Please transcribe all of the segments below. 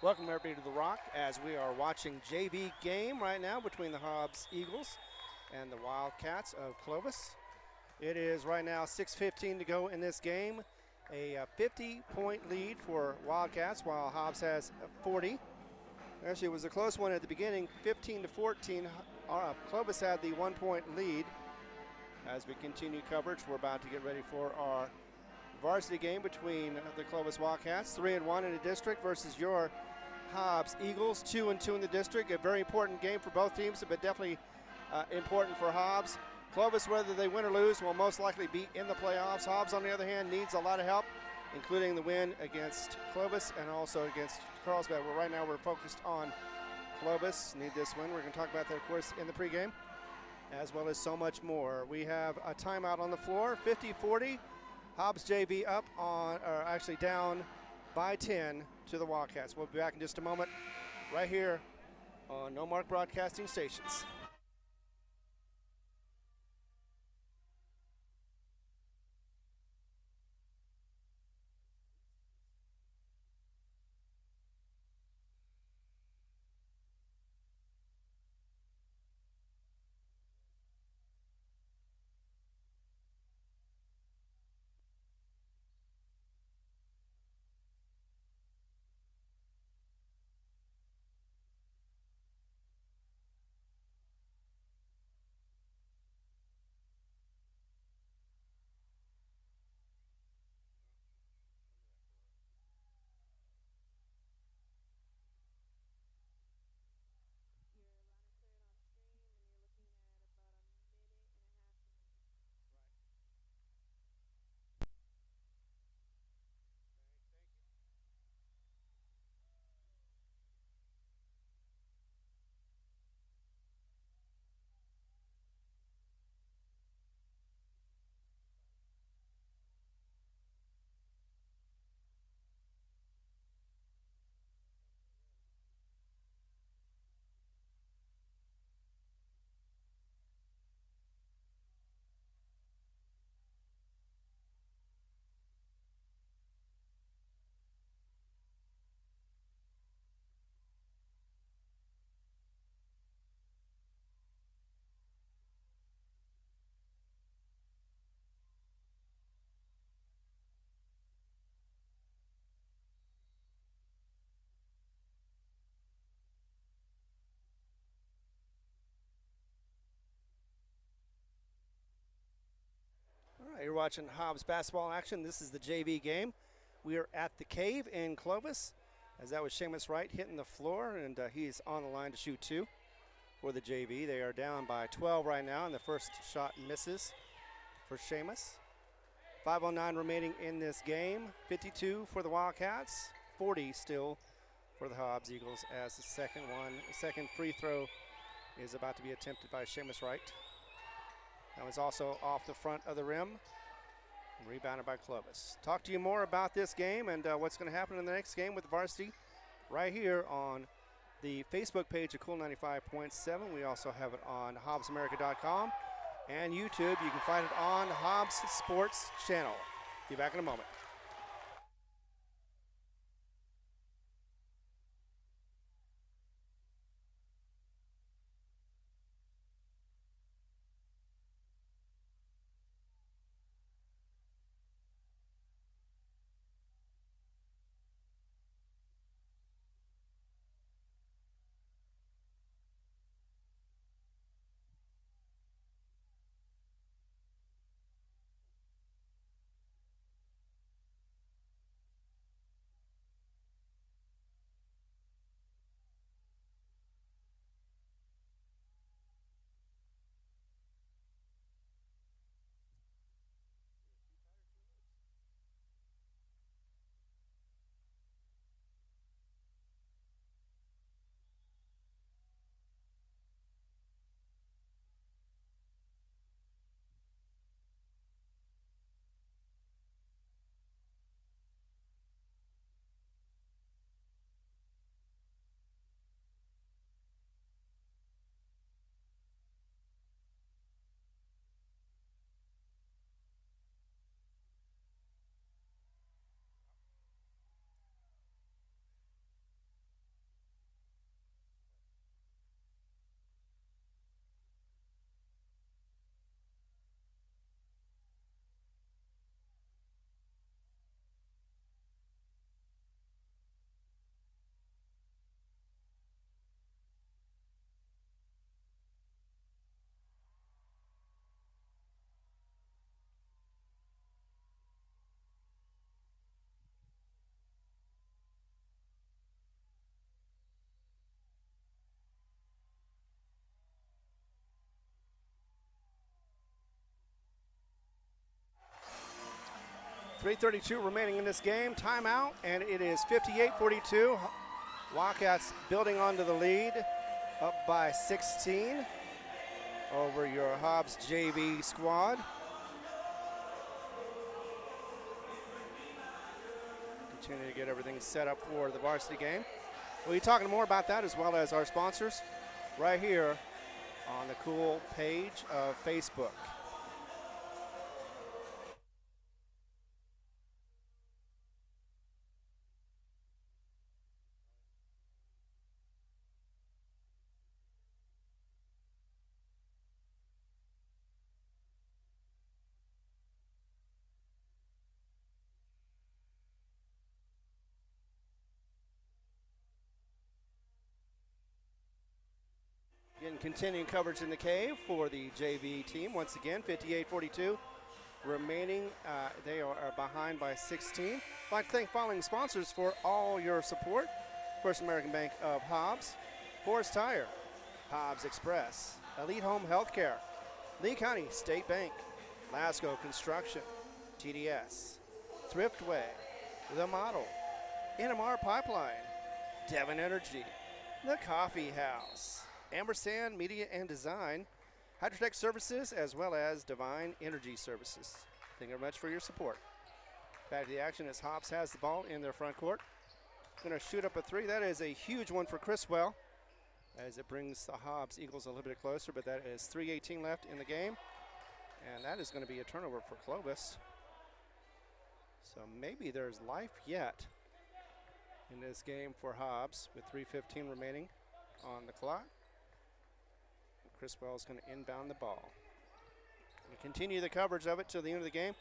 Welcome everybody to The Rock as we are watching JV game right now between the Hobbs Eagles and the Wildcats of Clovis. It is right now 6:15 to go in this game. A 50-point lead for Wildcats while Hobbs has 40. Actually, it was a close one at the beginning, 15-14. Clovis had the 1-point lead. As we continue coverage, we're about to get ready for our varsity game between the Clovis Wildcats, 3-1 in the district versus your Hobbs Eagles, 2-2 in the district. A very important game for both teams, but definitely important for Hobbs. Clovis, whether they win or lose, will most likely be in the playoffs. Hobbs, on the other hand, needs a lot of help, including the win against Clovis and also against Carlsbad. Well, right now we're focused on Clovis. Need this win. We're going to talk about that, of course, in the pregame, as well as so much more. We have a timeout on the floor, 50-40. Hobbs JV up on, or actually down by 10 to the Wildcats. We'll be back in just a moment right here on No Mark Broadcasting Stations. All right, you're watching Hobbs basketball action. This is the JV game. We are at the Cave in Clovis, as that was Seamus Wright hitting the floor, and he's on the line to shoot two for the JV. They are down by 12 right now, and the first shot misses for Seamus. 5:09 remaining in this game. 52 for the Wildcats, 40 still for the Hobbs Eagles, as the second free throw is about to be attempted by Seamus Wright. That was also off the front of the rim, rebounded by Clovis. Talk to you more about this game and what's going to happen in the next game with the varsity right here on the Facebook page of Cool 95.7. We also have it on HobbsAmerica.com and YouTube. You can find it on Hobbs Sports Channel. Be back in a moment. 3:32 remaining in this game. Timeout, and it is 58-42. Wildcats building onto the lead, up by 16 over your Hobbs JV squad. Continue to get everything set up for the varsity game. We'll be talking more about that as well as our sponsors right here on the cool page of Facebook. Again, continuing coverage in the cave for the JV team. Once again, 58-42 remaining. They are behind by 16. I'd like to thank following sponsors for all your support. First American Bank of Hobbs, Forest Tire, Hobbs Express, Elite Home Healthcare, Lee County State Bank, Lasco Construction, TDS, Thriftway, The Model, NMR Pipeline, Devon Energy, The Coffee House, Ampersand Media and Design, Hydrotech Services, as well as Divine Energy Services. Thank you very much for your support. Back to the action as Hobbs has the ball in their front court. Going to shoot up a three. That is a huge one for Criswell as it brings the Hobbs Eagles a little bit closer, but that is 3:18 left in the game. And that is going to be a turnover for Clovis. So maybe there's life yet in this game for Hobbs with 3:15 remaining on the clock. Criswell is going to inbound the ball. We continue the coverage of it till the end of the game.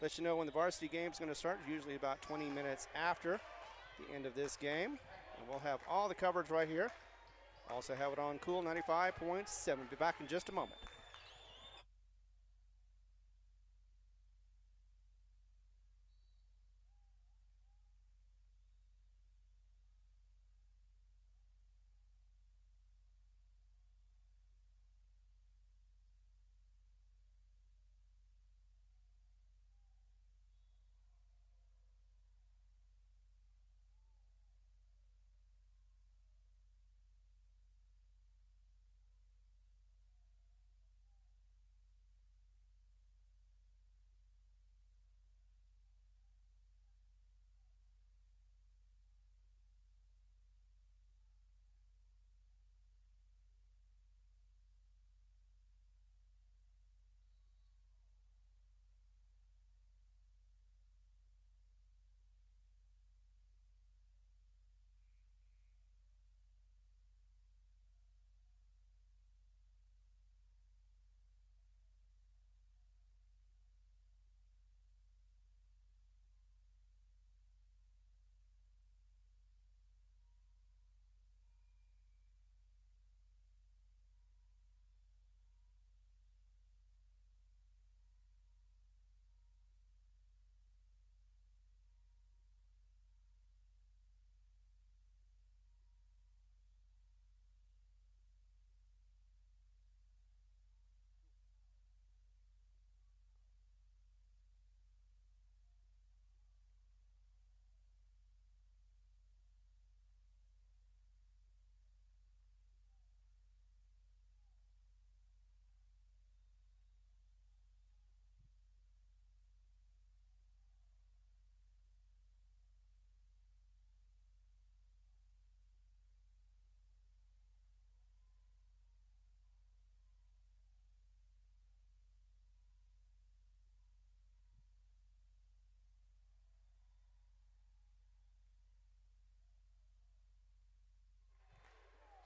Let you know when the varsity game is going to start, usually about 20 minutes after the end of this game. And we'll have all the coverage right here. Also have it on Cool 95.7. Be back in just a moment.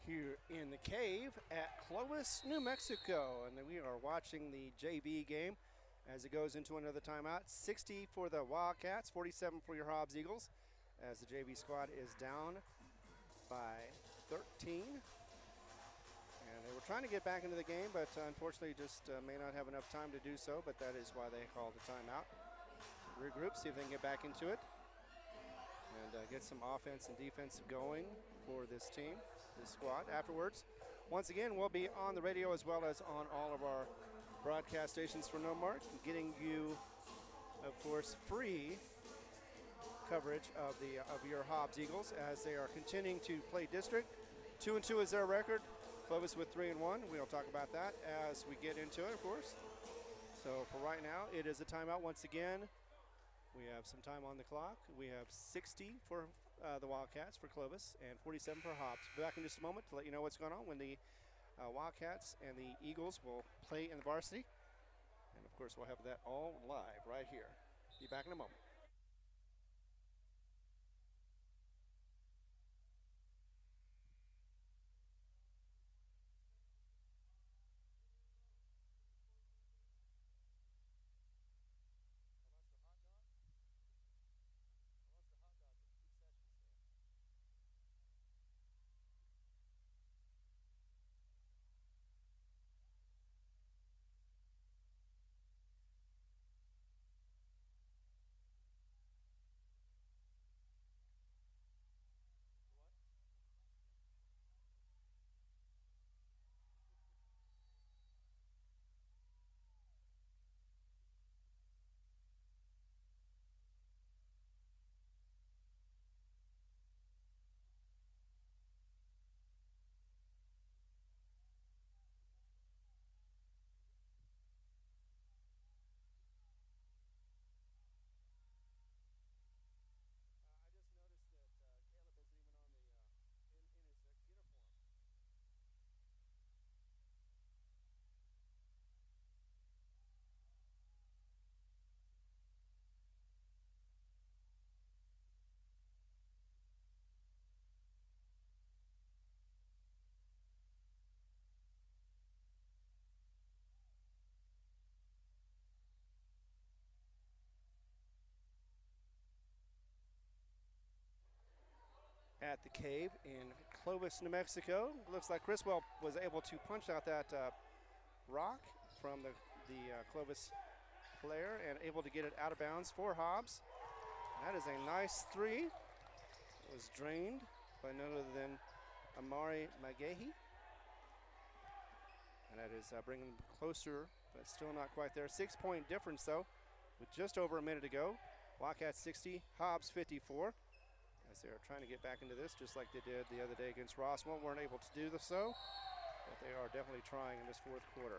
Here in the cave at Clovis, New Mexico. And we are watching the JV game as it goes into another timeout. 60 for the Wildcats, 47 for your Hobbs Eagles, as the JV squad is down by 13. And they were trying to get back into the game, but unfortunately just may not have enough time to do so, but that is why they called a timeout. Regroup, see if they can get back into it and get some offense and defense going for this team, this squad. Afterwards, once again, we'll be on the radio as well as on all of our broadcast stations for No Mark, getting you of course, free coverage of your Hobbs Eagles as they are continuing to play district. 2-2 is their record. Clovis with 3-1. We'll talk about that as we get into it, of course. So for right now, it is a timeout once again. We have some time on the clock. We have 60 for the Wildcats for Clovis and 47 for Hobbs. Be back in just a moment to let you know what's going on when the Wildcats and the Eagles will play in the varsity. And of course, we'll have that all live right here. Be back in a moment. At the cave in Clovis, New Mexico. Looks like Criswell was able to punch out that rock from the Clovis player and able to get it out of bounds for Hobbs. That is a nice three. It was drained by none other than Amari Magahi. And that is bringing them closer, but still not quite there. 6-point difference, though, with just over a minute to go. Wildcats 60, Hobbs 54. As they're trying to get back into this, just like they did the other day against Rosswell. Weren't able to do so, but they are definitely trying in this fourth quarter.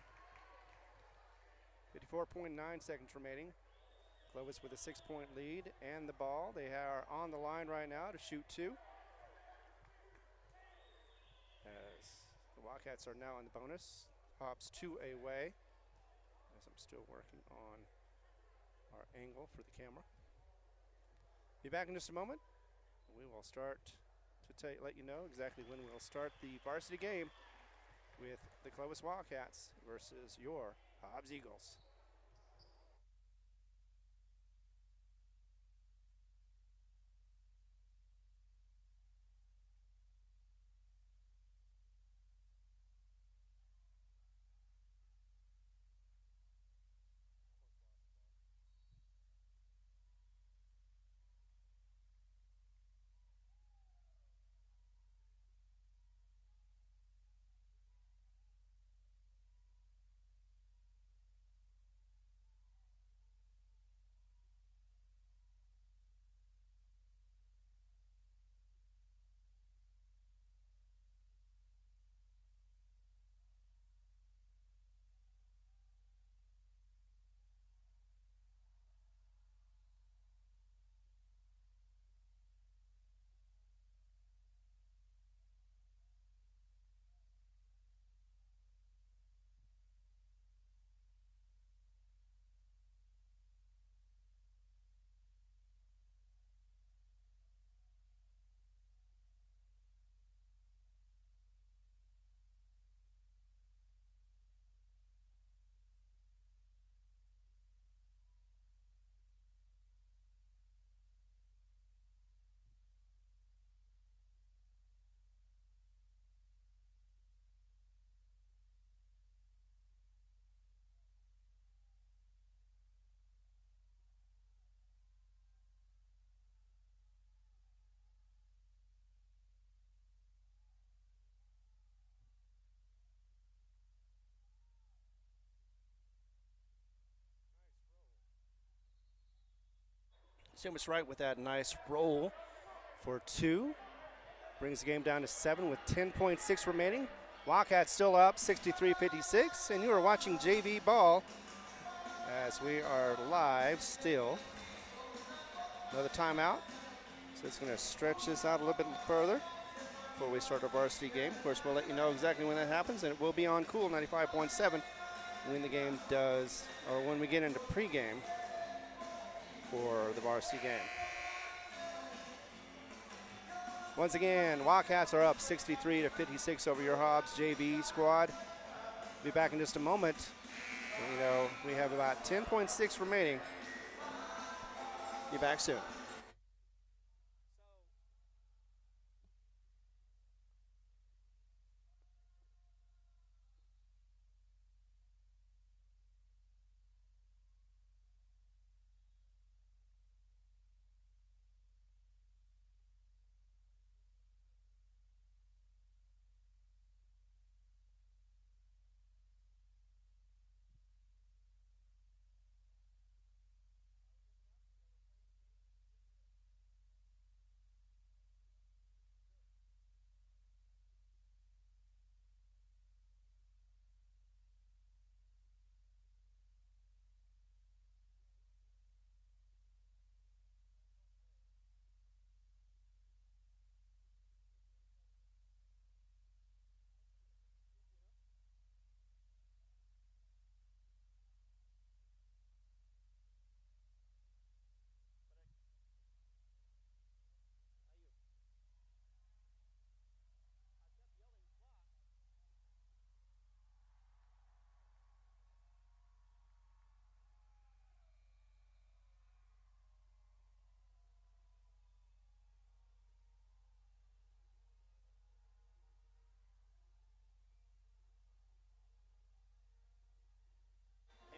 54.9 seconds remaining. Clovis with a 6-point lead and the ball. They are on the line right now to shoot two. As the Wildcats are now in the bonus. Hobbs 2 away. As I'm still working on our angle for the camera. Be back in just a moment. We will start to let you know exactly when we'll start the varsity game with the Clovis Wildcats versus your Hobbs Eagles. Seamus Wright with that nice roll for 2. Brings the game down to 7 with 10.6 remaining. Wildcats still up 63-56, and you are watching JV ball as we are live still. Another timeout, so it's going to stretch this out a little bit further before we start our varsity game. Of course, we'll let you know exactly when that happens, and it will be on Cool 95.7 when the game does, or when we get into pregame for the varsity game. Once again, Wildcats are up 63-56 over your Hobbs JV squad. Be back in just a moment. You know, we have about 10.6 remaining. Be back soon.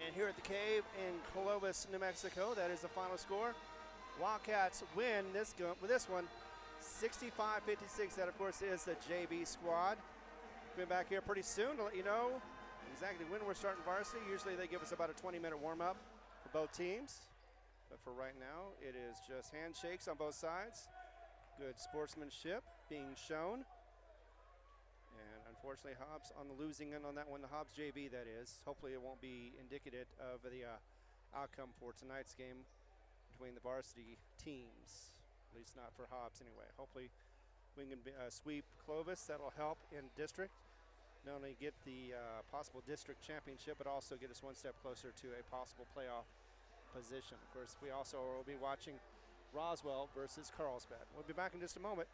And here at the Cave in Clovis, New Mexico, that is the final score. Wildcats win this one, 65-56. That, of course, is the JV squad. We'll be back here pretty soon to let you know exactly when we're starting varsity. Usually they give us about a 20-minute warm-up for both teams. But for right now, it is just handshakes on both sides. Good sportsmanship being shown. And unfortunately, Hobbs on the losing end on that one, the Hobbs JV, that is. Hopefully it won't be indicative of the outcome for tonight's game between the varsity teams, at least not for Hobbs anyway. Hopefully we can sweep Clovis. That'll help in district. Not only get the possible district championship, but also get us one step closer to a possible playoff position. Of course, we also will be watching Roswell versus Carlsbad. We'll be back in just a moment.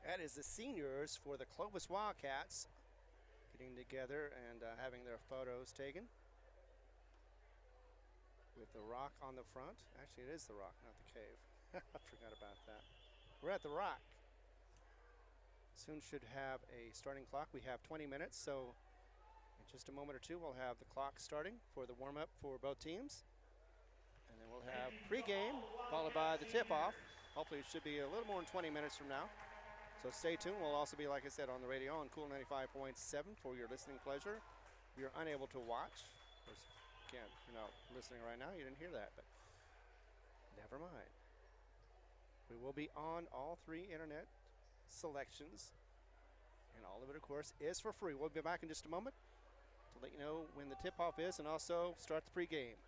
That is the seniors for the Clovis Wildcats getting together and having their photos taken with the rock on the front. Actually, it is the rock, not the cave. I forgot about that. We're at the rock. Soon should have a starting clock. We have 20 minutes, so in just a moment or two, we'll have the clock starting for the warm-up for both teams. And then we'll have pregame, followed by the tip-off. Hopefully it should be a little more than 20 minutes from now. So stay tuned. We'll also be, like I said, on the radio on Cool 95.7 for your listening pleasure. If you're unable to watch, of course, again, you're not listening right now, you didn't hear that, but never mind. We will be on all 3 internet selections, and all of it, of course, is for free. We'll be back in just a moment to let you know when the tip-off is and also start the pregame.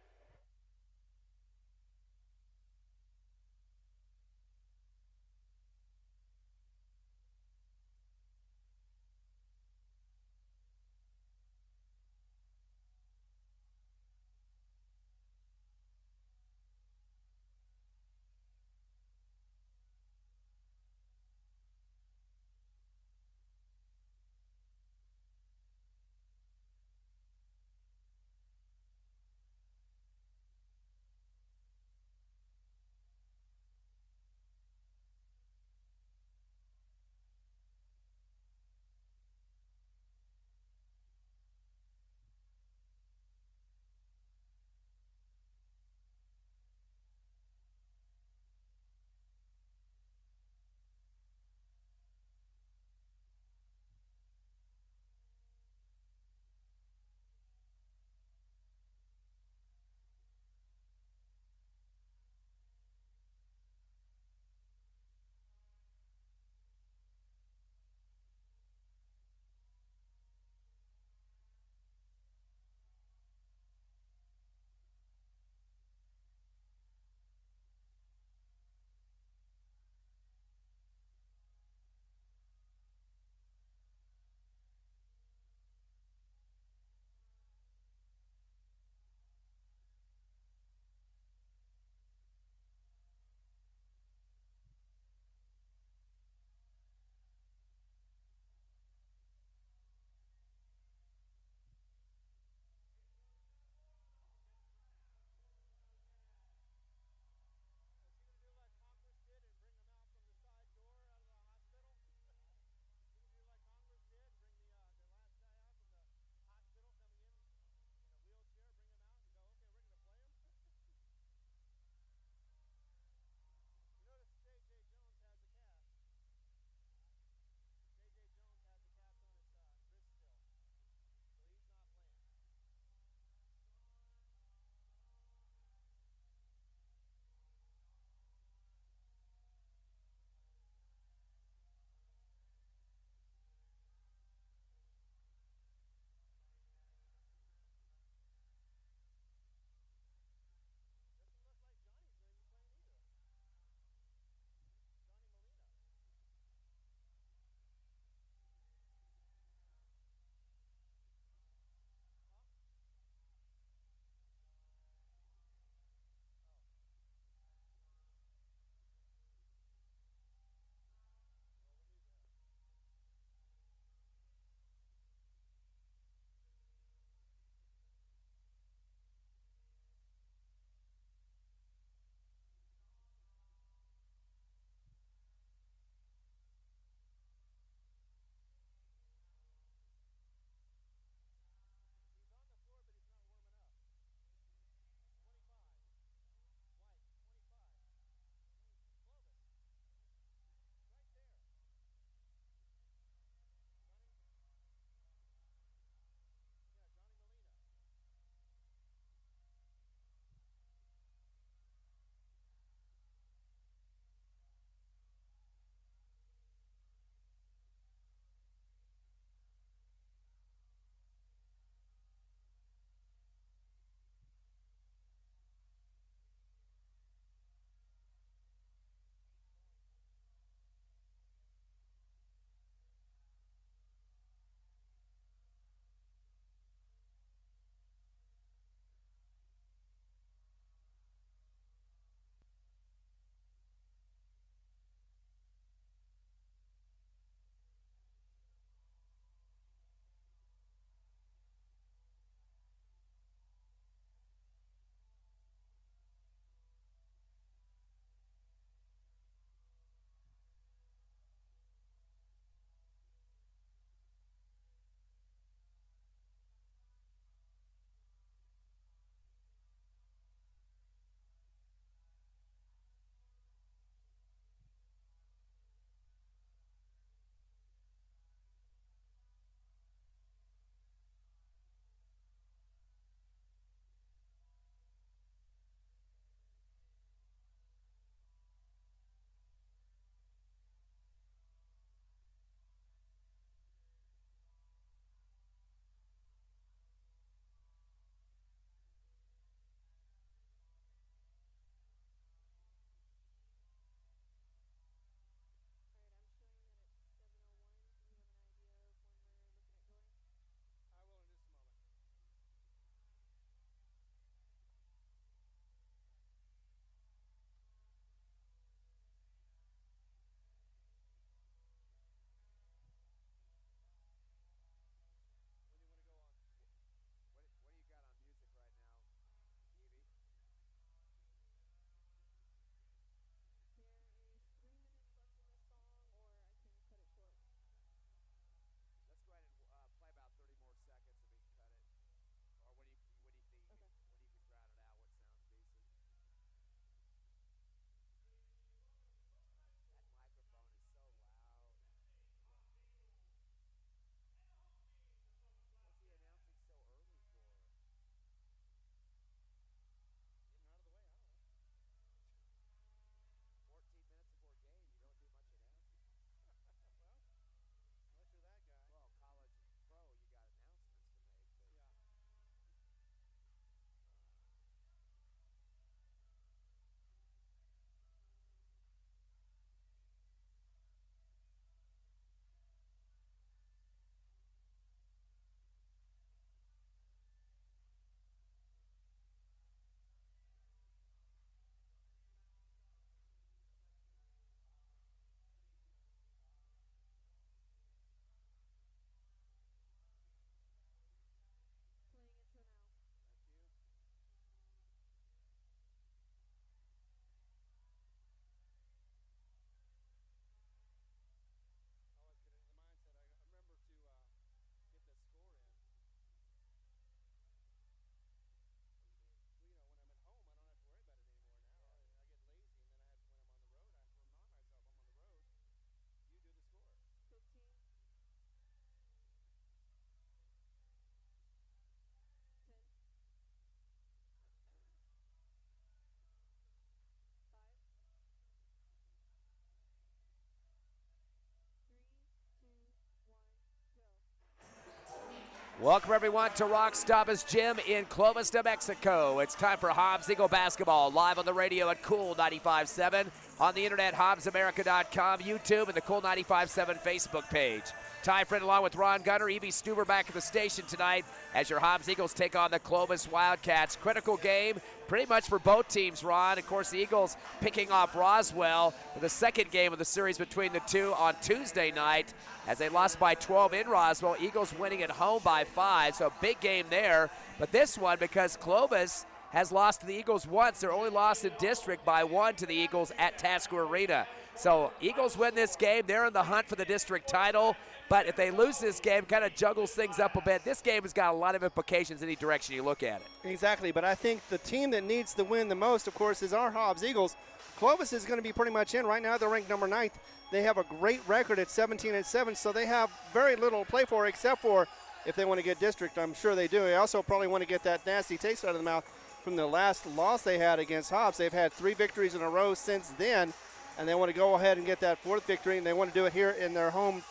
Welcome everyone to Rock Stoppers Gym in Clovis, New Mexico. It's time for Hobbs Eagle basketball, live on the radio at Cool 95.7, on the internet, HobbsAmerica.com, YouTube, and the Cool 95.7 Facebook page. Ty Friend along with Ron Gunner, Evie Stuber back at the station tonight as your Hobbs Eagles take on the Clovis Wildcats. Critical game pretty much for both teams, Ron. Of course, the Eagles picking off Roswell for the second game of the series between the two on Tuesday night as they lost by 12 in Roswell. Eagles winning at home by 5, so a big game there. But this one, because Clovis has lost to the Eagles once, they're only lost in district by 1 to the Eagles at Tasker Arena. So Eagles win this game. They're in the hunt for the district title. But if they lose this game, kind of juggles things up a bit. This game has got a lot of implications any direction you look at it. Exactly, but I think the team that needs to win the most, of course, is our Hobbs Eagles. Clovis is going to be pretty much in. Right now they're ranked number 9th. They have a great record at 17-7, so they have very little to play for except for if they want to get district. I'm sure they do. They also probably want to get that nasty taste out of the mouth from the last loss they had against Hobbs. They've had 3 victories in a row since then, and they want to go ahead and get that 4th victory, and they want to do it here in their home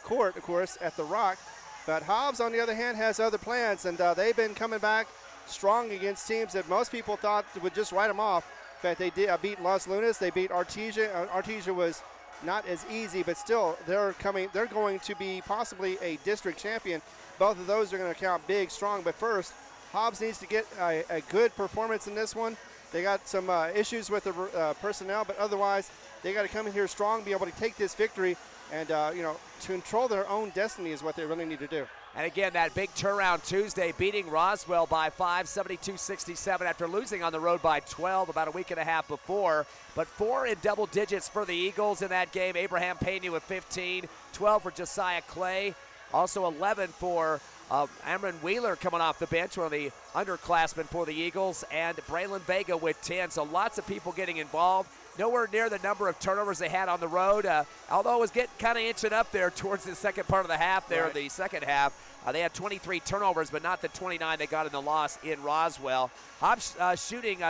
court, of course, at the Rock. But Hobbs, on the other hand, has other plans, and they've been coming back strong against teams that most people thought would just write them off. In fact, they did beat Los Lunas. They beat Artesia. Artesia was not as easy, but still, they're going to be possibly a district champion. Both of those are going to count big, strong. But first, Hobbs needs to get a good performance in this one. They got some issues with the personnel, but otherwise, they got to come in here strong, be able to take this victory, and to control their own destiny is what they really need to do. And again, that big turnaround Tuesday, beating Roswell by 5, 72-67 after losing on the road by 12 about a week and a half before. But 4 in double digits for the Eagles in that game. Abraham Pena with 15, 12 for Josiah Clay, also 11 for Amron Wheeler coming off the bench, one of the underclassmen for the Eagles, and Braylon Vega with 10. So lots of people getting involved. Nowhere near the number of turnovers they had on the road, although it was getting kind of inching up there towards the second part of the half there, right. The second half. They had 23 turnovers, but not the 29 they got in the loss in Roswell. Hobbs shooting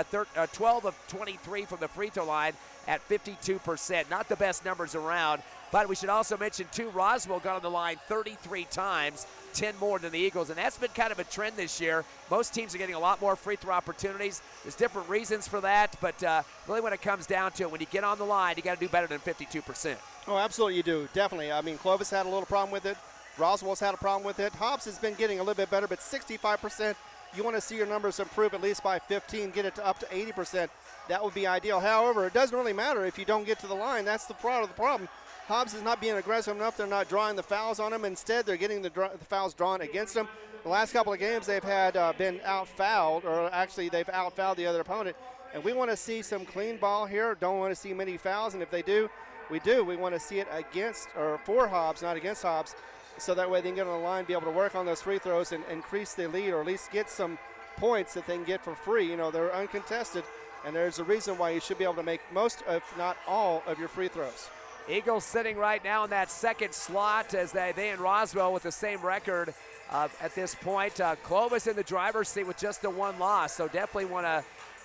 12 of 23 from the free throw line at 52%. Not the best numbers around, but we should also mention, too, Roswell got on the line 33 times, 10 more than the Eagles, and that's been kind of a trend this year. Most teams are getting a lot more free throw opportunities. There's different reasons for that, but really when it comes down to it, when you get on the line, you got to do better than 52%. Oh, absolutely you do, definitely. I mean, Clovis had a little problem with it. Roswell's had a problem with it. Hobbs has been getting a little bit better, but 65%, you want to see your numbers improve at least by 15, get it up to 80%. That would be ideal. However, it doesn't really matter if you don't get to the line. That's the problem. Hobbs is not being aggressive enough. They're not drawing the fouls on them. Instead, they're getting the fouls drawn against them. The last couple of games, they've had been out-fouled, or actually they've out-fouled the other opponent. And we want to see some clean ball here. Don't want to see many fouls. And if they do, we do. We want to see it against or for Hobbs, not against Hobbs, so that way they can get on the line, be able to work on those free throws and increase the lead, or at least get some points that they can get for free. You know, they're uncontested, and there's a reason why you should be able to make most, if not all, of your free throws. Eagles sitting right now in that second slot as they and Roswell with the same record at this point. Clovis in the driver's seat with just the 1 loss, so definitely want to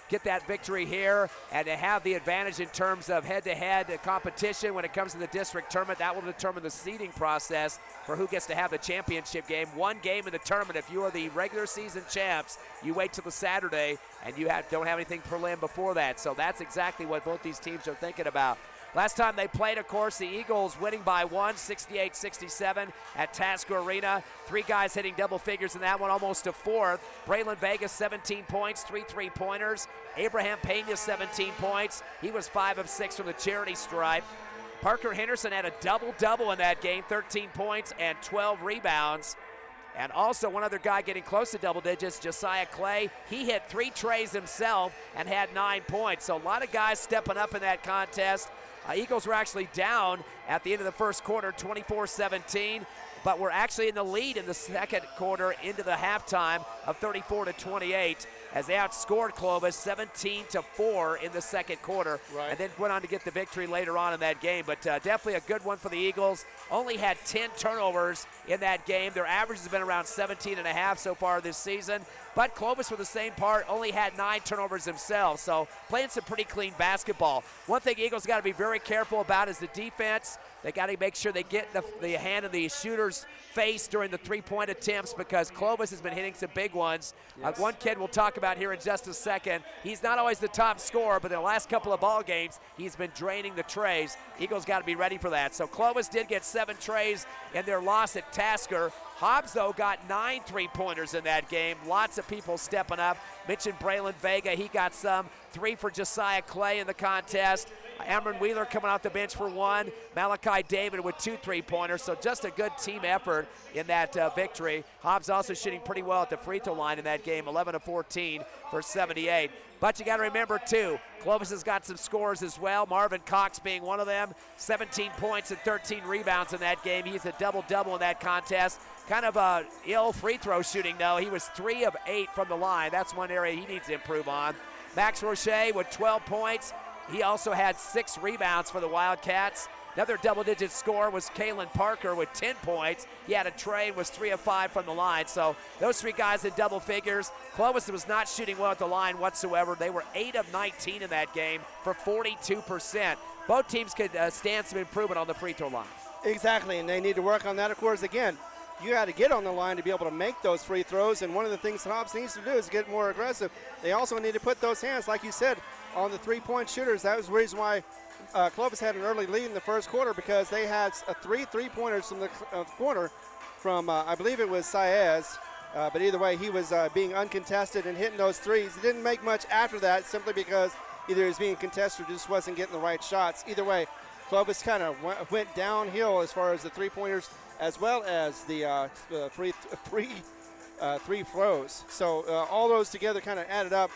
get that victory here and to have the advantage in terms of head-to-head competition when it comes to the district tournament. That will determine the seeding process for who gets to have the championship game. 1 game in the tournament. If you are the regular season champs, you wait till the Saturday and you don't have anything prelim before that. So that's exactly what both these teams are thinking about. Last time they played, of course, the Eagles winning by 1, 68-67 at Tasker Arena. 3 guys hitting double figures in that one, almost to 4th. Braylon Vega, 17 points, 3 3-pointers. Abraham Pena, 17 points. He was 5 of 6 from the charity stripe. Parker Henderson had a double-double in that game, 13 points and 12 rebounds. And also one other guy getting close to double digits, Josiah Clay. He hit 3 trays himself and had 9 points. So a lot of guys stepping up in that contest. Eagles were actually down at the end of the first quarter, 24-17, but we're actually in the lead in the second quarter into the halftime of 34-28 as they outscored Clovis 17-4 in the second quarter, right, and then went on to get the victory later on in that game. But definitely a good one for the Eagles. Only had 10 turnovers in that game. Their average has been around 17.5 so far this season. But Clovis, for the same part, only had 9 turnovers themselves, so playing some pretty clean basketball. One thing Eagles got to be very careful about is the defense. They got to make sure they get the hand of the shooter's face during the three-point attempts, because Clovis has been hitting some big ones. Yes. One kid we'll talk about here in just a second. He's not always the top scorer, but in the last couple of ball games, he's been draining the trays. Eagles got to be ready for that. So Clovis did get 7 trays in their loss at Tasker. Hobbs, though, got 9 three-pointers in that game. Lots of people stepping up. Mentioned Braylon Vega. He got some. 3 for Josiah Clay in the contest. Amron Wheeler coming off the bench for 1. Malachi David with 2 three-pointers. So just a good team effort in that victory. Hobbs also shooting pretty well at the free throw line in that game, 11 of 14 for 78. But you got to remember, too, Clovis has got some scores as well. Marvin Cox being one of them. 17 points and 13 rebounds in that game. He's a double-double in that contest. Kind of a ill free throw shooting, though. He was 3 of 8 from the line. That's one area he needs to improve on. Max Roche with 12 points. He also had 6 rebounds for the Wildcats. Another double-digit score was Kalen Parker with 10 points. He had a tray and was 3 of 5 from the line. So those 3 guys in double figures. Clovis was not shooting well at the line whatsoever. They were 8 of 19 in that game for 42%. Both teams could stand some improvement on the free throw line. Exactly, and they need to work on that. Of course, again, you got to get on the line to be able to make those free throws, and one of the things Hobbs needs to do is get more aggressive. They also need to put those hands, like you said, on the three-point shooters. That was the reason why Clovis had an early lead in the first quarter, because they had 3 three-pointers from the corner from, I believe it was Saez, but either way, he was being uncontested and hitting those threes. He didn't make much after that, simply because either he was being contested or just wasn't getting the right shots. Either way, Clovis kind of went downhill as far as the three-pointers, as well as the free throws. So all those together kind of added up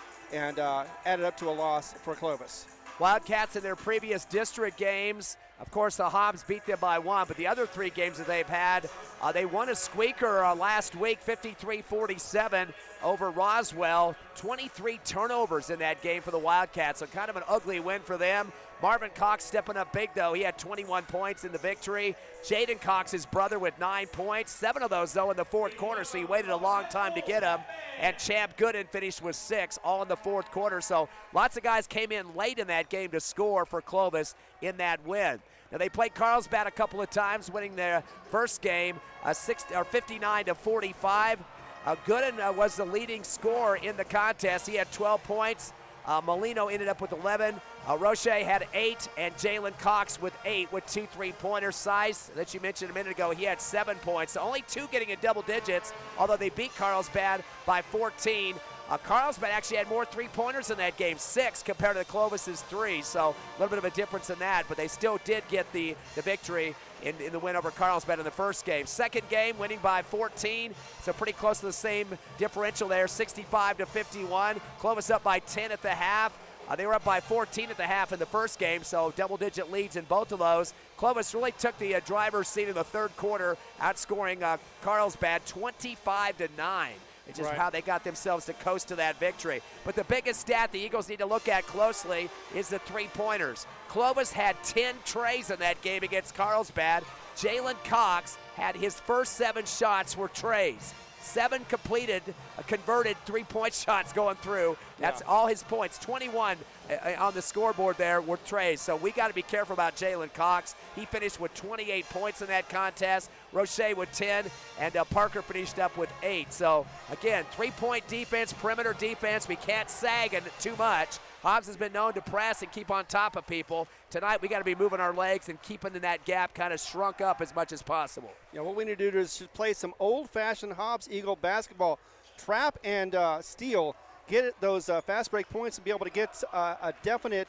to a loss for Clovis. Wildcats in their previous district games, of course, the Hobbs beat them by 1, but the other 3 games that they've had, they won a squeaker last week, 53-47 over Roswell. 23 turnovers in that game for the Wildcats, so kind of an ugly win for them. Marvin Cox stepping up big, though. He had 21 points in the victory. Jaden Cox, his brother, with 9 points. 7 of those, though, in the fourth quarter, so he waited a long time to get them. And Champ Gooden finished with 6, all in the fourth quarter. So lots of guys came in late in that game to score for Clovis in that win. Now, they played Carlsbad a couple of times, winning their first game 59-45. Gooden was the leading scorer in the contest. He had 12 points. Molino ended up with 11. Roche had 8, and Jalen Cox with 8 with 2 three-pointers. Size that you mentioned a minute ago, he had 7 points. So only 2 getting in double digits, although they beat Carlsbad by 14. Carlsbad actually had more three-pointers in that game, 6 compared to the Clovis's 3. So a little bit of a difference in that, but they still did get the victory in the win over Carlsbad in the first game. Second game, winning by 14, so pretty close to the same differential there, 65-51. Clovis up by 10 at the half. They were up by 14 at the half in the first game, so double-digit leads in both of those. Clovis really took the driver's seat in the third quarter, outscoring Carlsbad 25-9. It's just how they got themselves to coast to that victory. But the biggest stat the Eagles need to look at closely is the three-pointers. Clovis had 10 trays in that game against Carlsbad. Jalen Cox had his first 7 shots were trays. 7 completed, converted three-point shots going through. That's all his points. 21 on the scoreboard there were trays. So we got to be careful about Jalen Cox. He finished with 28 points in that contest. Roche with 10, and Parker finished up with 8. So again, three-point defense, perimeter defense. We can't sag too much. Hobbs has been known to press and keep on top of people. Tonight, we got to be moving our legs and keeping that gap kind of shrunk up as much as possible. Yeah, what we need to do is just play some old-fashioned Hobbs Eagle basketball. Trap and steal. Get those fast break points and be able to get a definite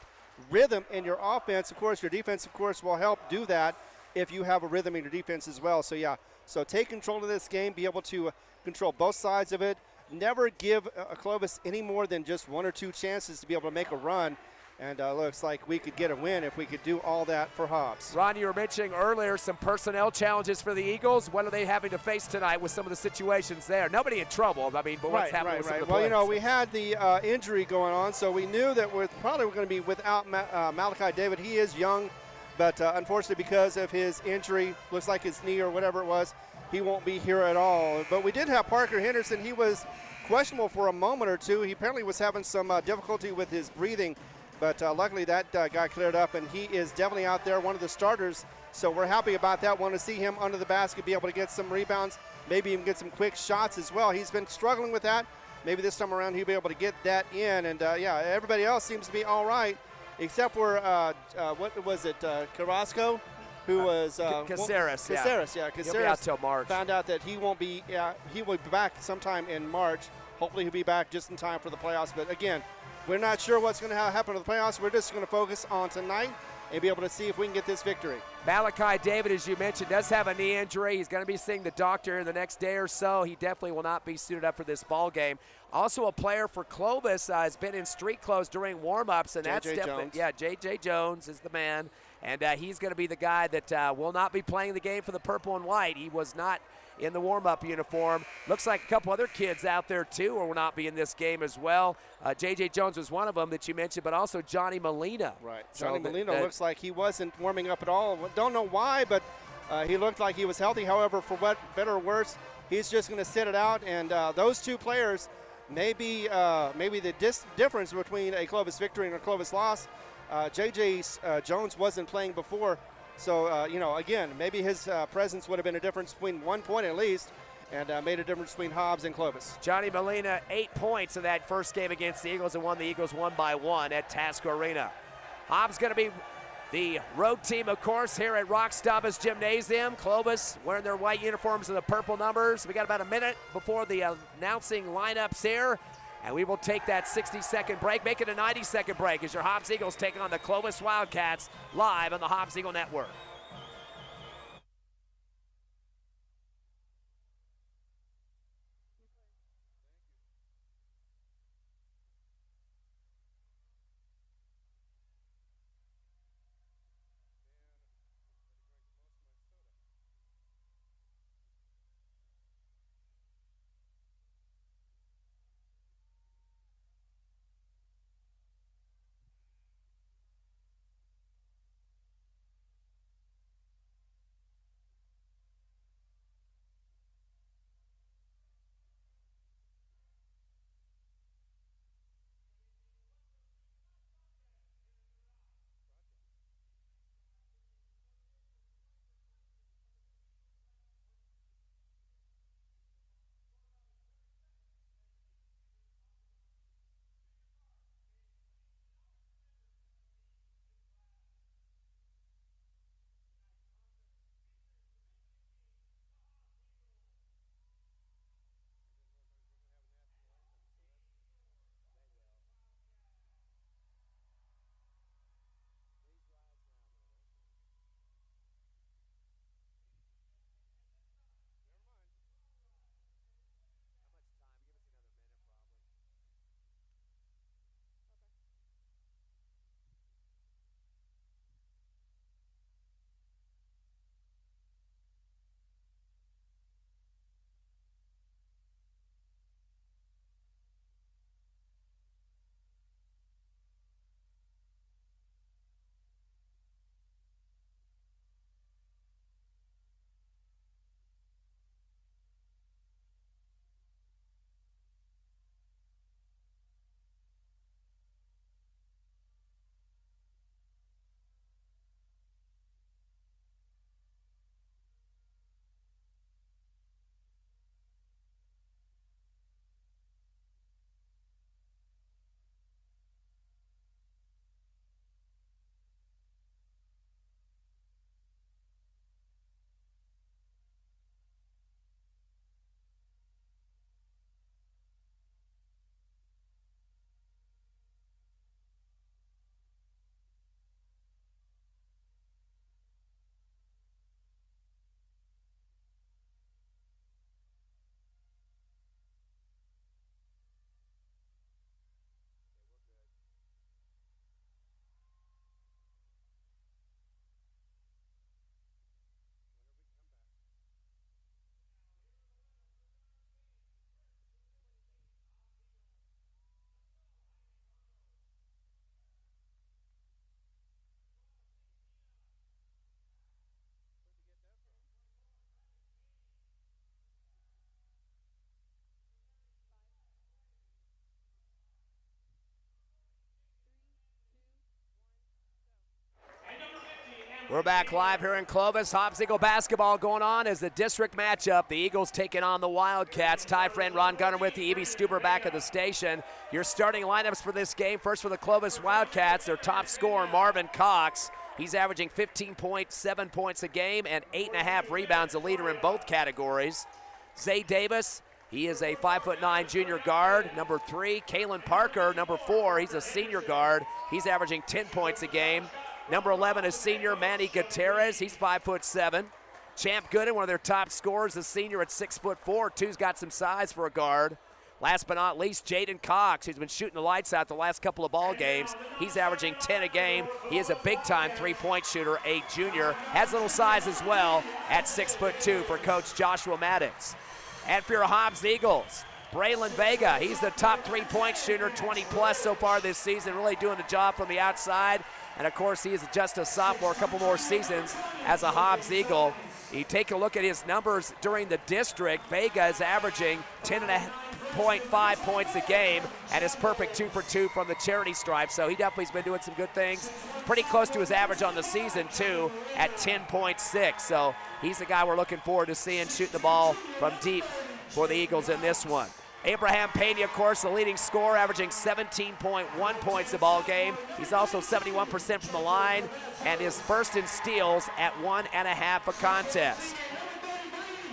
rhythm in your offense. Of course, your defense, of course, will help do that if you have a rhythm in your defense as well. So, yeah, so take control of this game, be able to control both sides of it. Never give Clovis any more than just 1 or 2 chances to be able to make a run. And looks like we could get a win if we could do all that for Hobbs. Ron, you were mentioning earlier some personnel challenges for the Eagles. What are they having to face tonight with some of the situations there? Nobody in trouble, I mean, but what's happening with some of the Well, players? you know, we had the injury going on, so we knew that we're probably going to be without Malachi David. He is young, but unfortunately because of his injury, looks like his knee or whatever it was, he won't be here at all. But we did have Parker Henderson. He was questionable for a moment or two. He apparently was having some difficulty with his breathing, but luckily that got cleared up, and he is definitely out there, one of the starters. So we're happy about that. Want to see him under the basket, be able to get some rebounds, maybe even get some quick shots as well. He's been struggling with that. Maybe this time around he'll be able to get that in. And, yeah, everybody else seems to be all right, except for, what was it, Carrasco, who was Caceres. Caceres, yeah. He'll be out till March. Found out that he won't be. He will be back sometime in March. Hopefully he'll be back just in time for the playoffs. But again, we're not sure what's going to happen to the playoffs. We're just going to focus on tonight and be able to see if we can get this victory. Malachi David, as you mentioned, does have a knee injury. He's going to be seeing the doctor in the next day or so. He definitely will not be suited up for this ball game. Also, a player for Clovis has been in street clothes during warm-ups, and that's definitely Jones. Yeah. J.J. Jones is the man, and he's going to be the guy that will not be playing the game for the purple and white. He was not in the warm-up uniform. Looks like a couple other kids out there too will not be in this game as well. J.J. Jones was one of them that you mentioned, but also Johnny Molina. Right. Johnny Molina looks like he wasn't warming up at all. Don't know why, but he looked like he was healthy. However, for what better or worse, he's just going to sit it out. And those two players may be the difference between a Clovis victory and a Clovis loss. J.J. Jones wasn't playing before. So, you know, again, maybe his presence would have been a difference between 1 point at least, and made a difference between Hobbs and Clovis. Johnny Molina, 8 points in that first game against the Eagles, and won the Eagles 1-1 at Task Arena. Hobbs going to be the road team, of course, here at Rock Staubus Gymnasium. Clovis wearing their white uniforms and the purple numbers. We got about a minute before the announcing lineups here, and we will take that 60-second break, make it a 90-second break as your Hobbs Eagles take on the Clovis Wildcats live on the Hobbs Eagle Network. We're back live here in Clovis. Hobbs Eagle basketball going on as the district matchup. The Eagles taking on the Wildcats. Ty friend Ron Gunner with you. Evie Stuber back at the station. Your starting lineups for this game. First for the Clovis Wildcats, their top scorer, Marvin Cox. He's averaging 15.7 points a game and 8.5 rebounds, a leader in both categories. Zay Davis, he is a 5'9" junior guard. Number 3, Kalen Parker, number 4, he's a senior guard. He's averaging 10 points a game. Number 11 is senior Manny Gutierrez. He's 5'7". Champ Gooden, one of their top scorers, a senior at 6'4". Two's got some size for a guard. Last but not least, Jaden Cox, who's been shooting the lights out the last couple of ball games. He's averaging 10 a game. He is a big-time three-point shooter, a junior. Has little size as well at 6'2" for Coach Joshua Maddox. And for your Hobbs Eagles, Braylon Vega, he's the top three-point shooter, 20-plus so far this season, really doing the job from the outside. And, of course, he is just a sophomore, a couple more seasons as a Hobbs Eagle. You take a look at his numbers during the district. Vega is averaging 10.5 points a game and is perfect 2 for 2 from the charity stripe. So he definitely has been doing some good things. Pretty close to his average on the season, too, at 10.6. So he's the guy we're looking forward to seeing shooting the ball from deep for the Eagles in this one. Abraham Pena, of course, the leading scorer, averaging 17.1 points a ball game. He's also 71% from the line and is first in steals at 1.5 a contest.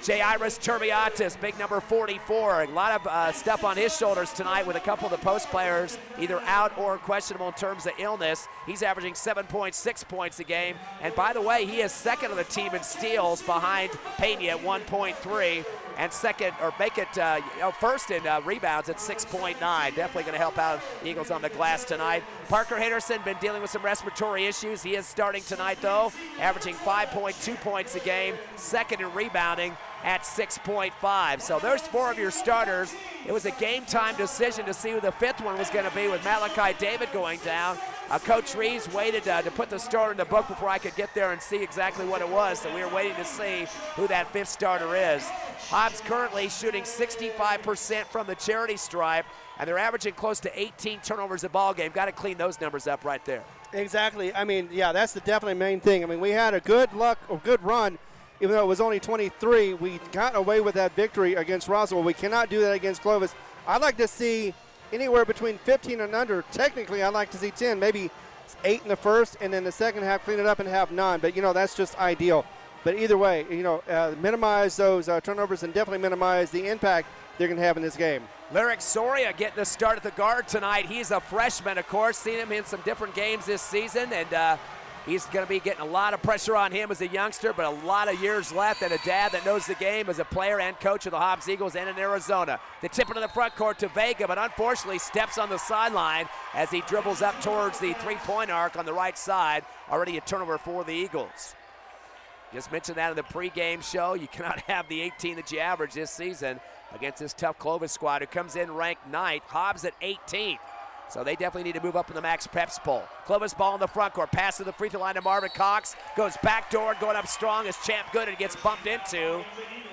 Jairus Turbiatis, big number 44. A lot of stuff on his shoulders tonight with a couple of the post players either out or questionable in terms of illness. He's averaging 7.6 points a game. And by the way, he is second on the team in steals behind Pena at 1.3. And second, or make it first in rebounds at 6.9. Definitely going to help out the Eagles on the glass tonight. Parker Henderson been dealing with some respiratory issues. He is starting tonight, though, averaging 5.2 points a game, second in rebounding at 6.5. So there's 4 of your starters. It was a game-time decision to see who the 5th one was going to be with Malachi David going down. Coach Reeves waited to put the starter in the book before I could get there and see exactly what it was. So we were waiting to see who that 5th starter is. Hobbs currently shooting 65% from the charity stripe, and they're averaging close to 18 turnovers a ball game. Got to clean those numbers up right there. Exactly. I mean, yeah, that's the definitely main thing. I mean, we had a good run, even though it was only 23. We got away with that victory against Roswell. We cannot do that against Clovis. I'd like to see anywhere between 15 and under. Technically, I'd like to see 10, maybe 8 in the first, and then the second half clean it up and have none. But, that's just ideal. But either way, minimize those turnovers and definitely minimize the impact they're going to have in this game. Lyric Soria getting the start at the guard tonight. He's a freshman, of course. Seen him in some different games this season, and he's going to be getting a lot of pressure on him as a youngster, but a lot of years left, and a dad that knows the game as a player and coach of the Hobbs Eagles and in Arizona. The tip into the front court to Vega, but unfortunately steps on the sideline as he dribbles up towards the three-point arc on the right side. Already a turnover for the Eagles. Just mentioned that in the pregame show. You cannot have the 18 that you average this season against this tough Clovis squad who comes in ranked 9th. Hobbs at 18th. So they definitely need to move up in the Max Peps poll. Clovis ball in the front court. Pass to the free throw line to Marvin Cox. Goes backdoor, going up strong as Champ Gooden gets bumped into.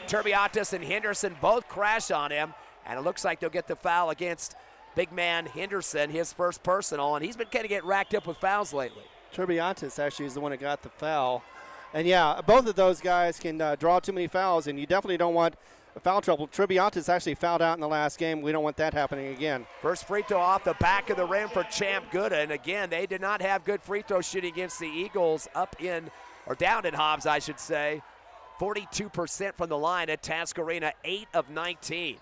Turbiatis and Henderson both crash on him. And it looks like they'll get the foul against big man Henderson, his first personal. And he's been kind of getting racked up with fouls lately. Turbiatis actually is the one that got the foul. And, yeah, both of those guys can draw too many fouls, and you definitely don't want foul trouble. Turbiatis actually fouled out in the last game. We don't want that happening again. First free throw off the back of the rim for Champ Gooden. Again, they did not have good free throw shooting against the Eagles down in Hobbs, I should say. 42% from the line at Task Arena, 8 of 19.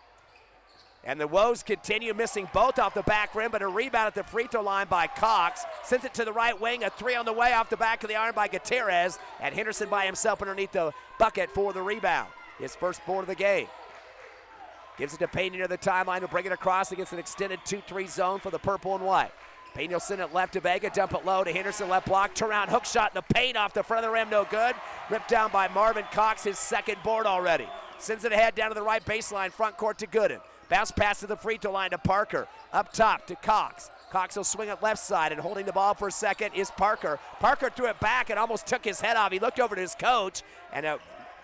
And the Woes continue missing both off the back rim, but a rebound at the free throw line by Cox. Sends it to the right wing, a 3 on the way off the back of the iron by Gutierrez. And Henderson by himself underneath the bucket for the rebound. His first board of the game. Gives it to Pena near the timeline to bring it across against an extended 2-3 zone for the purple and white. Pena will send it left to Vega, dump it low to Henderson, left block, turn around, hook shot in the paint off the front of the rim, no good. Ripped down by Marvin Cox, his second board already. Sends it ahead down to the right baseline, front court to Gooden. Bounce pass to the free throw line to Parker. Up top to Cox. Cox will swing it left side, and holding the ball for a second is Parker. Parker threw it back and almost took his head off. He looked over to his coach, and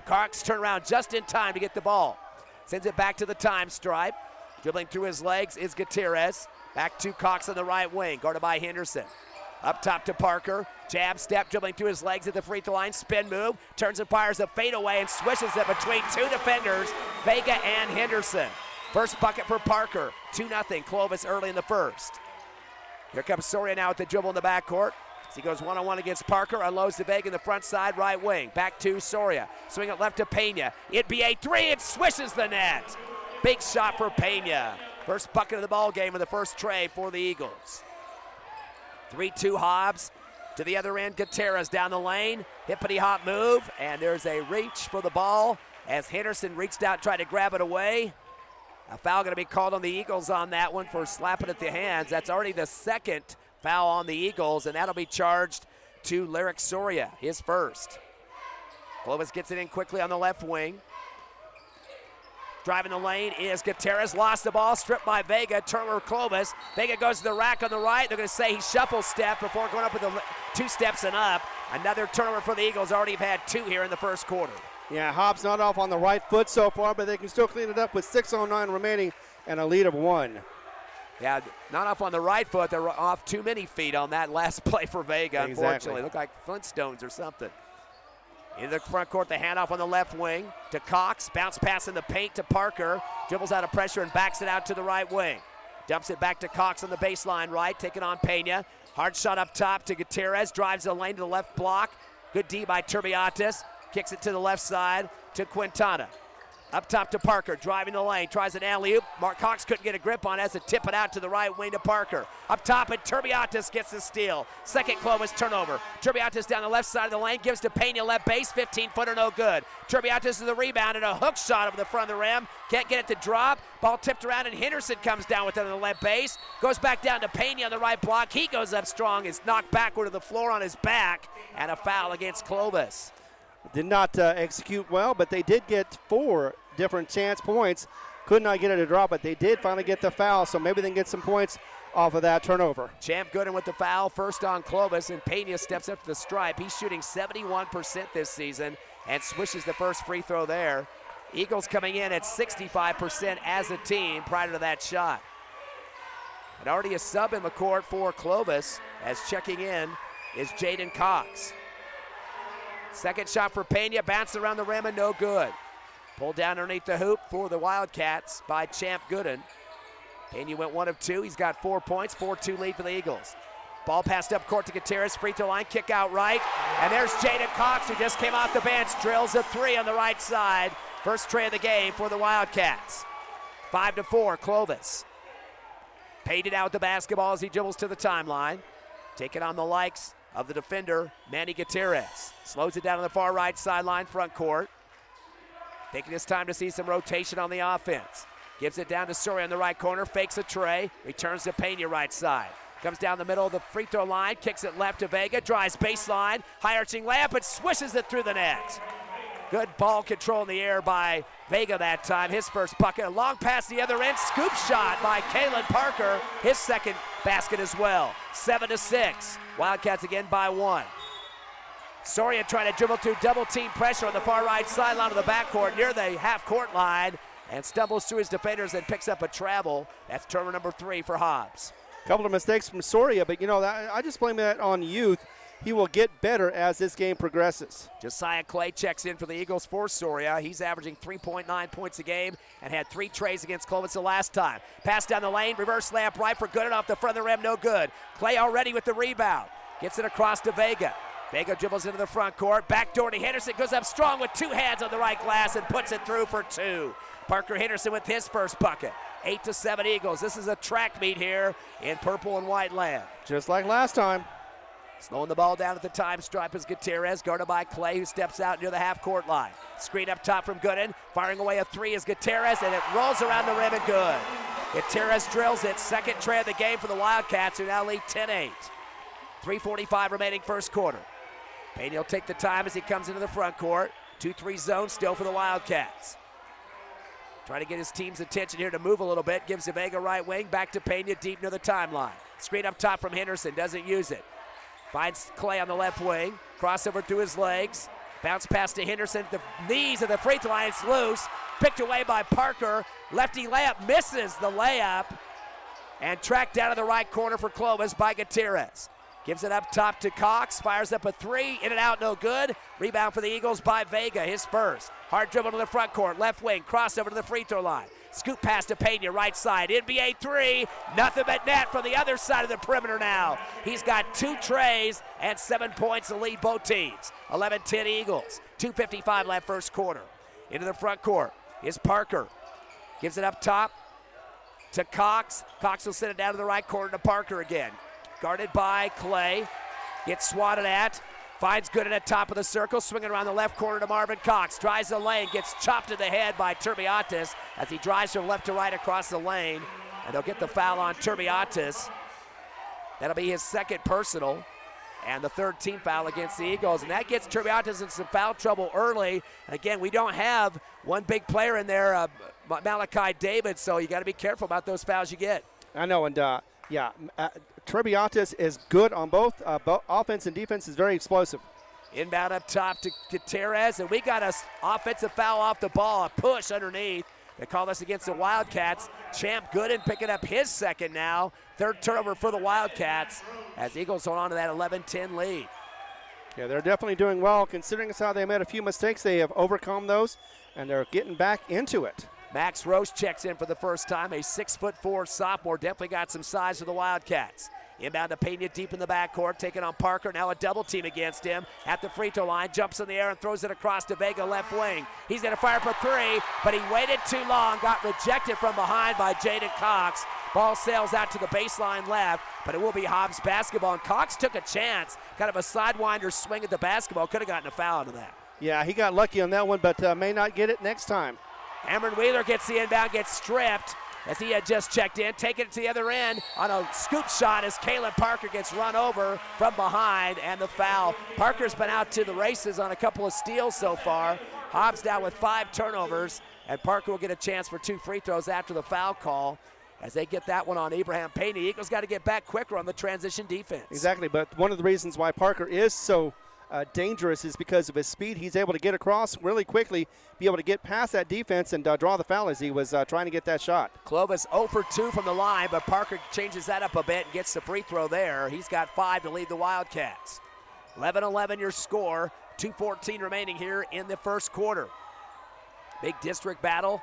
Cox turned around just in time to get the ball. Sends it back to the time stripe. Dribbling through his legs is Gutierrez. Back to Cox on the right wing, guarded by Henderson. Up top to Parker. Jab step, dribbling through his legs at the free throw line. Spin move. Turns and fires a fadeaway and swishes it between two defenders, Vega and Henderson. First bucket for Parker. 2-0 Clovis early in the first. Here comes Soria now with the dribble in the backcourt. As he goes one-on-one against Parker, unloads to Vega in the front side, right wing. Back to Soria. Swing it left to Pena. It'd be a three. It swishes the net. Big shot for Pena. First bucket of the ball game in the first tray for the Eagles. 3-2 Hobbs. To the other end, Gutierrez down the lane. Hippity hop move, and there's a reach for the ball as Henderson reached out, tried to grab it away. A foul going to be called on the Eagles on that one for slapping at the hands. That's already the second foul on the Eagles, and that'll be charged to Lyric Soria, his first. Clovis gets it in quickly on the left wing. Driving the lane is Gutierrez, lost the ball, stripped by Vega, turnover Clovis. Vega goes to the rack on the right. They're going to say he shuffle step before going up with the 2 steps and up. Another turnover for the Eagles, already have had 2 here in the first quarter. Yeah, Hobbs not off on the right foot so far, but they can still clean it up with 6:09 remaining and a lead of 1. Yeah, not off on the right foot. They're off too many feet on that last play for Vega, unfortunately. Look like Flintstones or something. Into the front court, the handoff on the left wing to Cox. Bounce pass in the paint to Parker. Dribbles out of pressure and backs it out to the right wing. Dumps it back to Cox on the baseline right, taking on Pena. Hard shot up top to Gutierrez. Drives the lane to the left block. Good D by Turbiatis. Kicks it to the left side to Quintana. Up top to Parker, driving the lane, tries an alley-oop. Mark Cox couldn't get a grip on it, has to tip it out to the right wing to Parker. Up top, and Turbiatis gets the steal. Second Clovis turnover. Turbiatis down the left side of the lane, gives to Pena left base, 15-footer, no good. Turbiatis to the rebound and a hook shot over the front of the rim. Can't get it to drop. Ball tipped around, and Henderson comes down with it on the left base. Goes back down to Pena on the right block. He goes up strong, is knocked backward to the floor on his back, and a foul against Clovis. Did not execute well, but they did get 4 different chance points. Could not get it to drop, but they did finally get the foul, so maybe they can get some points off of that turnover. Champ Gooden with the foul, first on Clovis, and Pena steps up to the stripe. He's shooting 71% this season and swishes the first free throw there. Eagles coming in at 65% as a team prior to that shot. And already a sub in the court for Clovis, as checking in is Jaden Cox. Second shot for Pena, bounced around the rim and no good. Pulled down underneath the hoop for the Wildcats by Champ Gooden. Pena went 1 of 2. He's got 4 points, 4-2 lead for the Eagles. Ball passed up court to Gutierrez, free throw line, kick out right. And there's Jaden Cox, who just came off the bench, drills a 3 on the right side. First tray of the game for the Wildcats. 5-4, Clovis. Pena out with the basketball as he dribbles to the timeline. Taking on the likes of the defender, Manny Gutierrez. Slows it down on the far right sideline, front court. Taking his time to see some rotation on the offense. Gives it down to Soria in the right corner, fakes a tray, returns to Pena right side. Comes down the middle of the free throw line, kicks it left to Vega, drives baseline, high arching layup, and swishes it through the net. Good ball control in the air by Vega that time, his first bucket. A long pass the other end, scoop shot by Kalen Parker, his second basket as well. 7-6, Wildcats again by 1. Soria trying to dribble through double team pressure on the far right sideline of the backcourt near the half court line and stumbles through his defenders and picks up a travel. That's turnover number 3 for Hobbs. Couple of mistakes from Soria, but I just blame that on youth. He will get better as this game progresses. Josiah Clay checks in for the Eagles for Soria. He's averaging 3.9 points a game and had 3 trays against Clovis the last time. Pass down the lane, reverse layup right for Gooden off the front of the rim, no good. Clay already with the rebound. Gets it across to Vega. Vega dribbles into the front court. Backdoor to Henderson. Goes up strong with 2 hands on the right glass and puts it through for 2. Parker Henderson with his first bucket. 8-7 Eagles. This is a track meet here in purple and white land. Just like last time. Slowing the ball down at the time stripe is Gutierrez, guarded by Clay, who steps out near the half-court line. Screen up top from Gooden. Firing away a 3 is Gutierrez, and it rolls around the rim and good. Gutierrez drills it. Second tray of the game for the Wildcats, who now lead 10-8. 3:45 remaining first quarter. Pena will take the time as he comes into the front court. 2-3 zone still for the Wildcats. Trying to get his team's attention here to move a little bit. Gives to Vega right wing. Back to Pena deep near the timeline. Screen up top from Henderson. Doesn't use it. Finds Clay on the left wing. Crossover through his legs. Bounce pass to Henderson. The knees of the free throw line. It's loose. Picked away by Parker. Lefty layup. Misses the layup. And tracked down to the right corner for Clovis by Gutierrez. Gives it up top to Cox, fires up a three, in and out, no good. Rebound for the Eagles by Vega, his first. Hard dribble to the front court, left wing, crossover to the free throw line. Scoop pass to Pena, right side, NBA three, nothing but net from the other side of the perimeter now. He's got 2 trays and 7 points to lead both teams. 11-10 Eagles, 2:55 left first quarter. Into the front court is Parker. Gives it up top to Cox. Cox will send it down to the right corner to Parker again. Guarded by Clay, gets swatted at, finds Good at the top of the circle, swinging around the left corner to Marvin Cox, drives the lane, gets chopped in the head by Turbiatis as he drives from left to right across the lane, and they'll get the foul on Turbiatis. That'll be his second personal, and the third team foul against the Eagles, and that gets Turbiatis in some foul trouble early. And again, we don't have one big player in there, Malachi David, so you got to be careful about those fouls you get. I know, and Turbiatis is good on both offense and defense, is very explosive. Inbound up top to Gutierrez, and we got an offensive foul off the ball, a push underneath. They call this against the Wildcats. Champ Gooden picking up his second now. Third turnover for the Wildcats as Eagles hold on to that 11-10 lead. Yeah, they're definitely doing well considering how they made a few mistakes. They have overcome those, and they're getting back into it. Max Roche checks in for the first time, a 6'4" sophomore. Definitely got some size for the Wildcats. Inbound to Pena deep in the backcourt, taking on Parker. Now a double team against him at the free throw line. Jumps in the air and throws it across to Vega left wing. He's going to fire for three, but he waited too long. Got rejected from behind by Jaden Cox. Ball sails out to the baseline left, but it will be Hobbs basketball. And Cox took a chance, kind of a sidewinder swing at the basketball. Could have gotten a foul into that. Yeah, he got lucky on that one, but may not get it next time. Cameron Wheeler gets the inbound, gets stripped as he had just checked in, taking it to the other end on a scoop shot as Caleb Parker gets run over from behind, and the foul. Parker's been out to the races on a couple of steals so far. Hobbs down with 5 turnovers, and Parker will get a chance for 2 free throws after the foul call as they get that one on Abraham Payne. The Eagles got to get back quicker on the transition defense. Exactly, but one of the reasons why Parker is so dangerous is because of his speed. He's able to get across really quickly, be able to get past that defense and draw the foul as he was trying to get that shot. Clovis 0 for 2 from the line, but Parker changes that up a bit and gets the free throw there. He's got 5 to lead the Wildcats. 11-11 your score, 2:14 remaining here in the first quarter. Big district battle.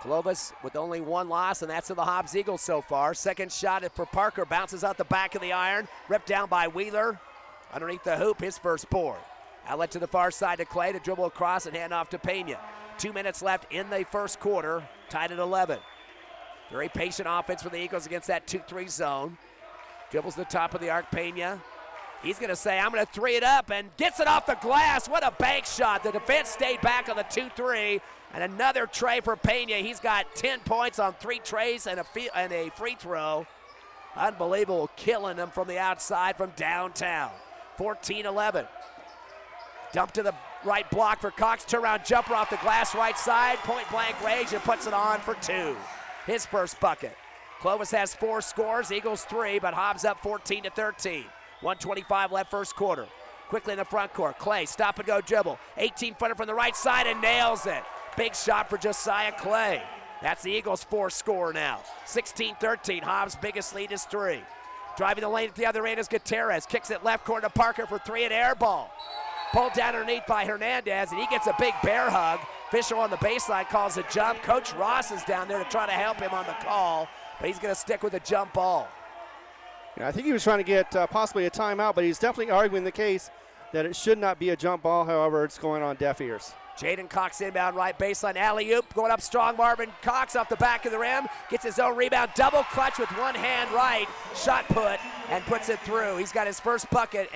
Clovis with only 1 loss, and that's to the Hobbs Eagles so far. Second shot for Parker, bounces out the back of the iron, ripped down by Wheeler. Underneath the hoop, his first board. Outlet to the far side to Clay to dribble across and hand off to Pena. 2 minutes left in the first quarter, tied at 11. Very patient offense for the Eagles against that 2-3 zone. Dribbles the top of the arc, Pena. He's going to say, I'm going to 3 it up, and gets it off the glass. What a bank shot. The defense stayed back on the 2-3, and another tray for Pena. He's got 10 points on 3 trays and a free throw. Unbelievable, killing them from the outside from downtown. 14-11. Dump to the right block for Cox. Turnaround jumper off the glass right side. Point blank range and puts it on for 2. His first bucket. Clovis has 4 scores. Eagles 3, but Hobbs up 14-13. 1:25 left first quarter. Quickly in the front court. Clay, stop and go dribble. 18-footer from the right side and nails it. Big shot for Josiah Clay. That's the Eagles' 4th score now. 16-13. Hobbs' biggest lead is 3. Driving the lane at the other end is Gutierrez. Kicks it left corner to Parker for 3, an air ball. Pulled down underneath by Hernandez, and he gets a big bear hug. Fisher on the baseline calls a jump. Coach Ross is down there to try to help him on the call, but he's going to stick with a jump ball. Yeah, I think he was trying to get possibly a timeout, but he's definitely arguing the case that it should not be a jump ball. However, it's going on deaf ears. Jaden Cox inbound right baseline, alley-oop, going up strong. Marvin Cox off the back of the rim, gets his own rebound, double clutch with one hand right, shot put, and puts it through. He's got his first bucket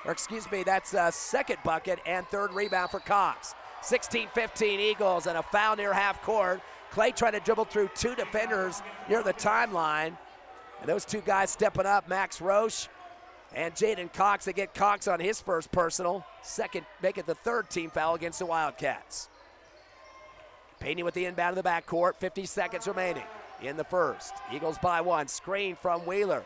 that's second bucket and 3rd rebound for Cox. 16-15 Eagles and a foul near half court. Clay trying to dribble through 2 defenders near the timeline. And those 2 guys stepping up, Max Roche and Jaden Cox. They get Cox on his first personal. Second, make it the 3rd team foul against the Wildcats. Pena with the inbound of the backcourt. 50 seconds remaining in the first. Eagles by 1. Screen from Wheeler.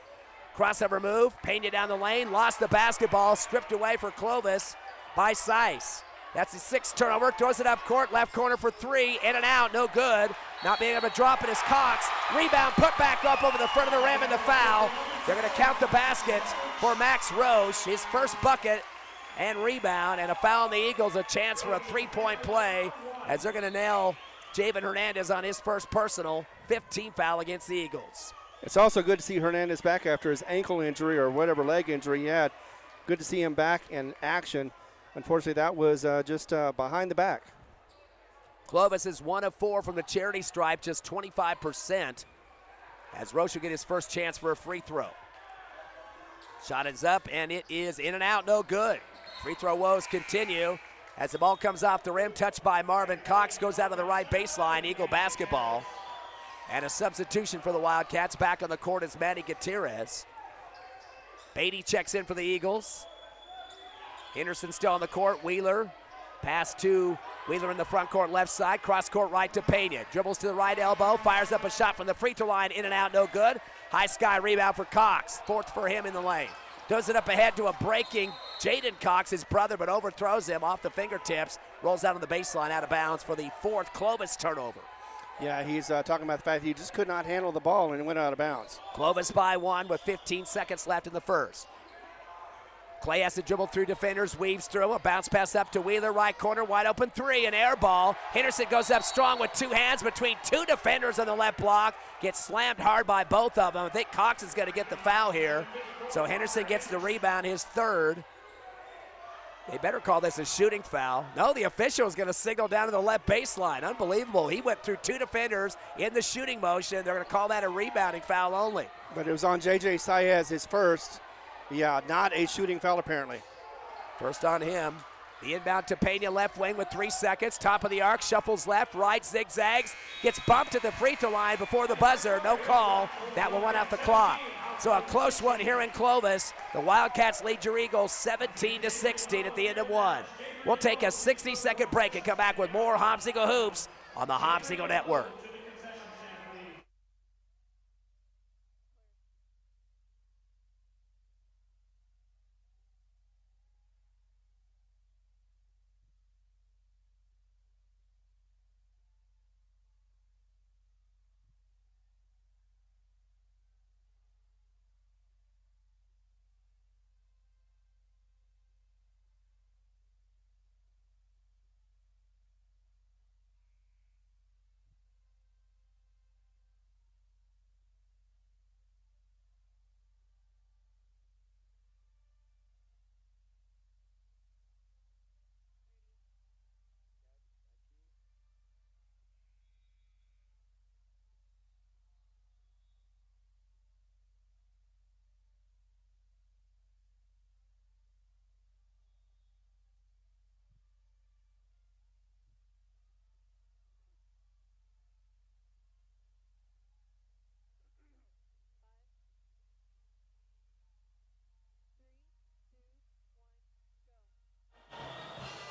Crossover move. Pena down the lane. Lost the basketball. Stripped away for Clovis by Seiss. That's the 6th turnover. Throws it up court. Left corner for 3. In and out. No good. Not being able to drop it is Cox. Rebound put back up over the front of the rim and the foul. They're going to count the basket for Max Roche, his first bucket and rebound, and a foul on the Eagles, a chance for a three-point play as they're going to nail Javen Hernandez on his first personal, 15th foul against the Eagles. It's also good to see Hernandez back after his ankle injury or whatever leg injury he had. Good to see him back in action. Unfortunately, that was just behind the back. Clovis is 1 of 4 from the charity stripe, just 25%, as Roche will get his first chance for a free throw. Shot is up, and it is in and out, no good. Free throw woes continue as the ball comes off the rim, touched by Marvin Cox, goes out of the right baseline, Eagle basketball. And a substitution for the Wildcats. Back on the court is Manny Gutierrez. Beatty checks in for the Eagles. Henderson still on the court. Wheeler. Pass to Wheeler in the front court left side. Cross court right to Pena. Dribbles to the right elbow. Fires up a shot from the free throw line. In and out, no good. High sky rebound for Cox. Fourth for him in the lane. Does it up ahead to a breaking Jaden Cox, his brother, but overthrows him off the fingertips. Rolls out on the baseline out of bounds for the fourth Clovis turnover. Yeah, he's talking about the fact that he just could not handle the ball and it went out of bounds. Clovis by 1 with 15 seconds left in the first. Clay has to dribble through defenders, weaves through, a bounce pass up to Wheeler, right corner, wide open three, an air ball. Henderson goes up strong with two hands between two defenders on the left block, gets slammed hard by both of them. I think Cox is going to get the foul here. So Henderson gets the rebound, his third. They better call this a shooting foul. No, the official is going to signal down to the left baseline. Unbelievable. He went through two defenders in the shooting motion. They're going to call that a rebounding foul only. But it was on J.J. Saez, his first. Yeah, not a shooting foul apparently. First on him. The inbound to Pena, left wing with 3 seconds. Top of the arc, shuffles left, right, zigzags. Gets bumped at the free throw line before the buzzer. No call. That will run out the clock. So a close one here in Clovis. The Wildcats lead your Eagles 17-16 at the end of 1. We'll take a 60-second break and come back with more Hobbs Eagle Hoops on the Hobbs Eagle Network.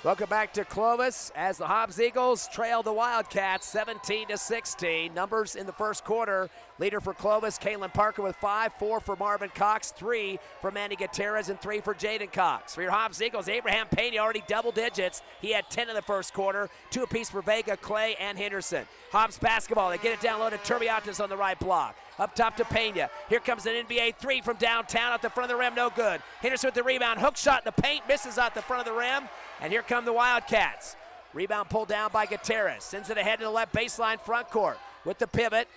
Welcome back to Clovis as the Hobbs Eagles trail the Wildcats 17-16. Numbers in the first quarter. Leader for Clovis, Kalen Parker with 5, 4 for Marvin Cox, 3 for Manny Gutierrez, and 3 for Jaden Cox. For your Hobbs Eagles, Abraham Pena already double digits. He had 10 in the first quarter, 2 apiece for Vega, Clay, and Henderson. Hobbs basketball, they get it down low to Turbiatis on the right block. Up top to Pena. Here comes an NBA 3 from downtown at the front of the rim, no good. Henderson with the rebound, hook shot in the paint, misses at the front of the rim. And here come the Wildcats. Rebound pulled down by Gutierrez. Sends it ahead to the left baseline front court. With the pivot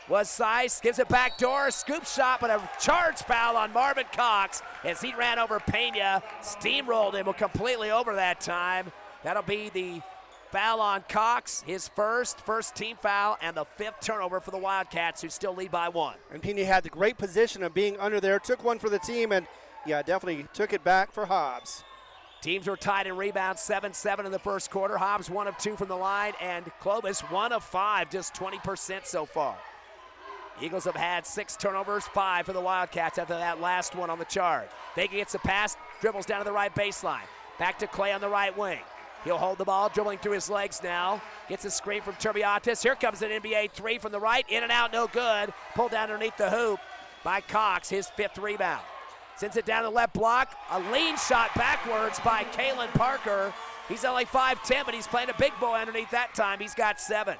was Seiss. Gives it back door. Scoop shot, but a charge foul on Marvin Cox as he ran over Pena. Steamrolled him completely over that time. That'll be the foul on Cox. His first team foul, and the 5th turnover for the Wildcats, who still lead by 1. And Pena had the great position of being under there. Took one for the team, and yeah, definitely took it back for Hobbs. Teams were tied in rebounds, 7-7 in the first quarter. Hobbs 1 of 2 from the line, and Clovis 1 of 5, just 20% so far. Eagles have had 6 turnovers, 5 for the Wildcats after that last one on the charge. Vega gets a pass, dribbles down to the right baseline. Back to Clay on the right wing. He'll hold the ball, dribbling through his legs now. Gets a screen from Turbiatis. Here comes an NBA 3 from the right, in and out, no good. Pulled down underneath the hoop by Cox, his 5th rebound. Sends it down the left block. A lean shot backwards by Kalen Parker. He's only 5'10", but he's playing a big boy underneath that time. He's got 7.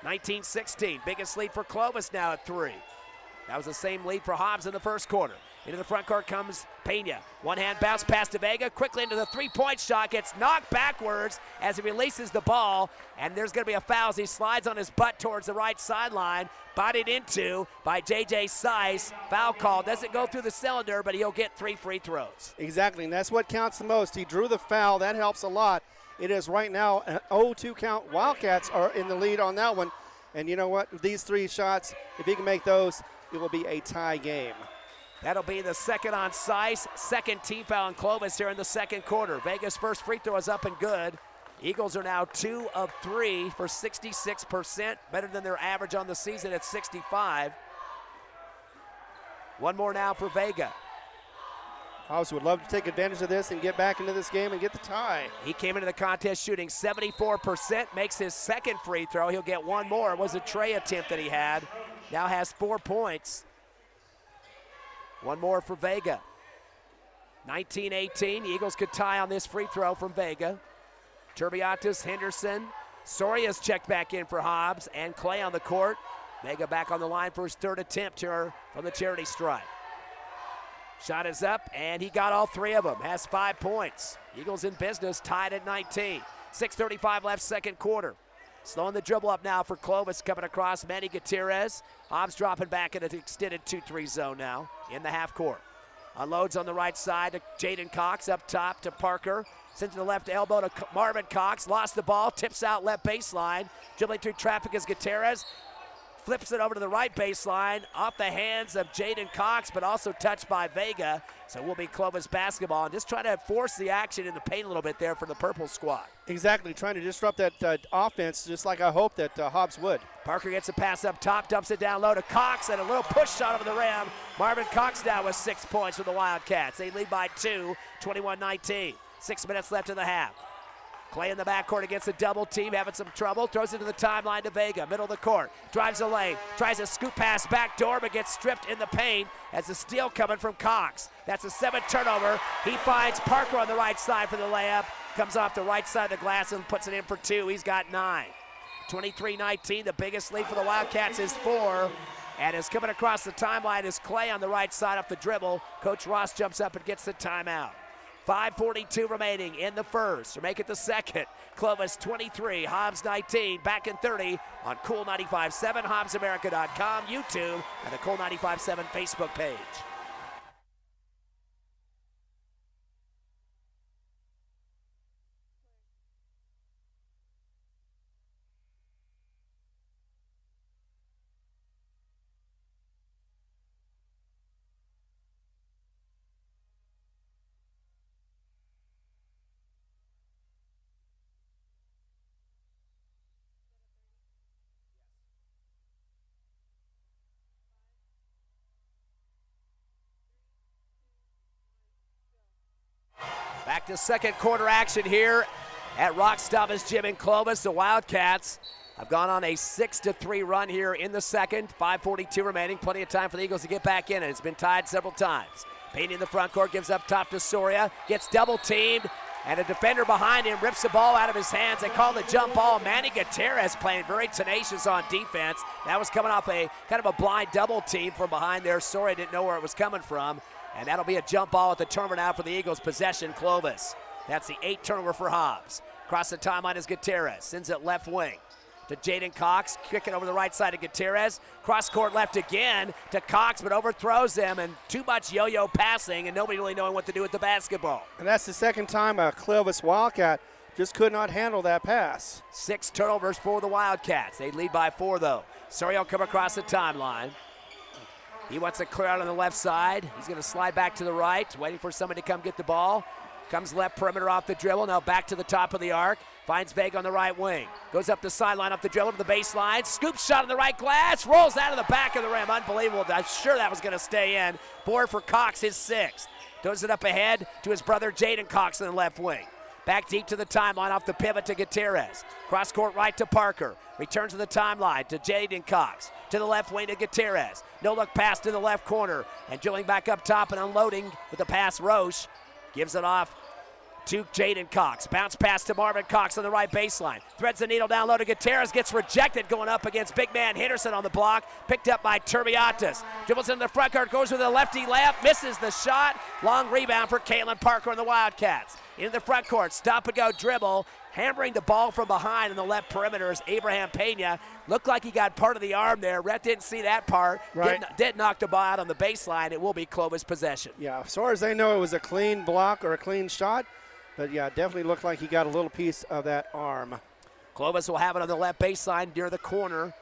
19-16, biggest lead for Clovis now at 3. That was the same lead for Hobbs in the first quarter. Into the front court comes Pena. One-hand bounce pass to Vega. Quickly into the three-point shot. Gets knocked backwards as he releases the ball. And there's going to be a foul as he slides on his butt towards the right sideline. Bodied into by J.J. Seiss. Foul call. Doesn't go through the cylinder, but he'll get 3 free throws. Exactly, and that's what counts the most. He drew the foul. That helps a lot. It is right now an 0-2 count. Wildcats are in the lead on that one. And you know what? These 3 shots, if he can make those, it will be a tie game. That'll be the second on Seiss, second team foul on Clovis here in the second quarter. Vega's first free throw is up and good. Eagles are now 2 of 3 for 66%, better than their average on the season at 65. One more now for Vega. Hobbs would love to take advantage of this and get back into this game and get the tie. He came into the contest shooting 74%, makes his second free throw. He'll get one more. It was a tray attempt that he had. Now has 4 points. One more for Vega. 19-18, the Eagles could tie on this free throw from Vega. Turbiatis, Henderson, Soria's checked back in for Hobbs, and Clay on the court. Vega back on the line for his third attempt here from the charity stripe. Shot is up, and he got all 3 of them, has 5 points. Eagles in business, tied at 19. 6:35 left, second quarter. Slowing the dribble up now for Clovis, coming across Manny Gutierrez. Hobbs dropping back in an extended 2-3 zone now in the half court. Unloads on the right side to Jaden Cox, up top to Parker. Sends to the left elbow to Marvin Cox. Lost the ball, tips out left baseline. Dribbling through traffic is Gutierrez. Flips it over to the right baseline, off the hands of Jaden Cox, but also touched by Vega. So will be Clovis basketball, and just trying to force the action in the paint a little bit there for the purple squad. Exactly, trying to disrupt that offense, just like I hoped that Hobbs would. Parker gets a pass up top, dumps it down low to Cox, and a little push shot over the rim. Marvin Cox now with 6 points for the Wildcats. They lead by 2, 21-19. 6 minutes left in the half. Clay in the backcourt against a double team, having some trouble. Throws it to the timeline to Vega, middle of the court. Drives the lane, tries a scoop pass back door, but gets stripped in the paint as a steal coming from Cox. That's a 7th turnover. He finds Parker on the right side for the layup. Comes off the right side of the glass and puts it in for 2. He's got 9. 23-19, the biggest lead for the Wildcats is 4. And is coming across the timeline is Clay on the right side off the dribble. Coach Ross jumps up and gets the timeout. 5:42 remaining in the first, or make it the second. Clovis 23, Hobbs 19, back in 30 on Cool 95.7, HobbsAmerica.com, YouTube, and the Cool 95.7 Facebook page. Back to second quarter action here at Rock Stompers Gym in Clovis. The Wildcats have gone on a 6-3 run here in the second. 5:42 remaining. Plenty of time for the Eagles to get back in it. It's been tied several times. Payne in the front court, gives up top to Soria. Gets double teamed, and a defender behind him rips the ball out of his hands. They call the jump ball. Manny Gutierrez playing very tenacious on defense. That was coming off a kind of a blind double team from behind there. Soria didn't know where it was coming from. And that'll be a jump ball at the turnover now for the Eagles. Possession, Clovis. That's the 8th turnover for Hobbs. Across the timeline is Gutierrez. Sends it left wing to Jaden Cox. Kicking over the right side of Gutierrez. Cross court left again to Cox, but overthrows him. And too much yo-yo passing and nobody really knowing what to do with the basketball. And that's the second time a Clovis Wildcat just could not handle that pass. 6 turnovers for the Wildcats. They lead by 4, though. Soria will come across the timeline. He wants to clear out on the left side. He's going to slide back to the right, waiting for somebody to come get the ball. Comes left perimeter off the dribble. Now back to the top of the arc. Finds Vega on the right wing. Goes up the sideline off the dribble to the baseline. Scoop shot on the right glass. Rolls out of the back of the rim. Unbelievable. I'm sure that was going to stay in. Board for Cox, his 6th. Does it up ahead to his brother Jaden Cox in the left wing. Back deep to the timeline off the pivot to Gutierrez. Cross court right to Parker. Returns to the timeline to Jaden Cox. To the left wing to Gutierrez. No look pass to the left corner. And drilling back up top and unloading with the pass, Roche. Gives it off to Jaden Cox. Bounce pass to Marvin Cox on the right baseline. Threads the needle down low to Gutierrez. Gets rejected going up against big man Henderson on the block. Picked up by Turbiatis. Dribbles into the front court. Goes with a lefty layup. Misses the shot. Long rebound for Caitlin Parker and the Wildcats. Into the front court. Stop and go dribble. Hammering the ball from behind on the left perimeter is Abraham Pena. Looked like he got part of the arm there. Rhett didn't see that part. Right. Did knock the ball out on the baseline. It will be Clovis possession. Yeah, as far as they know, it was a clean block or a clean shot. But, yeah, definitely looked like he got a little piece of that arm. Clovis will have it on the left baseline near the corner.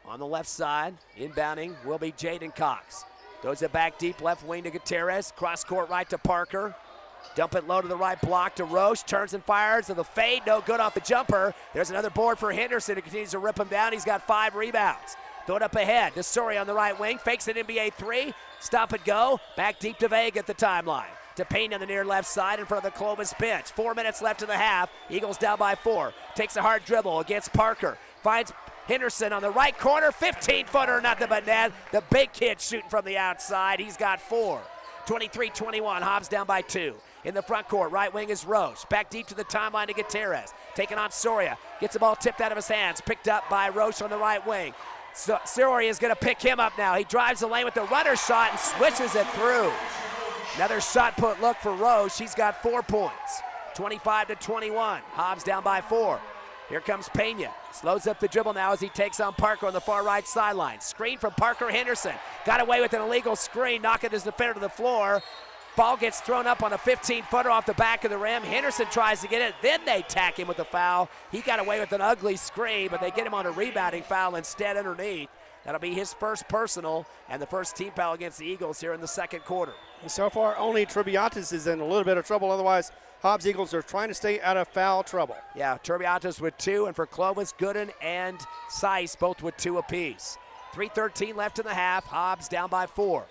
On the left side, inbounding will be Jaden Cox. Throws it back deep left wing to Gutierrez. Cross court right to Parker. Dump it low to the right block to Roche. Turns and fires to the fade. No good off the jumper. There's another board for Henderson who continues to rip him down. He's got 5 rebounds. Throw it up ahead to Suri on the right wing. Fakes an NBA 3. Stop and go. Back deep to Vega at the timeline. To Payne on the near left side in front of the Clovis bench. 4 minutes left in the half. Eagles down by 4. Takes a hard dribble against Parker. Finds Henderson on the right corner. 15-footer, nothing but net. The big kid shooting from the outside. He's got 4. 23-21. Hobbs down by 2. In the front court, right wing is Roche. Back deep to the timeline to Gutierrez. Taking on Soria. Gets the ball tipped out of his hands. Picked up by Roche on the right wing. Soria is going to pick him up now. He drives the lane with the runner shot and swishes it through. Another shot put look for Roche. He's got 4 points. 25-21. Hobbs down by 4. Here comes Pena. Slows up the dribble now as he takes on Parker on the far right sideline. Screen from Parker Henderson. Got away with an illegal screen, knocking his defender to the floor. Ball gets thrown up on a 15-footer off the back of the rim. Henderson tries to get it. Then they tack him with a foul. He got away with an ugly screen, but they get him on a rebounding foul instead underneath. That'll be his first personal and the first team foul against the Eagles here in the second quarter. And so far, only Turbiatis is in a little bit of trouble. Otherwise, Hobbs Eagles are trying to stay out of foul trouble. Yeah, Turbiatis with 2, and for Clovis, Gooden and Seiss both with 2 apiece. 3:13 left in the half. Hobbs down by 4.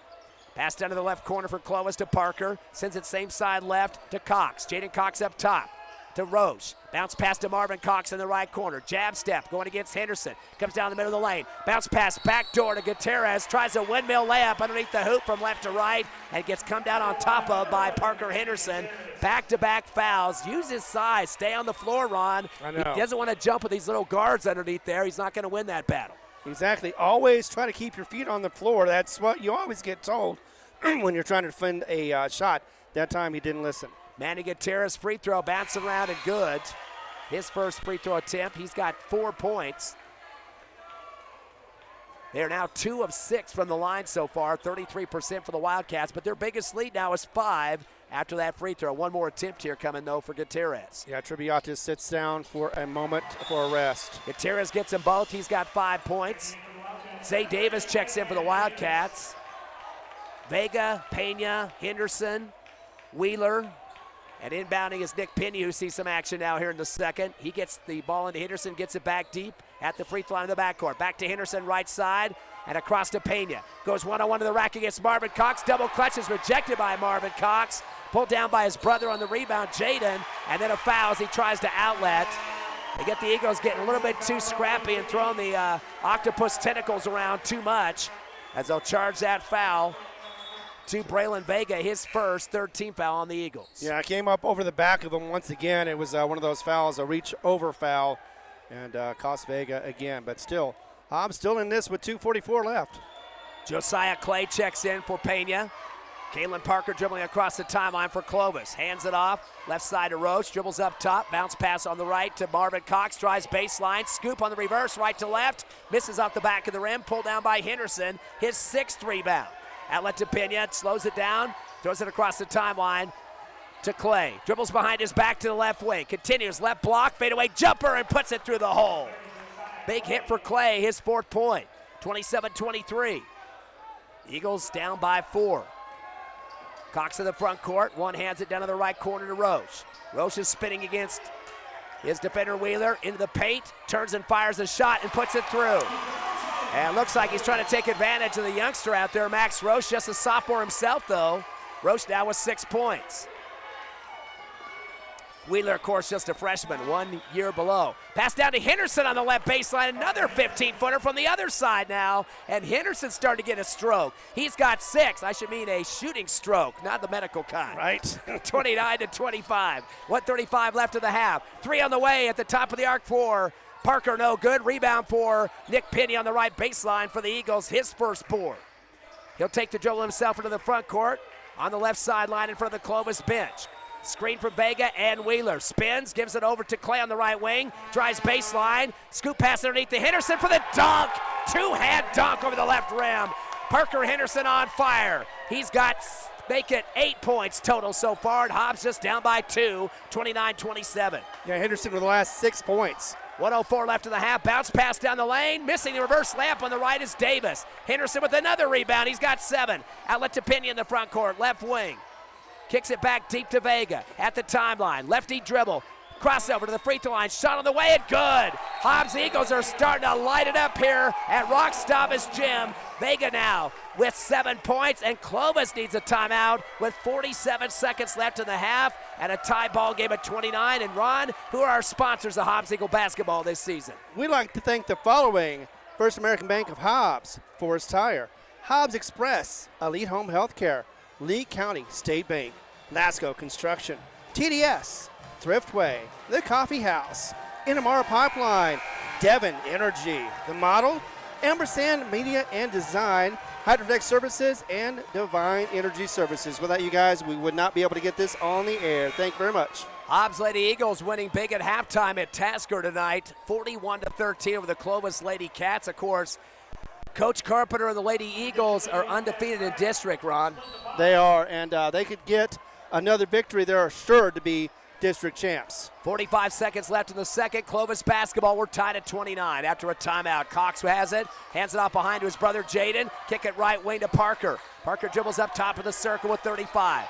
Pass down to the left corner for Clovis to Parker. Sends it same side left to Cox. Jaden Cox up top to Roche. Bounce pass to Marvin Cox in the right corner. Jab step going against Henderson. Comes down the middle of the lane. Bounce pass back door to Gutierrez. Tries a windmill layup underneath the hoop from left to right and gets come down on top of by Parker Henderson. Back-to-back fouls. Use his size. Stay on the floor, Ron. I know. He doesn't want to jump with these little guards underneath there. He's not going to win that battle. Exactly. Always try to keep your feet on the floor. That's what you always get told when you're trying to defend a shot. That time he didn't listen. Manny Gutierrez free throw, bouncing around and good. His first free throw attempt. He's got 4 points. They're now 2 of 6 from the line so far, 33% for the Wildcats, but their biggest lead now is 5 after that free throw. One more attempt here coming, though, for Gutierrez. Yeah, Turbiatis sits down for a moment for a rest. Gutierrez gets them both. He's got 5 points. Zay Davis checks in for the Wildcats. Vega, Pena, Henderson, Wheeler, and inbounding is Nick Pena, who sees some action now here in the second. He gets the ball into Henderson, gets it back deep at the free throw line in the backcourt. Back to Henderson, right side, and across to Pena. Goes one-on-one to the rack against Marvin Cox. Double clutch is rejected by Marvin Cox. Pulled down by his brother on the rebound, Jaden, and then a foul as he tries to outlet. They get the Eagles getting a little bit too scrappy and throwing the octopus tentacles around too much as they'll charge that foul to Braylon Vega, his first, 3rd team foul on the Eagles. Yeah, it came up over the back of him once again. It was one of those fouls, a reach over foul, and cost Vega again. But still, Hobbs still in this with 2:44 left. Josiah Clay checks in for Pena. Kalen Parker dribbling across the timeline for Clovis. Hands it off, left side to Roche, dribbles up top, bounce pass on the right to Marvin Cox, drives baseline, scoop on the reverse, right to left, misses off the back of the rim, pulled down by Henderson, his 6th rebound. Outlet to Pena, slows it down, throws it across the timeline to Clay. Dribbles behind his back to the left wing, continues, left block, fadeaway jumper, and puts it through the hole. Big hit for Clay, his 4th point, 27-23. Eagles down by 4. Cox in the front court, one hands it down to the right corner to Roche. Roche is spinning against his defender Wheeler into the paint, turns and fires a shot and puts it through. And it looks like he's trying to take advantage of the youngster out there, Max Roche, just a sophomore himself though. Roche now with 6 points. Wheeler, of course, just a freshman, 1 year below. Pass down to Henderson on the left baseline, another 15-footer from the other side now, and Henderson's starting to get a stroke. He's got 6. I should mean a shooting stroke, not the medical kind. Right. 29 to 25. 1:35 left of the half. 3 on the way at the top of the arc for Parker, no good. Rebound for Nick Penny on the right baseline for the Eagles, his first board. He'll take the dribble himself into the front court on the left sideline in front of the Clovis bench. Screen for Vega and Wheeler. Spins, gives it over to Clay on the right wing. Drives baseline. Scoop pass underneath to Henderson for the dunk. Two-hand dunk over the left rim. Parker Henderson on fire. He's got, make it 8 points total so far, and Hobbs just down by 2, 29-27. Yeah, Henderson with the last 6 points. 1:04 left in the half. Bounce pass down the lane. Missing the reverse layup on the right is Davis. Henderson with another rebound. He's got 7. Outlet to Pena in the front court, left wing. Kicks it back deep to Vega at the timeline. Lefty dribble. Crossover to the free throw line. Shot on the way and good. Hobbs Eagles are starting to light it up here at Rock Stavis Gym. Vega now with 7 points, and Clovis needs a timeout with 47 seconds left in the half and a tie ball game at 29. And Ron, who are our sponsors of Hobbs Eagle basketball this season? We'd like to thank the following: First American Bank of Hobbs, Forest Tire, Hobbs Express, Elite Home Healthcare, Lee County State Bank, Lasco Construction, TDS, Thriftway, The Coffee House, Inamara Pipeline, Devon Energy, The Model, Ampersand Media and Design, Hydrotech Services, and Divine Energy Services. Without you guys, we would not be able to get this on the air. Thank you very much. Hobbs Lady Eagles winning big at halftime at Tasker tonight, 41-13 over the Clovis Lady Cats. Of course, Coach Carpenter and the Lady Eagles are undefeated in district, Ron. They are, and they could get another victory. They're sure to be district champs. 45 seconds left in the second. Clovis basketball, we're tied at 29 after a timeout. Cox has it, hands it off behind to his brother Jaden. Kick it right wing to Parker. Parker dribbles up top of the circle with 35.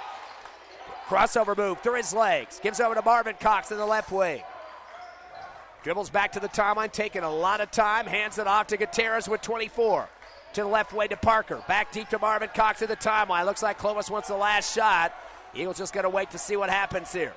Crossover move through his legs. Gives over to Marvin Cox in the left wing. Dribbles back to the timeline, taking a lot of time. Hands it off to Gutierrez with 24. To the left way to Parker. Back deep to Marvin Cox at the timeline. Looks like Clovis wants the last shot. Eagles just got to wait to see what happens here.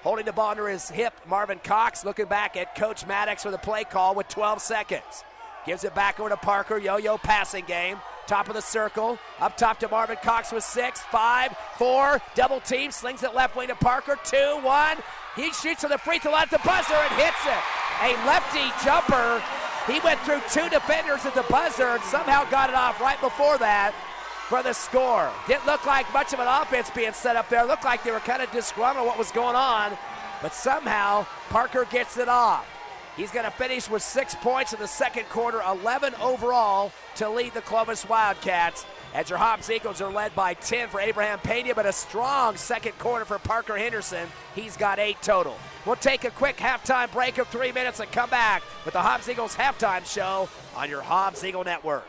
Holding the ball under his hip, Marvin Cox looking back at Coach Maddox for the play call with 12 seconds. Gives it back over to Parker. Yo-yo passing game. Top of the circle. Up top to Marvin Cox with 6, 5, 4. Double team. Slings it left wing to Parker. 2, 1. He shoots from the free throw line at the buzzer and hits it. A lefty jumper. He went through 2 defenders at the buzzer and somehow got it off right before that for the score. Didn't look like much of an offense being set up there. Looked like they were kind of disgruntled what was going on. But somehow Parker gets it off. He's going to finish with 6 points in the second quarter, 11 overall to lead the Clovis Wildcats. As your Hobbs Eagles are led by 10 for Abraham Pena, but a strong second quarter for Parker Henderson. He's got 8 total. We'll take a quick halftime break of 3 minutes and come back with the Hobbs Eagles halftime show on your Hobbs Eagle Network.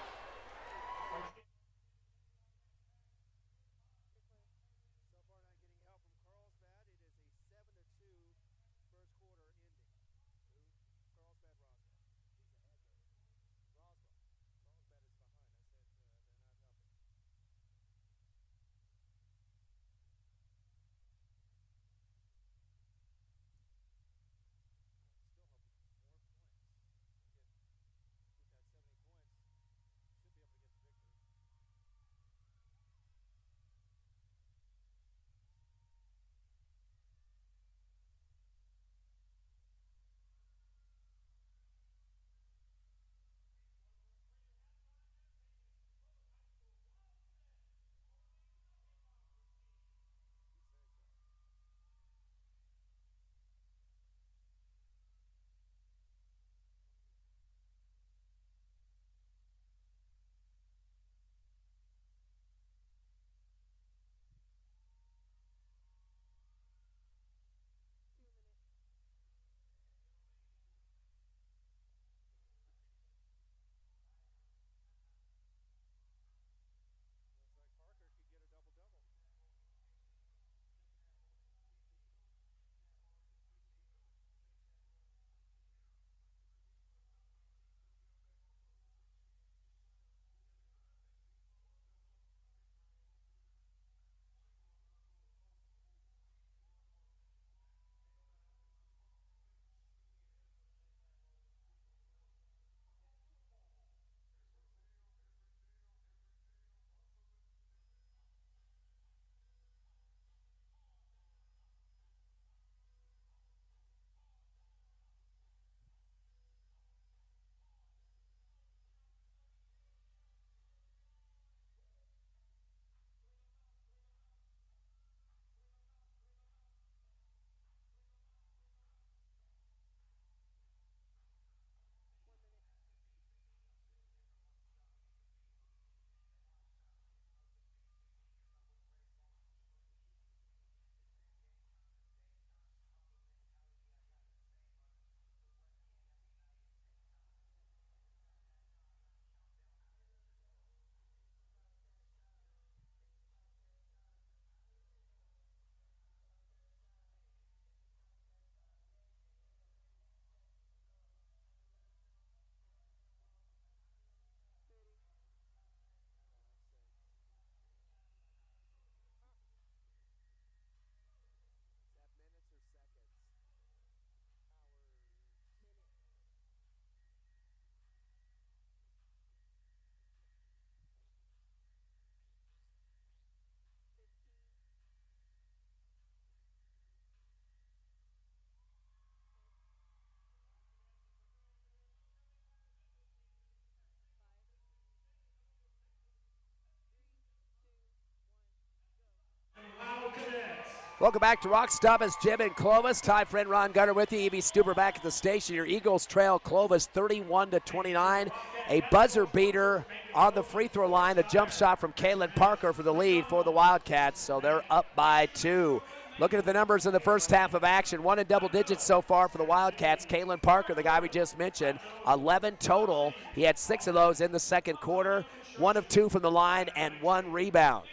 Welcome back to Rock Stop. It's Jim and Clovis. Ty friend Ron Gunner with you. Evie Stuber back at the station. Your Eagles trail Clovis 31-29. A buzzer beater on the free throw line. A jump shot from Kaylin Parker for the lead for the Wildcats. So they're up by 2. Looking at the numbers in the first half of action, 1 in double digits so far for the Wildcats. Kaylin Parker, the guy we just mentioned, 11 total. He had 6 of those in the second quarter. 1 of 2 from the line and 1 rebound.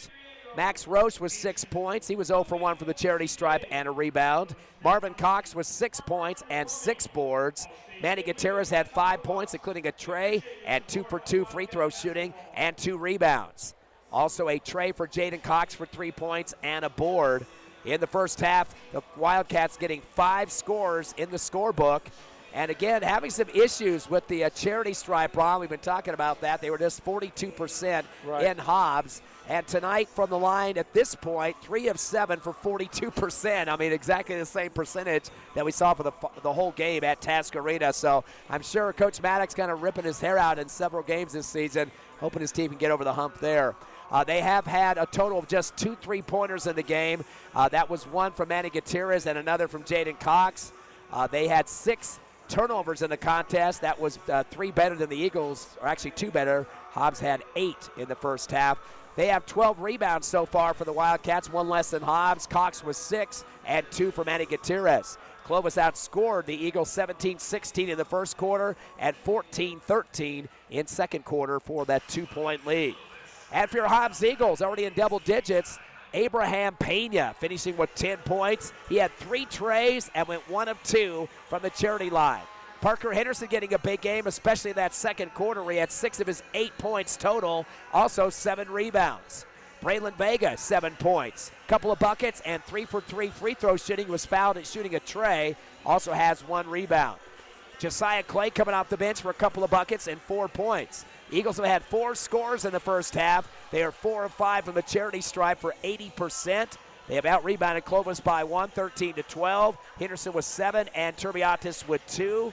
Max Roche was 6 points. He was 0 for 1 for the charity stripe and a rebound. Marvin Cox was 6 points and 6 boards. Manny Gutierrez had 5 points, including a tray and 2 for 2 free throw shooting and 2 rebounds. Also a tray for Jaden Cox for 3 points and a board. In the first half, the Wildcats getting 5 scores in the scorebook. And again, having some issues with the charity stripe, Ron. We've been talking about that. They were just 42% in Hobbs. And tonight from the line at this point, 3 of 7 for 42%. I mean, exactly the same percentage that we saw for the whole game at Task Arena. So I'm sure Coach Maddox kind of ripping his hair out in several games this season, hoping his team can get over the hump there. They have had a total of just 2 3-pointers in the game. That was 1 from Manny Gutierrez and another from Jaden Cox. They had 6 turnovers in the contest. That was 3 better than the Eagles, or actually 2 better. Hobbs had 8 in the first half. They have 12 rebounds so far for the Wildcats, 1 less than Hobbs. Cox was 6 and 2 for Manny Gutierrez. Clovis outscored the Eagles 17-16 in the first quarter and 14-13 in second quarter for that 2-point lead. And for your Hobbs Eagles, already in double digits, Abraham Pena finishing with 10 points. He had 3 trays and went 1 of 2 from the charity line. Parker Henderson getting a big game, especially that second quarter where he had 6 of his 8 points total, also 7 rebounds. Braylon Vega, 7 points, couple of buckets, and 3 for 3 free throw shooting. Was fouled at shooting a tray, also has 1 rebound. Josiah Clay coming off the bench for a couple of buckets and 4 points. Eagles have had 4 scores in the first half. They are 4 of 5 from the charity stripe for 80%. They have out-rebounded Clovis by 1, 13-12. Henderson with 7 and Turbiatis with 2.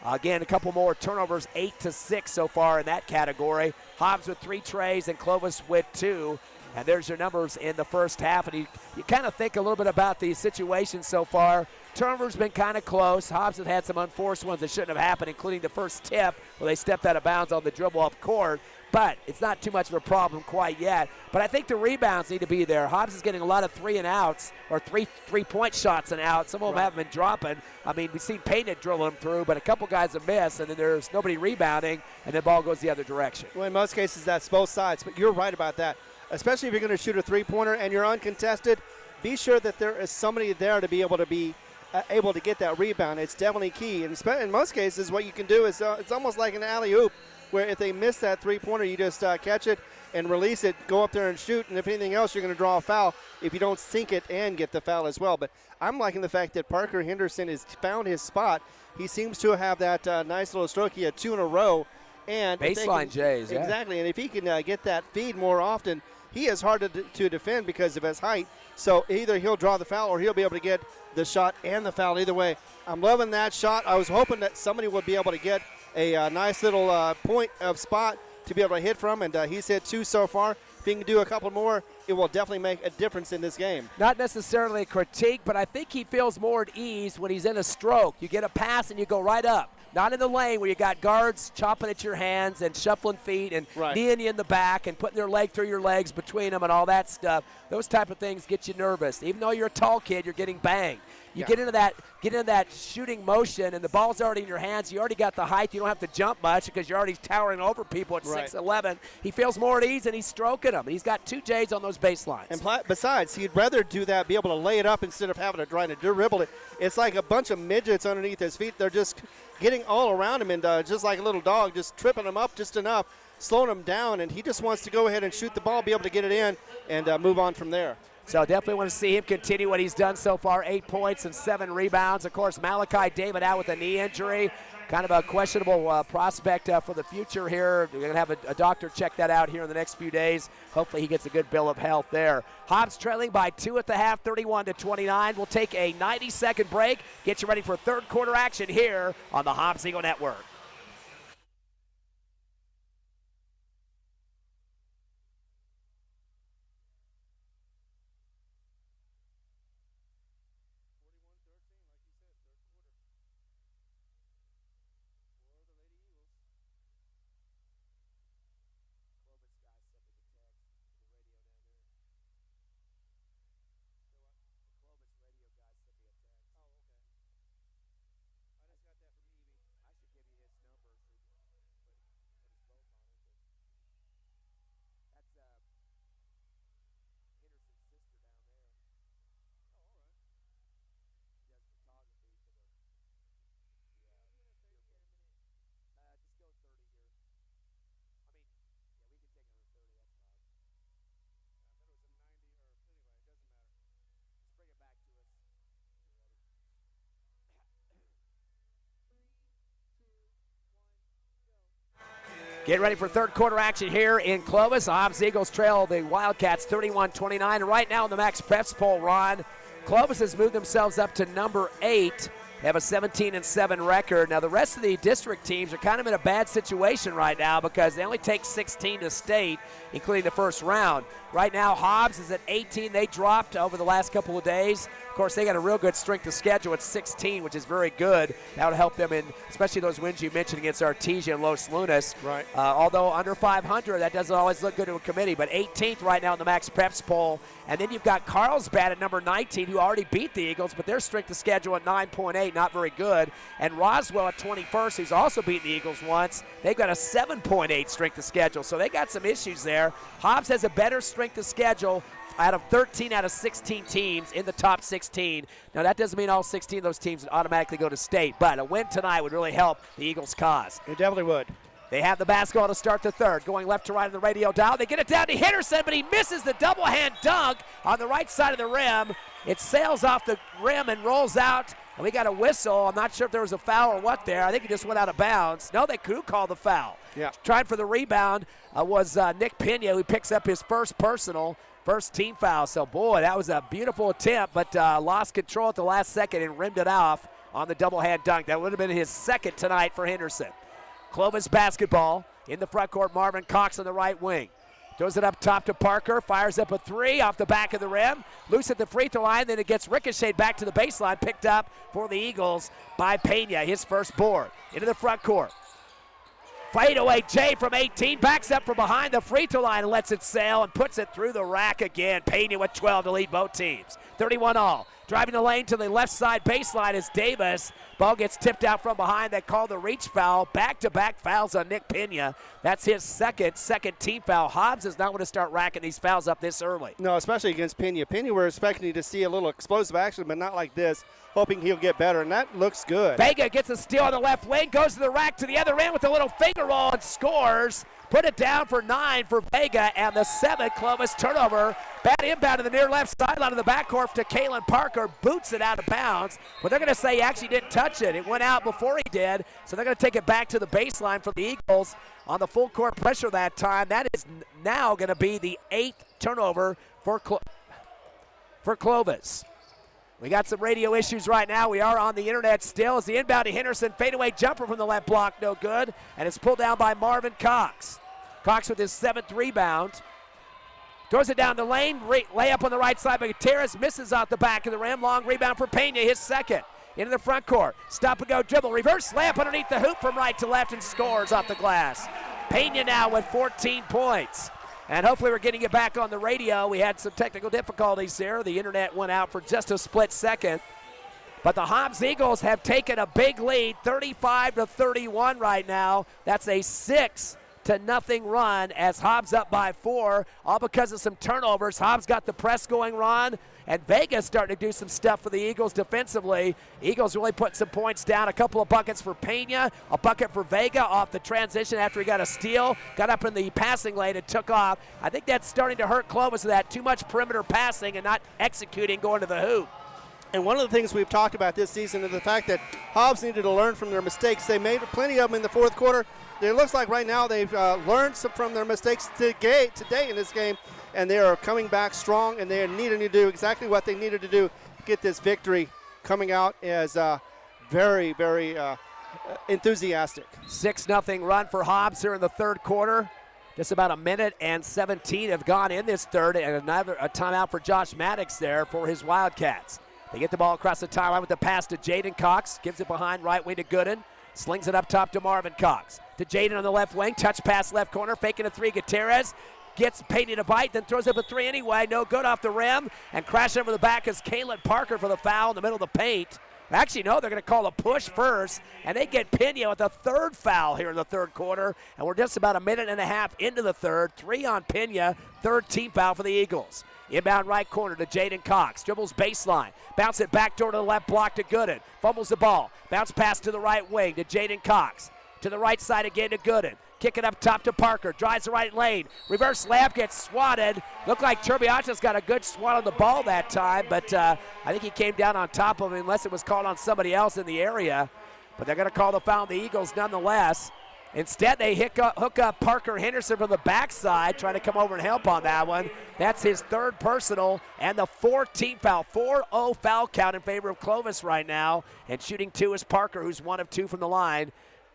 Again, a couple more turnovers, 8-6 so far in that category. Hobbs with 3 trays and Clovis with 2. And there's your numbers in the first half. And you kind of think a little bit about the situation so far. Turnovers been kind of close. Hobbs have had some unforced ones that shouldn't have happened, including the first tip where they stepped out of bounds on the dribble up court. But it's not too much of a problem quite yet. But I think the rebounds need to be there. Hobbs is getting a lot of 3-and-outs or three-point shots and out. Some of them haven't been dropping. I mean, we've seen Payne drill them through, but a couple guys have missed, and then there's nobody rebounding, and the ball goes the other direction. Well, in most cases, that's both sides. But you're right about that. Especially if you're going to shoot a three-pointer and you're uncontested, be sure that there is somebody there to be able to get that rebound. It's definitely key. And in most cases, what you can do is it's almost like an alley-oop, where if they miss that three-pointer, you just catch it and release it, go up there and shoot, and if anything else, you're going to draw a foul if you don't sink it and get the foul as well. But I'm liking the fact that Parker Henderson has found his spot. He seems to have that nice little stroke. He had 2 in a row. And baseline Jays, yeah. Exactly, and if he can get that feed more often, he is hard to defend because of his height. So either he'll draw the foul or he'll be able to get the shot and the foul. Either way, I'm loving that shot. I was hoping that somebody would be able to get a nice little point of spot to be able to hit from, and he's hit 2 so far. If he can do a couple more, it will definitely make a difference in this game. Not necessarily a critique, but I think he feels more at ease when he's in a stroke. You get a pass and you go right up. Not in the lane where you got guards chopping at your hands and shuffling feet and kneeing you in the back and putting their leg through your legs between them and all that stuff. Those type of things get you nervous. Even though you're a tall kid, you're getting banged. You get into that shooting motion, and the ball's already in your hands. You already got the height. You don't have to jump much because you're already towering over people at 6'11". He feels more at ease, and he's stroking them. He's got 2 J's on those baselines. And besides, he'd rather do that, be able to lay it up instead of having to try to dribble it. It's like a bunch of midgets underneath his feet. They're just getting all around him, and just like a little dog, just tripping him up just enough, slowing him down, and he just wants to go ahead and shoot the ball, be able to get it in, and move on from there. So definitely want to see him continue what he's done so far, 8 points and 7 rebounds. Of course, Malachi David out with a knee injury. Kind of a questionable prospect for the future here. We're going to have a doctor check that out here in the next few days. Hopefully he gets a good bill of health there. Hobbs trailing by 2 at the half, 31-29. We'll take a 90-second break. Get you ready for third quarter action here on the Hobbs Eagle Network. Getting ready for third quarter action here in Clovis. Hobbs Eagles trail the Wildcats 31-29. And right now in the Max Preps poll, Ron, Clovis has moved themselves up to number 8. They have a 17-7 record. Now the rest of the district teams are kind of in a bad situation right now because they only take 16 to state, including the first round. Right now Hobbs is at 18. They dropped over the last couple of days. Of course, they got a real good strength of schedule at 16, which is very good. That would help them in, especially those wins you mentioned against Artesia and Los Lunas. Right. Although under 500, that doesn't always look good to a committee. But 18th right now in the Max Preps poll. And then you've got Carlsbad at number 19, who already beat the Eagles, but their strength of schedule at 9.8, not very good. And Roswell at 21st, who's also beaten the Eagles once. They've got a 7.8 strength of schedule, so they got some issues there. Hobbs has a better strength of schedule out of 13 out of 16 teams in the top 16. Now, that doesn't mean all 16 of those teams automatically go to state, but a win tonight would really help the Eagles' cause. It definitely would. They have the basketball to start the third. Going left to right on the radio dial. They get it down to Henderson, but he misses the double hand dunk on the right side of the rim. It sails off the rim and rolls out, and we got a whistle. I'm not sure if there was a foul or what there. I think he just went out of bounds. No, they could call the foul. Yeah. Trying for the rebound was Nick Pena, who picks up his first team foul. So, boy, that was a beautiful attempt, but lost control at the last second and rimmed it off on the double hand dunk. That would have been his second tonight for Henderson. Clovis basketball in the front court. Marvin Cox on the right wing. Throws it up top to Parker. Fires up a three off the back of the rim. Loose at the free throw line. Then it gets ricocheted back to the baseline. Picked up for the Eagles by Pena. His first board. Into the front court. Fadeaway Jay from 18. Backs up from behind the free throw line and lets it sail and puts it through the rack again. Pena with 12 to lead both teams. 31 all. Driving the lane to the left side baseline is Davis. Ball gets tipped out from behind. They call the reach foul. Back-to-back fouls on Nick Pena. That's his second team foul. Hobbs is not going to start racking these fouls up this early. No, especially against Pena. Pena, we're expecting to see a little explosive action, but not like this. Hoping he'll get better, and that looks good. Vega gets a steal on the left wing, goes to the rack to the other end with a little finger roll and scores. Put it down for 9 for Vega, and the 7th Clovis turnover. Bad inbound to the near left sideline of the backcourt to Kalen Parker. Boots it out of bounds, but they're going to say he actually didn't touch it. It went out before he did, so they're going to take it back to the baseline for the Eagles on the full court pressure that time. That is now going to be the 8th turnover for Clovis. We got some radio issues right now. We are on the internet still. As the inbound to Henderson, fadeaway jumper from the left block, no good. And it's pulled down by Marvin Cox. Cox with his 7th rebound. Throws it down the lane, layup on the right side by Gutierrez, misses out the back of the rim. Long rebound for Pena, his second. Into the front court, stop and go dribble, reverse layup underneath the hoop from right to left and scores off the glass. Pena now with 14 points. And hopefully we're getting it back on the radio. We had some technical difficulties there. The internet went out for just a split second. But the Hobbs Eagles have taken a big lead, 35-31 right now. That's a 6-0 run as Hobbs up by 4, all because of some turnovers. Hobbs got the press going, Ron, and Vega's starting to do some stuff for the Eagles defensively. Eagles really put some points down. A couple of buckets for Pena, a bucket for Vega off the transition after he got a steal, got up in the passing lane and took off. I think that's starting to hurt Clovis, that too much perimeter passing and not executing going to the hoop. And one of the things we've talked about this season is the fact that Hobbs needed to learn from their mistakes. They made plenty of them in the fourth quarter. It looks like right now they've learned from their mistakes today in this game, and they are coming back strong, and they are needing to do exactly what they needed to do to get this victory, coming out as very, very enthusiastic. 6-0 run for Hobbs here in the third quarter. Just about a minute and 17 have gone in this third, and a timeout for Josh Maddox there for his Wildcats. They get the ball across the timeline with the pass to Jaden Cox. Gives it behind right wing to Gooden. Slings it up top to Marvin Cox. To Jaden on the left wing. Touch pass left corner. Faking a three. Gutierrez gets Pena to bite. Then throws up a three anyway. No good off the rim. And crashing over the back is Kalen Parker for the foul in the middle of the paint. Actually, no, they're going to call a push first. And they get Pena with a third foul here in the third quarter. And we're just about a minute and a half into the third. 3 on Pena. Third team foul for the Eagles. Inbound right corner to Jaden Cox. Dribbles baseline. Bounce it back door to the left block to Gooden. Fumbles the ball. Bounce pass to the right wing to Jaden Cox. To the right side again to Gooden. Kick it up top to Parker. Drives the right lane. Reverse layup gets swatted. Looked like Turbiacha's got a good swat on the ball that time, but I think he came down on top of him unless it was called on somebody else in the area. But they're going to call the foul on the Eagles nonetheless. Instead, they hook up Parker Henderson from the backside, trying to come over and help on that one. That's his third personal and the fourth team foul. 4-0 foul count in favor of Clovis right now. And shooting 2 is Parker, who's 1 of 2 from the line.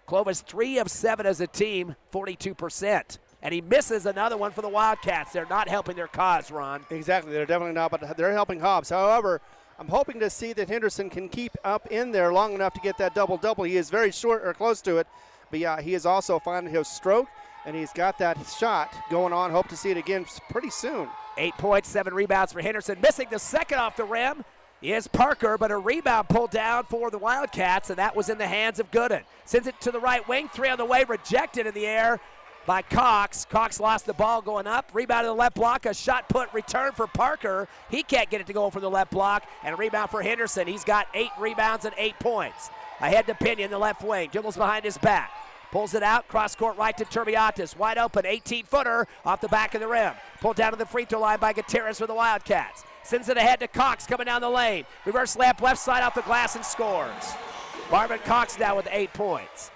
Clovis 3 of 7 as a team, 42%. And he misses another one for the Wildcats. They're not helping their cause, Ron. Exactly, they're definitely not, but they're helping Hobbs. However, I'm hoping to see that Henderson can keep up in there long enough to get that double-double. He is very short or close to it. But, yeah, he is also finding his stroke, and he's got that shot going on. Hope to see it again pretty soon. 8 points, 7 rebounds for Henderson. Missing the second off the rim is Parker, but a rebound pulled down for the Wildcats, and that was in the hands of Gooden. Sends it to the right wing, 3 on the way, rejected in the air by Cox. Cox lost the ball going up, rebound to the left block, a shot put return for Parker. He can't get it to go from the left block, and a rebound for Henderson. He's got 8 rebounds and 8 points. Ahead to Pena in the left wing, dribbles behind his back. Pulls it out, cross-court right to Turbiatis. Wide open, 18-footer off the back of the rim. Pulled down to the free throw line by Gutierrez for the Wildcats. Sends it ahead to Cox coming down the lane. Reverse layup left side off the glass and scores. Marvin Cox now with 8 points.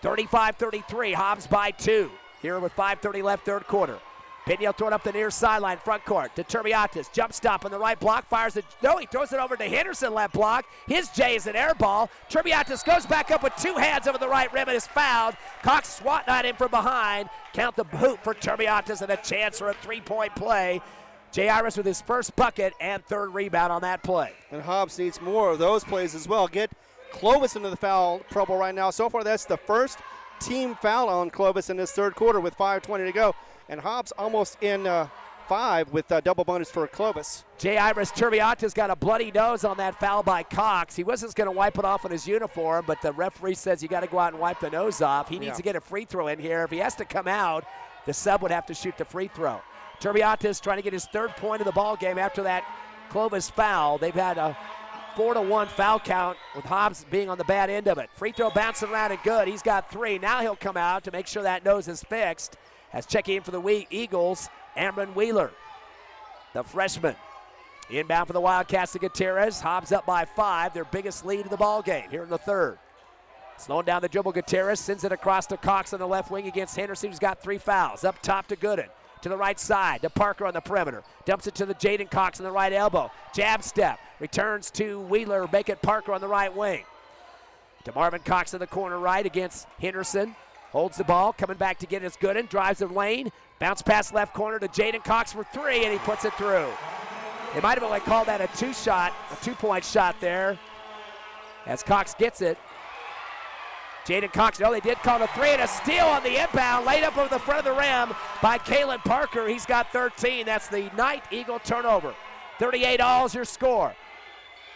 35-33, Hobbs by 2. Here with 5:30 left, third quarter. Pena throwing up the near sideline, front court to Turbiatis. Jump stop on the right block, fires it. No, he throws it over to Henderson, left block. His J is an air ball. Turbiatis goes back up with 2 hands over the right rim and is fouled. Cox swatting at him from behind. Count the hoop for Turbiatis and a chance for a 3-point play. Jay Iris with his first bucket and third rebound on that play. And Hobbs needs more of those plays as well. Get Clovis into the foul trouble right now. So far, that's the first team foul on Clovis in this third quarter with 5:20 to go. And Hobbs almost in 5 with double bonus for Clovis. Jay Iris Turbiatis got a bloody nose on that foul by Cox. He wasn't going to wipe it off on his uniform, but the referee says you got to go out and wipe the nose off. He needs to get a free throw in here. If he has to come out, the sub would have to shoot the free throw. Turbiatis trying to get his third point of the ball game after that Clovis foul. They've had a 4-1 foul count with Hobbs being on the bad end of it. Free throw bouncing around and good. He's got 3. Now he'll come out to make sure that nose is fixed. As checking in for the Eagles, Amron Wheeler, the freshman. Inbound for the Wildcats to Gutierrez. Hobbs up by 5, their biggest lead of the ball game here in the third. Slowing down the dribble, Gutierrez sends it across to Cox on the left wing against Henderson, who's got 3 fouls. Up top to Gooden. To the right side, to Parker on the perimeter. Dumps it to the Jaden Cox on the right elbow. Jab step. Returns to Wheeler, make it Parker on the right wing. To Marvin Cox in the corner right against Henderson. Holds the ball, coming back to get his Gooden. Drives the lane. Bounce pass left corner to Jaden Cox for 3, and he puts it through. They might have only called that a 2-point shot there. As Cox gets it. Jaden Cox, no, they did call a 3 and a steal on the inbound, laid up over the front of the rim by Kalen Parker. He's got 13. That's the night Eagle turnover. 38-all is your score.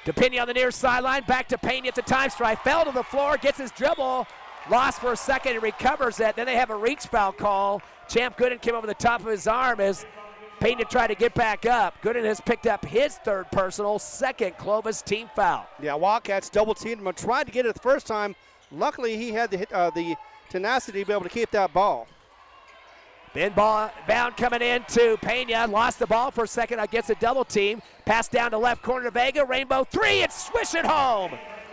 To Pena on the near sideline, back to Pena at the time strike. Fell to the floor, gets his dribble, lost for a second, and recovers it. Then they have a reach foul call. Champ Gooden came over the top of his arm as Pena tried to get back up. Gooden has picked up his third personal, second Clovis team foul. Yeah, Wildcats double-teamed him and tried to get it the first time. Luckily, he had the tenacity to be able to keep that ball. Ben bound coming in to Pena. Lost the ball for a second against a double team. Pass down to left corner to Vega. Rainbow 3 and swish it home.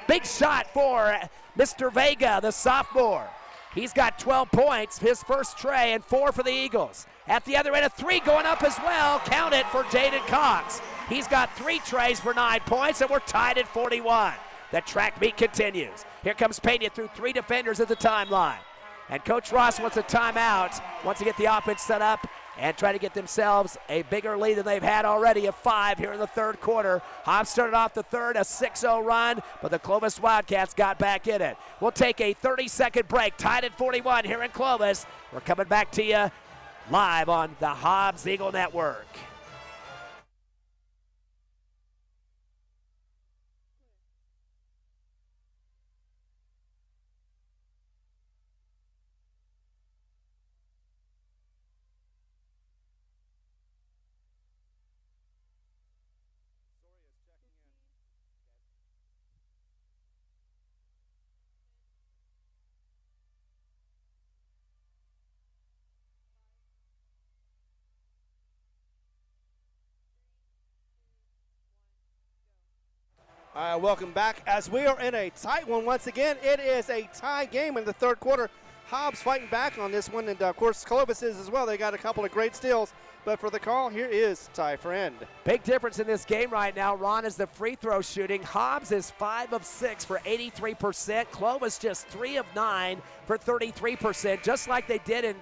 Big shot for Mr. Vega, the sophomore. He's got 12 points, his first tray, and 4 for the Eagles. At the other end, a 3 going up as well. Count it for Jaden Cox. He's got 3 trays for 9 points, and we're tied at 41. The track meet continues. Here comes Pena through 3 defenders at the timeline. And Coach Ross wants a timeout, wants to get the offense set up and try to get themselves a bigger lead than they've had already of 5 here in the third quarter. Hobbs started off the third, a 6-0 run, but the Clovis Wildcats got back in it. We'll take a 30-second break, tied at 41 here in Clovis. We're coming back to you live on the Hobbs Eagle Network. Welcome back as we are in a tight one once again. It is a tie game in the third quarter. Hobbs fighting back on this one, and of course Clovis is as well. They got a couple of great steals, but for the call, here is Ty Friend. Big difference in this game right now, Ron, is the free throw shooting. Hobbs is 5 of 6 for 83%. Clovis just 3 of 9 for 33%, just like they did in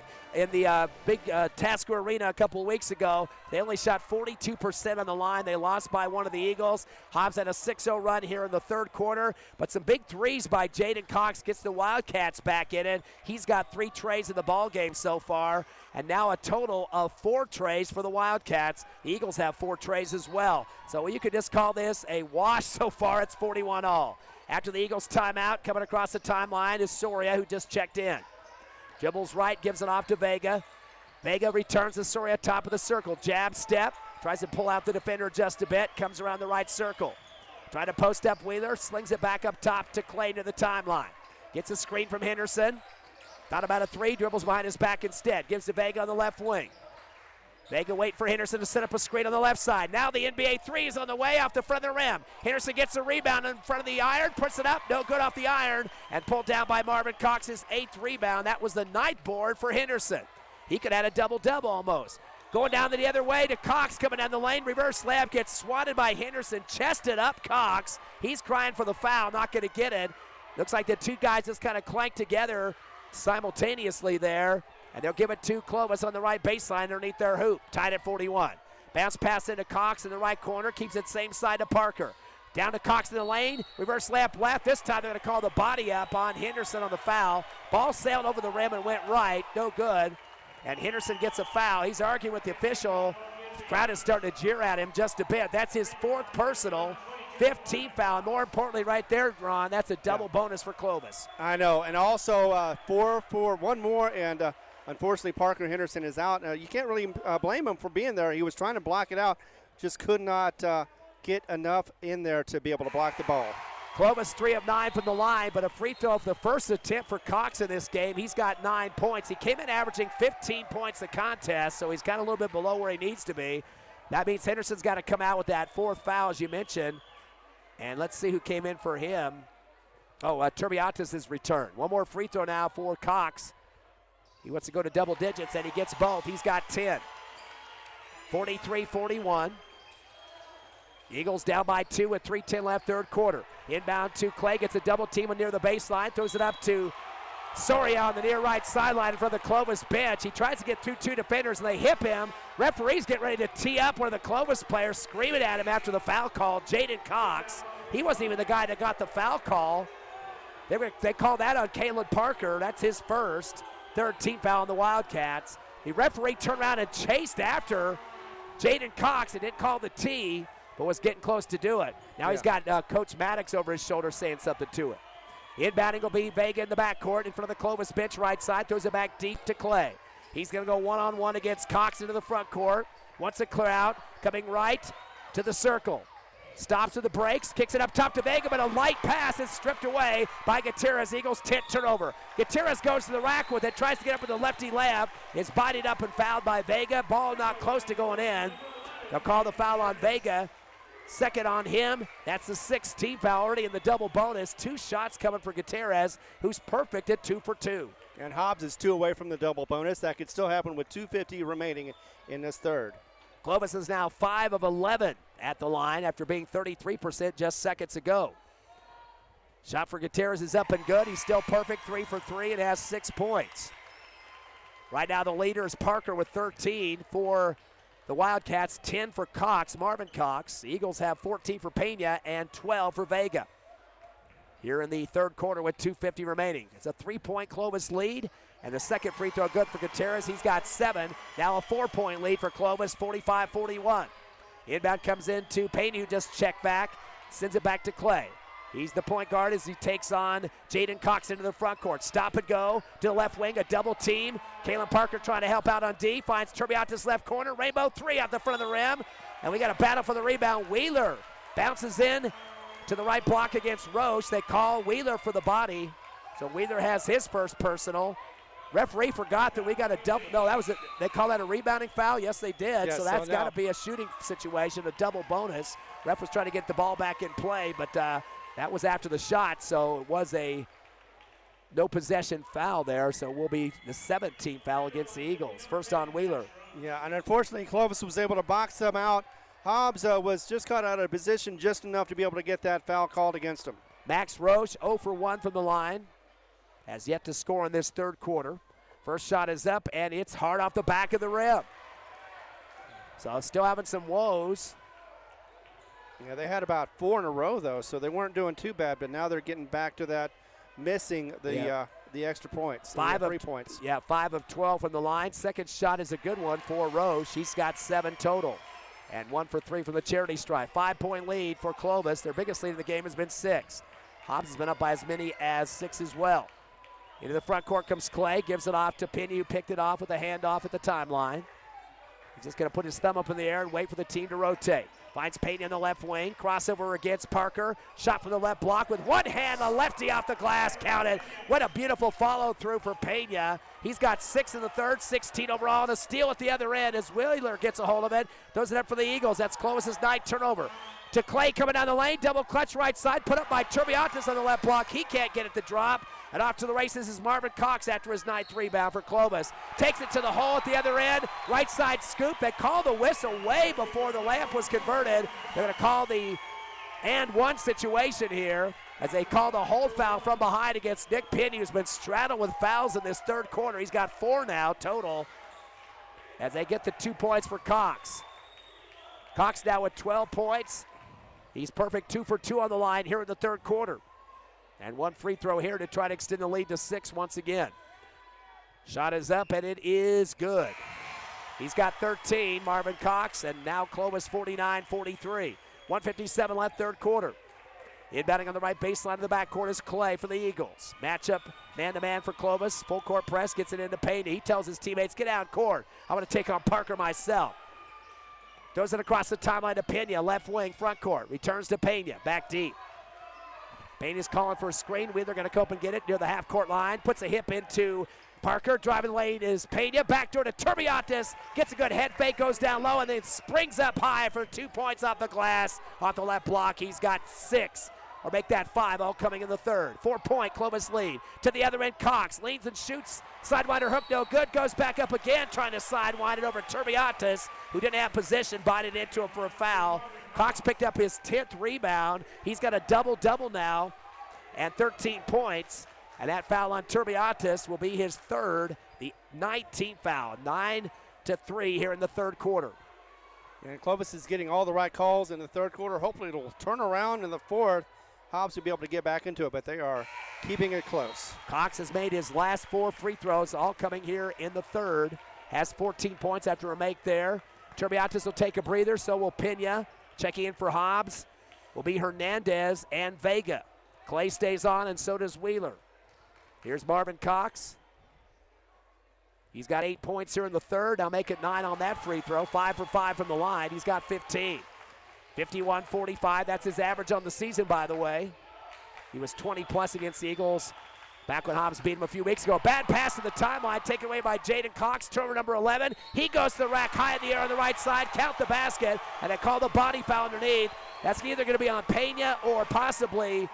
the big Tasker Arena a couple of weeks ago. They only shot 42% on the line. They lost by one of the Eagles. Hobbs had a 6-0 run here in the third quarter, but some big threes by Jaden Cox gets the Wildcats back in it. He's got 3 trays in the ball game so far, and now a total of 4 trays for the Wildcats. The Eagles have 4 trays as well. So you could just call this a wash so far. It's 41-all. After the Eagles timeout, coming across the timeline is Soria, who just checked in. Dribbles right, gives it off to Vega. Vega returns to Soria, top of the circle. Jab step, tries to pull out the defender just a bit, comes around the right circle. Trying to post up Wheeler, slings it back up top to Clay to the timeline. Gets a screen from Henderson. Thought about a 3, dribbles behind his back instead. Gives to Vega on the left wing. Vega wait for Henderson to set up a screen on the left side. Now the NBA 3 is on the way off the front of the rim. Henderson gets a rebound in front of the iron, puts it up, no good off the iron, and pulled down by Marvin Cox, his 8th rebound. That was the night board for Henderson. He could add a double-double almost. Going down the other way to Cox, coming down the lane, reverse layup, gets swatted by Henderson, chested up Cox. He's crying for the foul, not gonna get it. Looks like the two guys just kind of clanked together simultaneously there. And they'll give it to Clovis on the right baseline underneath their hoop, tied at 41. Bounce pass into Cox in the right corner, keeps it same side to Parker. Down to Cox in the lane, reverse layup left. This time they're gonna call the body up on Henderson on the foul. Ball sailed over the rim and went right, no good. And Henderson gets a foul. He's arguing with the official. The crowd is starting to jeer at him just a bit. That's his 4th personal, 5th team foul. More importantly right there, Ron, that's a double bonus for Clovis. I know, and also 4 for one more, and unfortunately, Parker Henderson is out. You can't really blame him for being there. He was trying to block it out, just could not get enough in there to be able to block the ball. Clovis 3 of 9 from the line, but a free throw for the first attempt for Cox in this game. He's got 9 points. He came in averaging 15 points a contest, so he's got a little bit below where he needs to be. That means Henderson's got to come out with that 4th foul, as you mentioned. And let's see who came in for him. Oh, Turbiatis is returned. One more free throw now for Cox. He wants to go to double digits, and he gets both. He's got 10. 43-41. Eagles down by 2 with 3:10 left, third quarter. Inbound to Clay, gets a double team near the baseline, throws it up to Soria on the near right sideline in front of the Clovis bench. He tries to get through 2 defenders, and they hip him. Referees get ready to tee up one of the Clovis players, screaming at him after the foul call. Jaden Cox, he wasn't even the guy that got the foul call. They called that on Caleb Parker. That's his first. 3rd team foul on the Wildcats. The referee turned around and chased after Jaden Cox and didn't call the tee, but was getting close to do it. Now he's got Coach Maddox over his shoulder saying something to it. Inbounding will be Vega in the backcourt in front of the Clovis bench right side, throws it back deep to Clay. He's gonna go one-on-one against Cox into the front court. Wants to clear out, coming right to the circle. Stops with the brakes, kicks it up top to Vega, but a light pass is stripped away by Gutierrez. Eagles 10 turnover. Gutierrez goes to the rack with it, tries to get up with a lefty layup. Is bodied up and fouled by Vega. Ball not close to going in. They'll call the foul on Vega. 2nd on him. That's the 6th team foul already in the double bonus. 2 shots coming for Gutierrez, who's perfect at 2 for 2. And Hobbs is 2 away from the double bonus. That could still happen with 2:50 remaining in this third. Clovis is now 5 of 11 at the line after being 33% just seconds ago. Shot for Gutierrez is up and good. He's still perfect, 3 for 3, and has 6 points. Right now the leader is Parker with 13 for the Wildcats, 10 for Cox, Marvin Cox. The Eagles have 14 for Pena and 12 for Vega. Here in the third quarter with 2:50 remaining. It's a 3-point Clovis lead, and the second free throw good for Gutierrez. He's got 7. Now a 4-point lead for Clovis, 45-41. Inbound comes in to Payne, who just checked back, sends it back to Clay. He's the point guard as he takes on Jaden Cox into the front court. Stop and go to the left wing, a double team. Kalen Parker trying to help out on D, finds Turbiatis left corner. Rainbow 3 out the front of the rim, and we got a battle for the rebound. Wheeler bounces in to the right block against Roche. They call Wheeler for the body, so Wheeler has his first personal. Referee forgot that we got a double. No, that was it. They call that a rebounding foul. Yes, they did. Yes, so that's got to be a shooting situation, a double bonus. Ref was trying to get the ball back in play, but that was after the shot, so it was a no possession foul there, so will be the 17th foul against the Eagles. First on Wheeler. Yeah, and unfortunately, Clovis was able to box them out. Hobbs was just caught out of position just enough to be able to get that foul called against him. Max Roche 0 for 1 from the line. Has yet to score in this third quarter. First shot is up, and it's hard off the back of the rim. So still having some woes. Yeah, they had about 4 in a row, though, so they weren't doing too bad, but now they're getting back to that, missing the extra points, 3 points. Yeah, 5 of 12 from the line. Second shot is a good one for Roche. She's got 7 total. And 1 for 3 from the charity stripe. 5-point lead for Clovis. Their biggest lead in the game has been 6. Hobbs has been up by as many as 6 as well. Into the front court comes Clay, gives it off to Pena, who picked it off with a handoff at the timeline. He's just going to put his thumb up in the air and wait for the team to rotate. Finds Pena in the left wing. Crossover against Parker. Shot from the left block with one hand. The lefty off the glass. Counted. What a beautiful follow through for Pena. He's got 6 in the third, 16 overall. And a steal at the other end as Wheeler gets a hold of it. Throws it up for the Eagles. That's Clovis's 9th turnover. To Clay coming down the lane. Double clutch right side. Put up by Turbiatis on the left block. He can't get it to drop. And off to the races is Marvin Cox after his 9th rebound for Clovis. Takes it to the hole at the other end. Right side scoop. They call the whistle way before the layup was converted. They're going to call the and one situation here as they call the hold foul from behind against Nick Pena, who's been straddled with fouls in this third quarter. He's got 4 now total as they get the 2 points for Cox. Cox now with 12 points. He's perfect 2 for 2 on the line here in the third quarter. And 1 free throw here to try to extend the lead to 6 once again. Shot is up, and it is good. He's got 13, Marvin Cox, and now Clovis 49-43. 1:57 left, third quarter. Inbounding on the right baseline of the backcourt is Clay for the Eagles. Matchup man-to-man for Clovis. Full court press, gets it into Payne. He tells his teammates, get down court. I want to take on Parker myself. Throws it across the timeline to Pena, left wing, front court. Returns to Pena, back deep. Payne is calling for a screen. Wheeler going to come up and get it near the half-court line. Puts a hip into Parker. Driving lane is Pena. Backdoor to Turbiatis. Gets a good head fake, goes down low, and then springs up high for 2 points off the glass. Off the left block, he's got 6. Or make that 5, all coming in the third. 4-point Clovis lead. To the other end, Cox leans and shoots. Sidewinder hook, no good. Goes back up again, trying to sidewind it over Turbiatis, who didn't have position, bited into him for a foul. Cox picked up his 10th rebound. He's got a double-double now and 13 points. And that foul on Turbiatis will be his third, the 19th foul. 9-3 here in the third quarter. And Clovis is getting all the right calls in the third quarter. Hopefully it'll turn around in the fourth. Hobbs will be able to get back into it, but they are keeping it close. Cox has made his last 4 free throws, all coming here in the third. Has 14 points after a make there. Turbiatis will take a breather, so will Pena. Checking in for Hobbs will be Hernandez and Vega. Clay stays on, and so does Wheeler. Here's Marvin Cox. He's got 8 points here in the third. Now make it 9 on that free throw. 5 for 5 from the line. He's got 15. 51-45. That's his average on the season, by the way. He was 20-plus against the Eagles back when Hobbs beat him a few weeks ago. Bad pass to the timeline, taken away by Jaden Cox, turnover number 11. He goes to the rack, high in the air on the right side, count the basket, and they call the body foul underneath. That's either going to be on Pena or possibly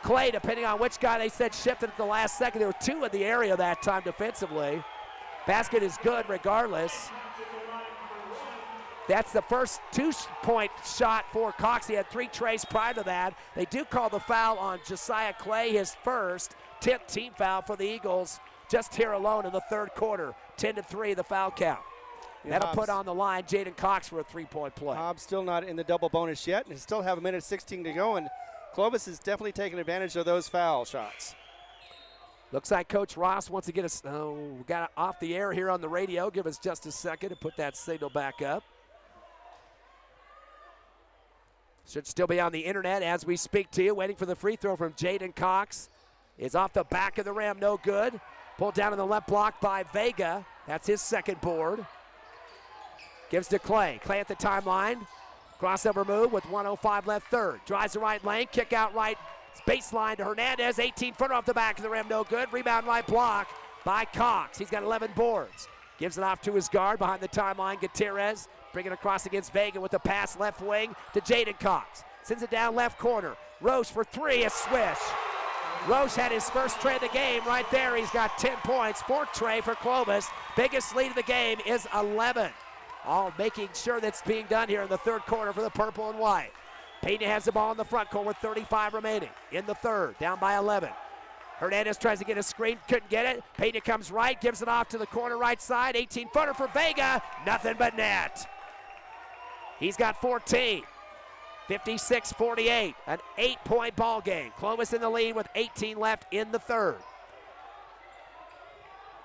Clay, depending on which guy they said shifted at the last second. There were 2 in the area that time defensively. Basket is good regardless. That's the first 2-point shot for Cox. He had 3 trays prior to that. They do call the foul on Josiah Clay, his first 10th team foul for the Eagles, just here alone in the third quarter. 10-3 the foul count. Yeah, that'll put on the line Jaden Cox for a 3-point play. Hobbs still not in the double bonus yet, and still have 1:16 to go, and Clovis is definitely taking advantage of those foul shots. Looks like Coach Ross wants to get us, we got off the air here on the radio. Give us just a second to put that signal back up. Should still be on the internet as we speak to you. Waiting for the free throw from Jaden Cox. Is off the back of the rim, no good. Pulled down on the left block by Vega. That's his second board. Gives to Clay. Clay at the timeline. Crossover move with 1:05 left third. Drives the right lane, kick out right baseline to Hernandez. 18-footer off the back of the rim, no good. Rebound right block by Cox. He's got 11 boards. Gives it off to his guard behind the timeline, Gutierrez. Bringing across against Vega with the pass left wing to Jaden Cox. Sends it down left corner. Roche for 3, a swish. Roche had his first tray of the game right there. He's got 10 points, fourth tray for Clovis. Biggest lead of the game is 11. All making sure that's being done here in the third quarter for the purple and white. Pena has the ball in the front court with 35 remaining in the third, down by 11. Hernandez tries to get a screen, couldn't get it. Pena comes right, gives it off to the corner right side. 18-footer for Vega, nothing but net. He's got 14. 56-48, an 8-point ball game. Clovis in the lead with 18 left in the third.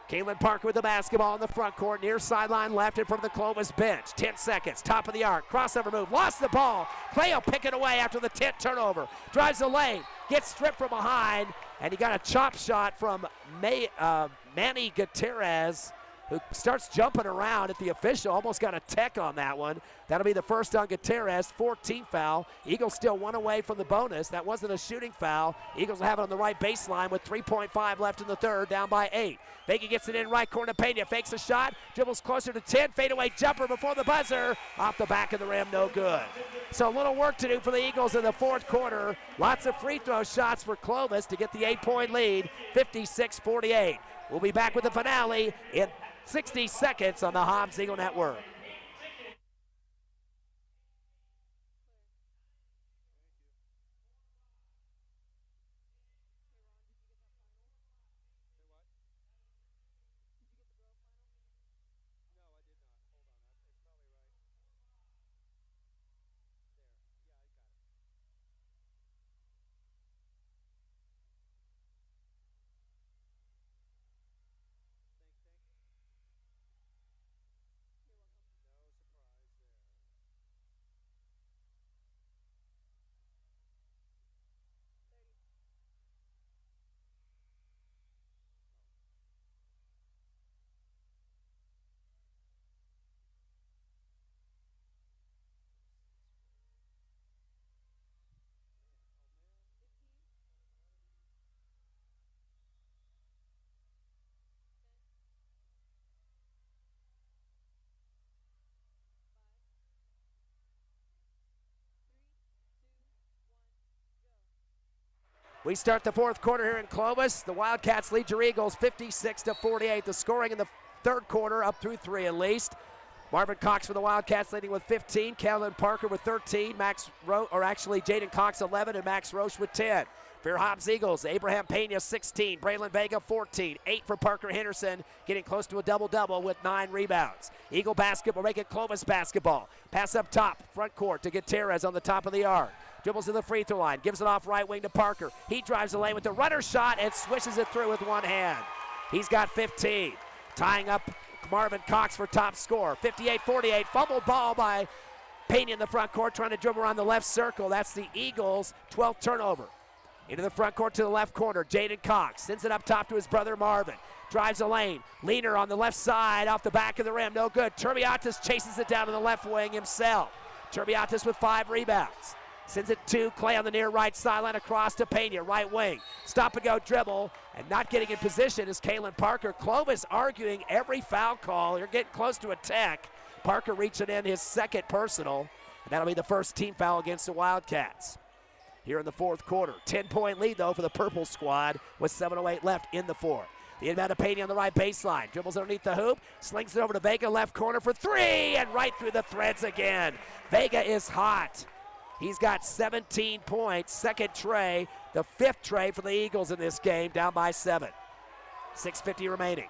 Kalen Parker with the basketball in the front court, near sideline left in front of the Clovis bench. 10 seconds, top of the arc, crossover move, lost the ball. Clay will pick it away after the 10 turnover. Drives the lane, gets stripped from behind, and he got a chop shot from Manny Gutierrez, who starts jumping around at the official. Almost got a tech on that one. That'll be the first on Gutierrez, 14th foul. Eagles still one away from the bonus. That wasn't a shooting foul. Eagles will have it on the right baseline with 3.5 left in the third, down by 8. Vega gets it in right corner. Pena fakes a shot, dribbles closer to 10, fadeaway jumper before the buzzer. Off the back of the rim, no good. So a little work to do for the Eagles in the fourth quarter. Lots of free throw shots for Clovis to get the 8-point lead, 56-48. We'll be back with the finale in 60 seconds on the Hobbs Eagle Network. We start the fourth quarter here in Clovis. The Wildcats lead your Eagles 56-48. The scoring in the third quarter up through 3 at least. Marvin Cox for the Wildcats leading with 15. Calvin Parker with 13. Jaden Cox 11 and Max Roche with 10. For your Hobbs Eagles, Abraham Pena 16. Braylon Vega 14. 8 for Parker Henderson, getting close to a double-double with 9 rebounds. Eagle basketball make it Clovis basketball. Pass up top, front court to Gutierrez on the top of the arc. Dribbles to the free throw line, gives it off right wing to Parker. He drives the lane with the runner shot and swishes it through with one hand. He's got 15. Tying up Marvin Cox for top scorer. 58-48, fumbled ball by Pena in the front court, trying to dribble around the left circle. That's the Eagles' 12th turnover. Into the front court to the left corner, Jaden Cox sends it up top to his brother Marvin. Drives the lane, leaner on the left side, off the back of the rim, no good. Turbiatis chases it down to the left wing himself. Turbiatis with 5 rebounds. Sends it to Clay on the near right sideline, across to Pena, right wing. Stop and go dribble, and not getting in position is Kalen Parker. Clovis arguing every foul call. You're getting close to a tech. Parker reaching in his second personal, and that'll be the first team foul against the Wildcats. Here in the fourth quarter. 10-point lead, though, for the purple squad with 7:08 left in the fourth. The inbound to Pena on the right baseline. Dribbles underneath the hoop, slings it over to Vega, left corner for 3, and right through the threads again. Vega is hot. He's got 17 points, second tray, the 5th tray for the Eagles in this game, down by 7. 6:50 remaining.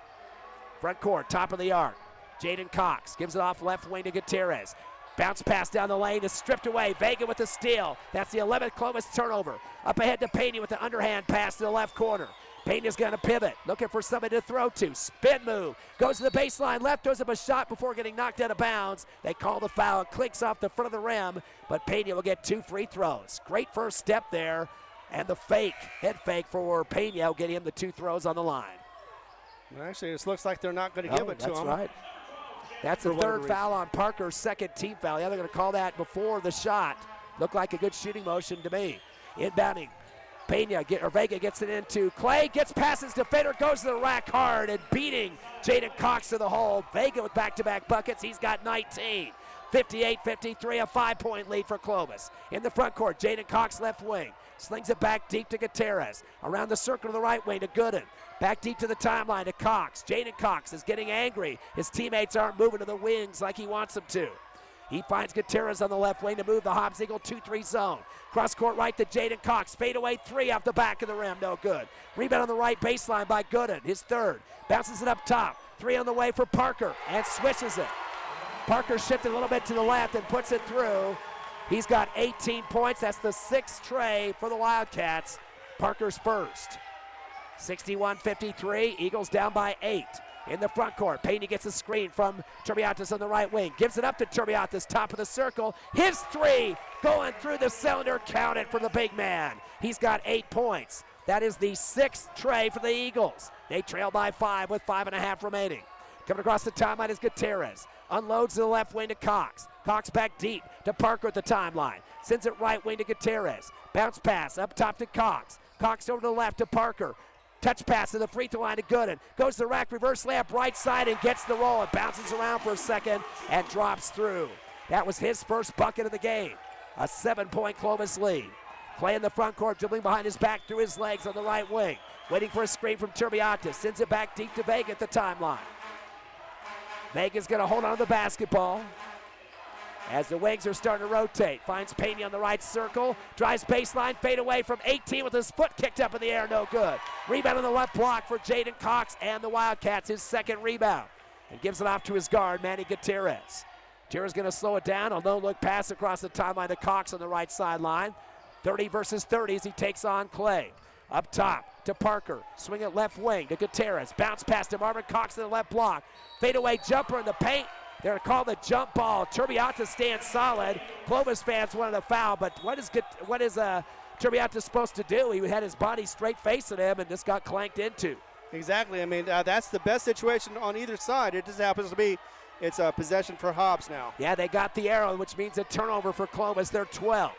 Front court, top of the arc. Jaden Cox gives it off left wing to Gutierrez. Bounce pass down the lane is stripped away. Vega with the steal. That's the 11th Clovis turnover. Up ahead to Pena with the underhand pass to the left corner. Pena's going to pivot, looking for somebody to throw to. Spin move, goes to the baseline left, throws up a shot before getting knocked out of bounds. They call the foul, clicks off the front of the rim, but Pena will get 2 free throws. Great first step there, and the fake, head fake for Pena will get him the 2 throws on the line. Well, actually, it looks like they're not going to give it to him. That's right. That's the third foul on Parker's second team foul. Yeah, they're going to call that before the shot. Looked like a good shooting motion to me. Inbounding. Vega gets it into Clay, gets passes to Fader, goes to the rack hard and beating Jaden Cox to the hole. Vega with back-to-back buckets. He's got 19. 58-53, a 5-point lead for Clovis. In the front court, Jaden Cox left wing. Slings it back deep to Gutierrez. Around the circle to the right wing to Gooden. Back deep to the timeline to Cox. Jaden Cox is getting angry. His teammates aren't moving to the wings like he wants them to. He finds Gutierrez on the left wing to move the Hobbs Eagle 2-3 zone. Cross court right to Jaden Cox. Fadeaway three off the back of the rim. No good. Rebound on the right baseline by Gooden. His third. Bounces it up top. Three on the way for Parker and swishes it. Parker shifted a little bit to the left and puts it through. He's got 18 points. That's the sixth tray for the Wildcats. Parker's first. 61-53. Eagles down by 8. In the front court, Pena gets a screen from Turbiatis on the right wing. Gives it up to Turbiatis, top of the circle. His three going through the cylinder. Count it for the big man. He's got 8 points. That is the sixth tray for the Eagles. They trail by 5 with 5.5 remaining. Coming across the timeline is Gutierrez. Unloads to the left wing to Cox. Cox back deep to Parker at the timeline. Sends it right wing to Gutierrez. Bounce pass up top to Cox. Cox over to the left to Parker. Touch pass to the free throw line to Gooden. Goes to the rack, reverse layup right side and gets the roll. It bounces around for a second and drops through. That was his first bucket of the game. A 7-point Clovis lead. Clay in the front court, dribbling behind his back through his legs on the right wing. Waiting for a screen from Turbiatis. Sends it back deep to Vega at the timeline. Vega's going to hold on to the basketball as the wings are starting to rotate. Finds Pena on the right circle. Drives baseline, fade away from 18 with his foot kicked up in the air. No good. Rebound on the left block for Jaden Cox and the Wildcats. His second rebound. And gives it off to his guard, Manny Gutierrez. Gutierrez going to slow it down. A no-look pass across the timeline to Cox on the right sideline. 30 versus 30 as he takes on Clay. Up top to Parker. Swing it left wing to Gutierrez. Bounce pass to Marvin Cox in the left block. Fadeaway jumper in the paint. They're going to call the jump ball. Turbiatis stands solid. Clovis fans wanted a foul, but what is Turbiatis supposed to do? He had his body straight facing him and just got clanked into. Exactly. I mean, that's the best situation on either side. It just happens to be it's a possession for Hobbs now. Yeah, they got the arrow, which means a turnover for Clovis. They're 12.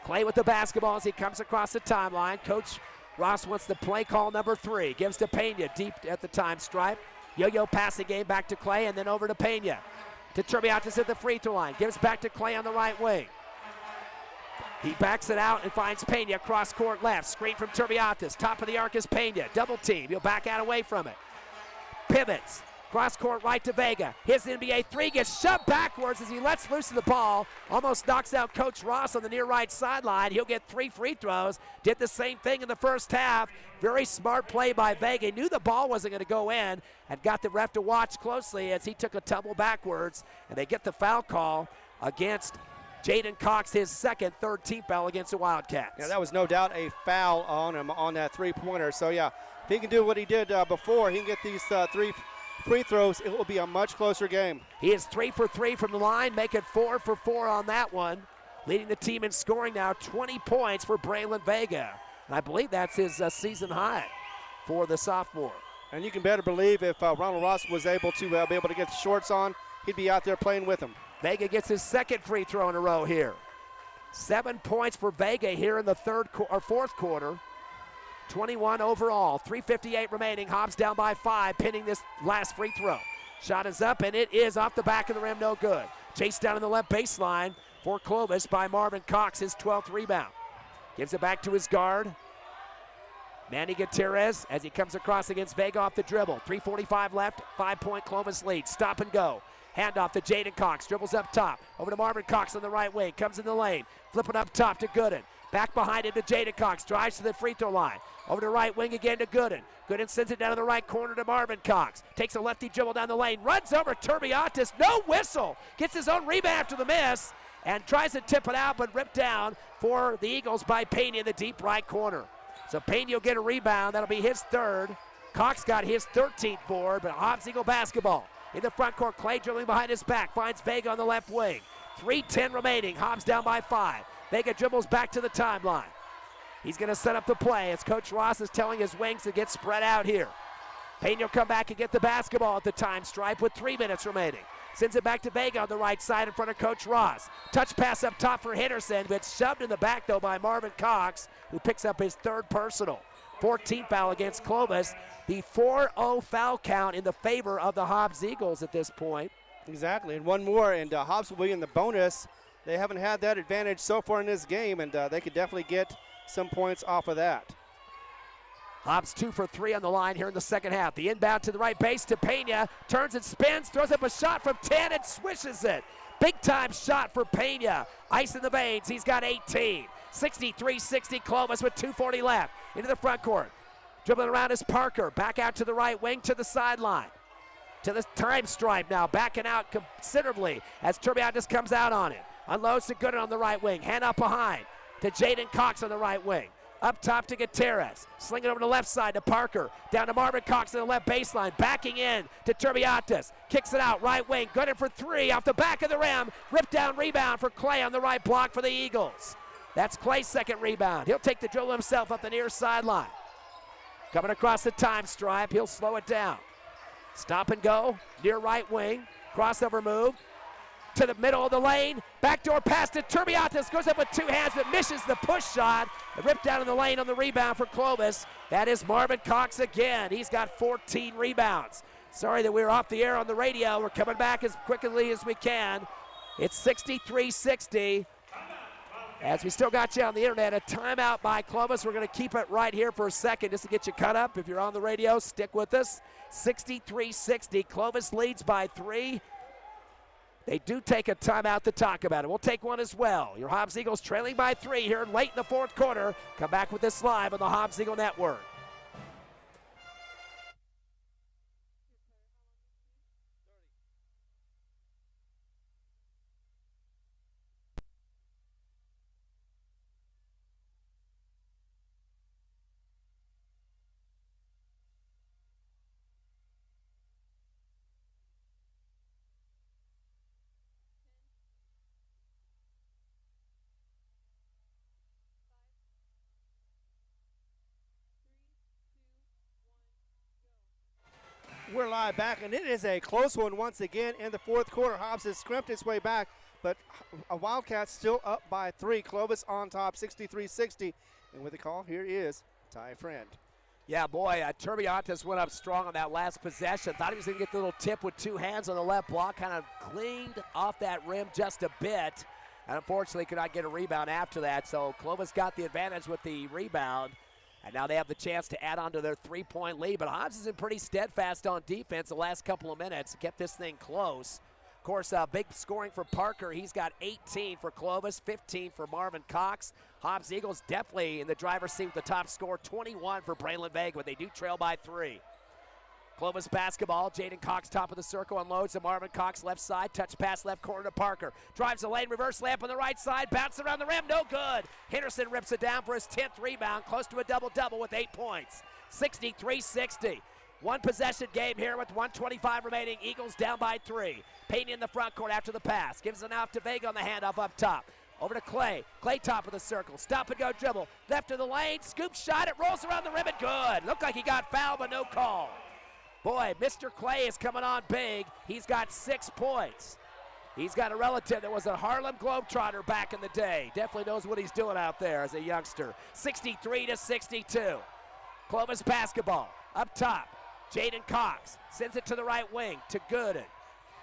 Clay with the basketball as he comes across the timeline. Coach Ross wants the play call number 3. Gives to Pena deep at the time stripe. Yo-yo passing game back to Clay and then over to Pena. To Turbiatis at the free throw line. Gives back to Clay on the right wing. He backs it out and finds Pena cross court left. Screen from Turbiatis. Top of the arc is Pena. Double team. He'll back out away from it. Pivots. Cross court right to Vega. His NBA 3 gets shoved backwards as he lets loose of the ball. Almost knocks out Coach Ross on the near right sideline. He'll get 3 free throws. Did the same thing in the first half. Very smart play by Vega. Knew the ball wasn't going to go in and got the ref to watch closely as he took a tumble backwards. And they get the foul call against Jaden Cox, his third team foul against the Wildcats. Yeah, that was no doubt a foul on him on that three-pointer. So, yeah, if he can do what he did before, he can get these 3 free throws, it will be a much closer game. He is 3 for 3 from the line, make it 4 for 4 on that one. Leading the team in scoring now, 20 points for Braylon Vega. And I believe that's his season high for the sophomore. And you can better believe if Ronald Ross was able to be able to get the shorts on, he'd be out there playing with him. Vega gets his second free throw in a row here. 7 points for Vega here in the fourth quarter. 21 overall, 3:58 remaining. Hobbs down by 5, pinning this last free throw. Shot is up, and it is off the back of the rim, no good. Chased down in the left baseline for Clovis by Marvin Cox, his 12th rebound. Gives it back to his guard, Manny Gutierrez, as he comes across against Vega off the dribble. 3:45 left, 5-point Clovis lead. Stop and go. Handoff to Jaden Cox, dribbles up top. Over to Marvin Cox on the right wing, comes in the lane. Flipping up top to Gooden. Back behind him to Jaden Cox, drives to the free throw line. Over to right wing again to Gooden. Gooden sends it down to the right corner to Marvin Cox. Takes a lefty dribble down the lane. Runs over Turbiatis. No whistle. Gets his own rebound after the miss. And tries to tip it out, but ripped down for the Eagles by Pena in the deep right corner. So Pena will get a rebound. That'll be his third. Cox got his 13th board, but Hobbs Eagle basketball. In the front court, Clay dribbling behind his back. Finds Vega on the left wing. 3:10 remaining. Hobbs down by 5. Vega dribbles back to the timeline. He's going to set up the play as Coach Ross is telling his wings to get spread out here. Pena will come back and get the basketball at the time stripe with 3 minutes remaining. Sends it back to Vega on the right side in front of Coach Ross. Touch pass up top for Henderson, but shoved in the back, though, by Marvin Cox, who picks up his 3rd personal. 14th foul against Clovis. The 4-0 foul count in the favor of the Hobbs Eagles at this point. Exactly, and one more, and Hobbs will be in the bonus. They haven't had that advantage so far in this game, and they could definitely get some points off of that. Hobbs 2 for 3 on the line here in the second half. The inbound to the right base to Pena. Turns and spins, throws up a shot from 10 and swishes it. Big time shot for Pena. Ice in the veins, he's got 18. 63-60 Clovis with 2:40 left. Into the front court. Dribbling around is Parker. Back out to the right wing to the sideline. To the time stripe now, backing out considerably as Turbiatis comes out on it. Unloads to Gooden on the right wing. Hand up behind to Jaden Cox on the right wing. Up top to Gutierrez. Sling it over to the left side to Parker. Down to Marvin Cox on the left baseline. Backing in to Turbiatis. Kicks it out right wing. Gooden for 3 off the back of the rim. Rip down rebound for Clay on the right block for the Eagles. That's Clay's second rebound. He'll take the dribble himself up the near sideline. Coming across the time stripe. He'll slow it down. Stop and go. Near right wing. Crossover move. To the middle of the lane. Backdoor pass to Turbiatis. Goes up with 2 hands but misses the push shot. Ripped down in the lane on the rebound for Clovis. That is Marvin Cox again. He's got 14 rebounds. Sorry that we were off the air on the radio. We're coming back as quickly as we can. It's 63-60. As we still got you on the internet, a timeout by Clovis. We're going to keep it right here for a second just to get you caught up. If you're on the radio, stick with us. 63-60. Clovis leads by 3. They do take a timeout to talk about it. We'll take one as well. Your Hobbs Eagles trailing by 3 here late in the fourth quarter. Come back with this live on the Hobbs Eagle Network. We're live back, and it is a close one once again in the fourth quarter. Hobbs has scrimped its way back, but a Wildcats still up by 3. Clovis on top, 63-60. And with the call, here is Ty Friend. Yeah, boy, Turbiatis went up strong on that last possession. Thought he was going to get the little tip with 2 hands on the left block. Kind of cleaned off that rim just a bit. And unfortunately could not get a rebound after that. So Clovis got the advantage with the rebound. And now they have the chance to add on to their 3-point lead. But Hobbs has been pretty steadfast on defense the last couple of minutes. Kept this thing close. Of course, big scoring for Parker. He's got 18 for Clovis, 15 for Marvin Cox. Hobbs Eagles definitely in the driver's seat with the top score, 21 for Braylon Vega, but they do trail by 3. Clovis basketball. Jaden Cox top of the circle, unloads to Marvin Cox left side. Touch pass left corner to Parker. Drives the lane, reverse layup on the right side. Bounce around the rim, no good. Henderson rips it down for his 10th rebound. Close to a double-double with 8 points. 63-60. One possession game here with 1:25 remaining. Eagles down by 3. Payne in the front court after the pass. Gives it off to Vega on the handoff up top. Over to Clay. Clay top of the circle. Stop and go dribble. Left of the lane. Scoop shot. It rolls around the rim and good. Looked like he got fouled, but no call. Boy, Mr. Clay is coming on big. He's got 6 points. He's got a relative that was a Harlem Globetrotter back in the day. Definitely knows what he's doing out there as a youngster. 63-62. Clovis basketball. Up top. Jaden Cox sends it to the right wing to Gooden.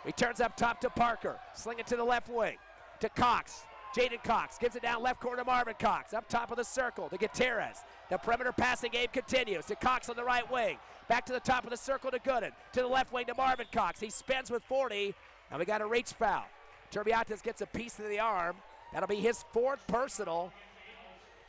Returns up top to Parker. Sling it to the left wing to Cox. Jaden Cox gives it down left corner to Marvin Cox. Up top of the circle to Gutierrez. The perimeter passing game continues to Cox on the right wing. Back to the top of the circle to Gooden. To the left wing to Marvin Cox. He spins with 40. And we got a reach foul. Turbiatis gets a piece of the arm. That'll be his 4th personal.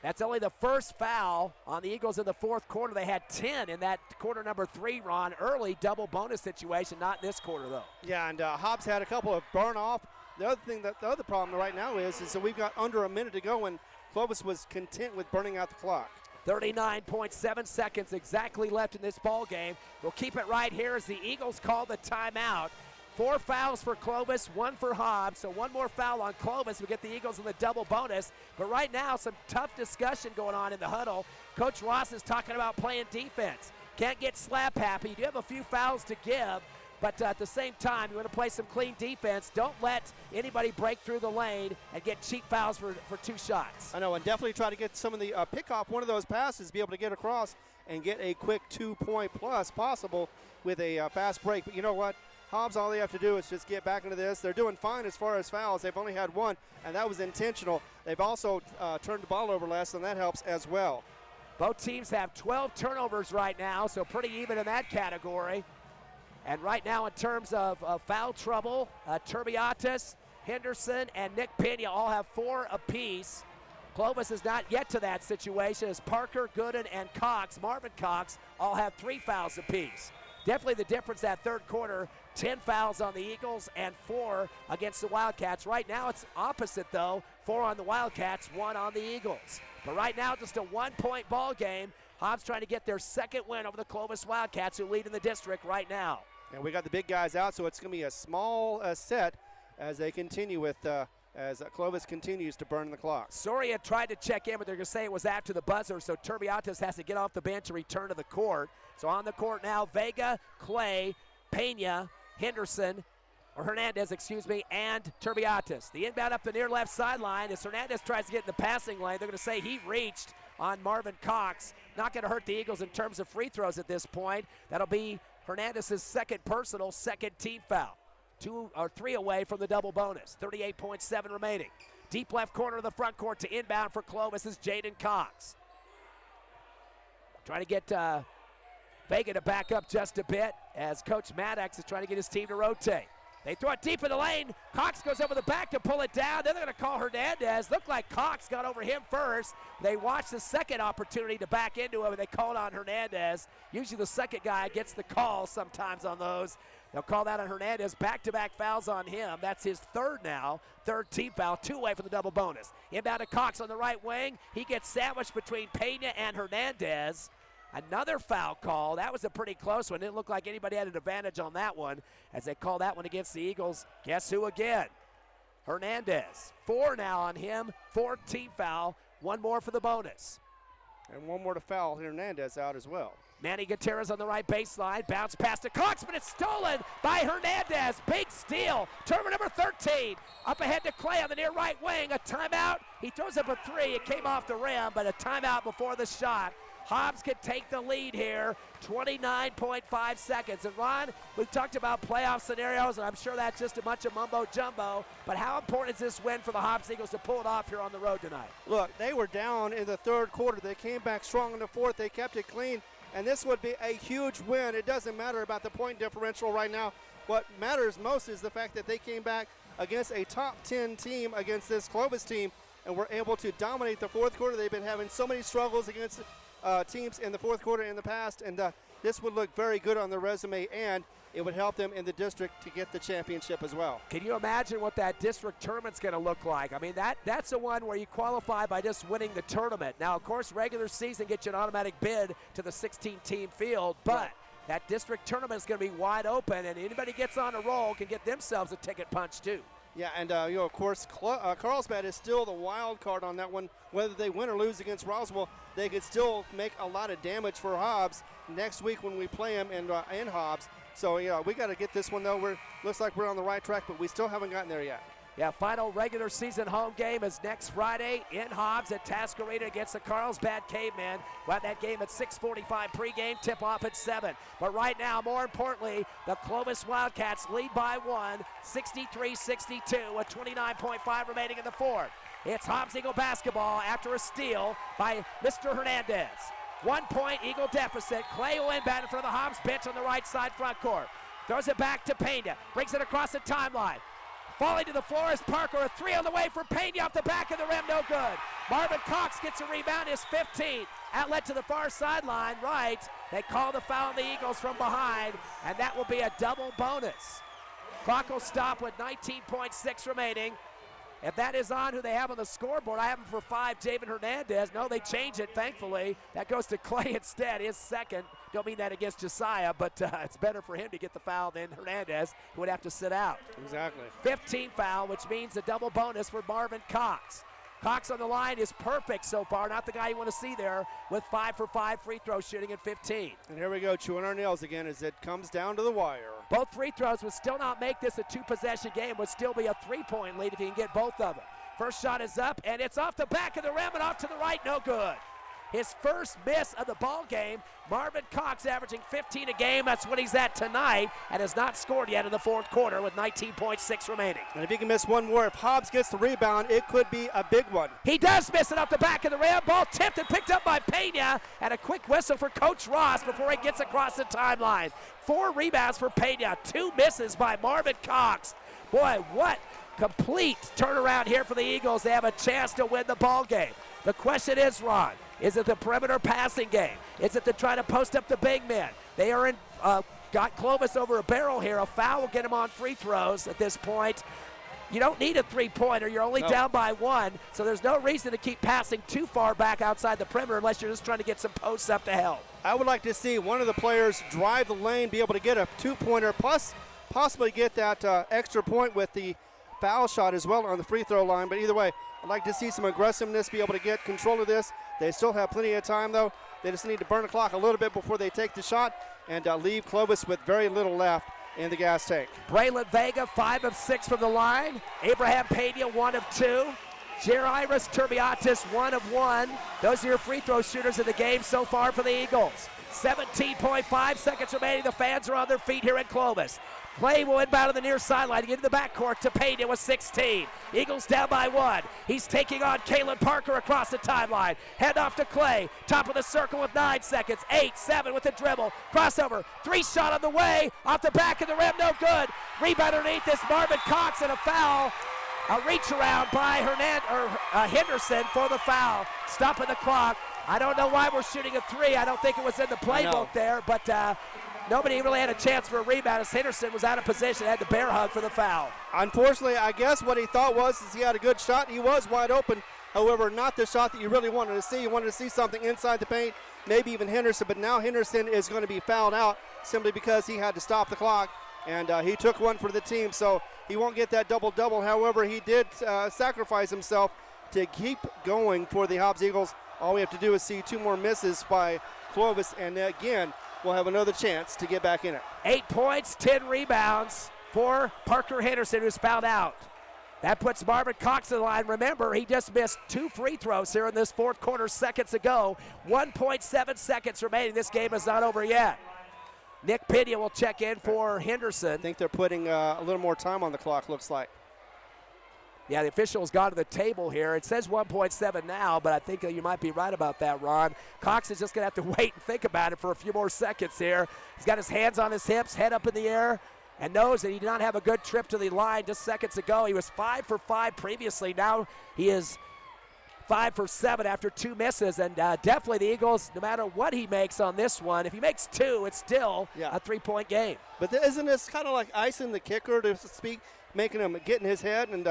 That's only the first foul on the Eagles in the fourth quarter. They had 10 in that quarter number 3, Ron. Early double bonus situation, not in this quarter, though. Yeah, and Hobbs had a couple of burn off. The other problem right now is that we've got under a minute to go, and Clovis was content with burning out the clock. 39.7 seconds exactly left in this ball game. We'll keep it right here as the Eagles call the timeout. 4 fouls for Clovis, 1 for Hobbs. So 1 more foul on Clovis. We get the Eagles in the double bonus. But right now, some tough discussion going on in the huddle. Coach Ross is talking about playing defense. Can't get slap happy. You do have a few fouls to give. But at the same time, you want to play some clean defense. Don't let anybody break through the lane and get cheap fouls for 2 shots. I know, and definitely try to get some of the pick off one of those passes, be able to get across and get a quick 2-point plus possible with a fast break. But you know what? Hobbs, all they have to do is just get back into this. They're doing fine as far as fouls. They've only had one, and that was intentional. They've also turned the ball over less, and that helps as well. Both teams have 12 turnovers right now, so pretty even in that category. And right now in terms of foul trouble, Turbiatis, Henderson, and Nick Pena all have 4 apiece. Clovis is not yet to that situation as Parker, Gooden, and Cox, Marvin Cox, all have 3 fouls apiece. Definitely the difference that third quarter, 10 fouls on the Eagles and 4 against the Wildcats. Right now it's opposite though, 4 on the Wildcats, 1 on the Eagles. But right now just a 1-point ball game. Hobbs trying to get their second win over the Clovis Wildcats, who lead in the district right now. And we got the big guys out, so it's going to be a small set as they continue with as Clovis continues to burn the clock. Soria tried to check in, but they're going to say it was after the buzzer, so Turbiatis has to get off the bench and return to the court. So on the court now, Vega, Clay, Pena, Henderson, or Hernandez, excuse me, and Turbiatis. The inbound up the near left sideline as Hernandez tries to get in the passing lane. They're going to say he reached on Marvin Cox. Not going to hurt the Eagles in terms of free throws at this point. That'll be Hernandez's second personal, second team foul. 2 or 3 away from the double bonus. 38.7 remaining. Deep left corner of the front court to inbound for Clovis is Jaden Cox. Trying to get Vega to back up just a bit as Coach Maddox is trying to get his team to rotate. They throw it deep in the lane. Cox goes over the back to pull it down. Then they're going to call Hernandez. Looked like Cox got over him first. They watched the second opportunity to back into him, and they called on Hernandez. Usually the second guy gets the call sometimes on those. They'll call that on Hernandez. Back-to-back fouls on him. That's his third now. Third team foul. 2 away from the double bonus. Inbound to Cox on the right wing. He gets sandwiched between Pena and Hernandez. Another foul call. That was a pretty close one. Didn't look like anybody had an advantage on that one as they call that one against the Eagles. Guess who again? Hernandez. 4 now on him. 4th team foul. 1 more for the bonus. And 1 more to foul Hernandez out as well. Manny Gutierrez on the right baseline. Bounce pass to Cox, but it's stolen by Hernandez. Big steal. Turnover number 13. Up ahead to Clay on the near right wing. A timeout. He throws up a 3. It came off the rim, but a timeout before the shot. Hobbs could take the lead here, 29.5 seconds. And Ron, we've talked about playoff scenarios, and I'm sure that's just a bunch of mumbo-jumbo, but how important is this win for the Hobbs Eagles to pull it off here on the road tonight? Look, they were down in the third quarter. They came back strong in the fourth. They kept it clean, and this would be a huge win. It doesn't matter about the point differential right now. What matters most is the fact that they came back against a top 10 team against this Clovis team and were able to dominate the fourth quarter. They've been having so many struggles against teams in the fourth quarter in the past, and this would look very good on their resume, and it would help them in the district to get the championship as well. Can you imagine what that district tournament's going to look like? I mean, that's the one where you qualify by just winning the tournament. Now, of course, regular season gets you an automatic bid to the 16-team field, but right. That district tournament is going to be wide open, and anybody gets on a roll can get themselves a ticket punch too. Yeah, and of course, Carlsbad is still the wild card on that one. Whether they win or lose against Roswell, they could still make a lot of damage for Hobbs next week when we play them in Hobbs. So, we got to get this one, though. Looks like we're on the right track, but we still haven't gotten there yet. Yeah, final regular season home game is next Friday in Hobbs at Task Arena against the Carlsbad Cavemen. We'll have that game at 6:45 pregame, tip-off at 7. But right now, more importantly, the Clovis Wildcats lead by 1, 63-62, with 29.5 remaining in the fourth. It's Hobbs Eagle basketball after a steal by Mr. Hernandez. 1 point Eagle deficit. Clay will inbound in front of the Hobbs bench on the right side front court. Throws it back to Pena. Brings it across the timeline. Falling to the floor is Parker. A 3 on the way for Pena off the back of the rim. No good. Marvin Cox gets a rebound. His 15th. Outlet to the far sideline. Right. They call the foul on the Eagles from behind, and that will be a double bonus. Clock will stop with 19.6 remaining. If that is on who they have on the scoreboard, I have him for 5, David Hernandez. No, they change it, thankfully. That goes to Clay instead, his second. Don't mean that against Josiah, but it's better for him to get the foul than Hernandez, who would have to sit out. Exactly. 15 foul, which means a double bonus for Marvin Cox. Cox on the line is perfect so far, not the guy you want to see there, with 5 for 5 free throw shooting at 15. And here we go, chewing our nails again as it comes down to the wire. Both free throws would still not make this a 2-possession game, would still be a 3-point lead if you can get both of them. First shot is up, and it's off the back of the rim and off to the right, no good. his first miss of the ball game. Marvin Cox averaging 15 a game. That's what he's at tonight, and has not scored yet in the fourth quarter with 19.6 remaining. And if he can miss one more, if Hobbs gets the rebound, it could be a big one. He does miss it off the back of the rim. Ball tipped and picked up by Pena, and a quick whistle for Coach Ross before he gets across the timeline. 4 rebounds for Pena, 2 misses by Marvin Cox. Boy, what complete turnaround here for the Eagles. They have a chance to win the ball game. The question is, Ron, is it the perimeter passing game? Is it to try to post up the big men? They are in, got Clovis over a barrel here. A foul will get him on free throws at this point. You don't need a three-pointer. You're only down by 1, so there's no reason to keep passing too far back outside the perimeter unless you're just trying to get some posts up to help. I would like to see one of the players drive the lane, be able to get a 2-pointer, plus possibly get that extra point with the foul shot as well on the free throw line. But either way, I'd like to see some aggressiveness, be able to get control of this. They still have plenty of time, though. They just need to burn the clock a little bit before they take the shot and leave Clovis with very little left in the gas tank. Braylon Vega, 5 of 6 from the line. Abraham Pena, 1 of 2. Jairus Turbiatis, 1 of 1. Those are your free throw shooters in the game so far for the Eagles. 17.5 seconds remaining. The fans are on their feet here in Clovis. Clay will inbound to the near sideline to get into the backcourt to Pena with 16. Eagles down by 1. He's taking on Kalen Parker across the timeline. Hand off to Clay. Top of the circle with 9 seconds. 8, 7 with the dribble. Crossover. 3 shot on the way. Off the back of the rim. No good. Rebound underneath this. Marvin Cox and a foul. A reach around by Henderson for the foul. Stopping the clock. I don't know why we're shooting a 3. I don't think it was in the playbook there, but nobody really had a chance for a rebound as Henderson was out of position, had the bear hug for the foul. Unfortunately, I guess what he thought was he had a good shot. He was wide open. However, not the shot that you really wanted to see. You wanted to see something inside the paint, maybe even Henderson, but now Henderson is going to be fouled out simply because he had to stop the clock, and he took one for the team, so he won't get that double-double. However, he did sacrifice himself to keep going for the Hobbs Eagles. All we have to do is see 2 more misses by Clovis, and again, we'll have another chance to get back in it. 8 points, 10 rebounds for Parker Henderson, who's fouled out. That puts Marvin Cox in the line. Remember, he just missed 2 free throws here in this fourth quarter seconds ago. 1.7 seconds remaining. This game is not over yet. Nick Pena will check in for Henderson. I think they're putting a little more time on the clock, looks like. Yeah, the official's gone to the table here. It says 1.7 now, but I think you might be right about that, Ron. Cox is just going to have to wait and think about it for a few more seconds here. He's got his hands on his hips, head up in the air, and knows that he did not have a good trip to the line just seconds ago. He was 5 for 5 previously. Now he is 5 for 7 after 2 misses, and definitely the Eagles, no matter what he makes on this one, if he makes 2, it's still a 3-point game. But isn't this kind of like icing the kicker, to speak, making him get in his head and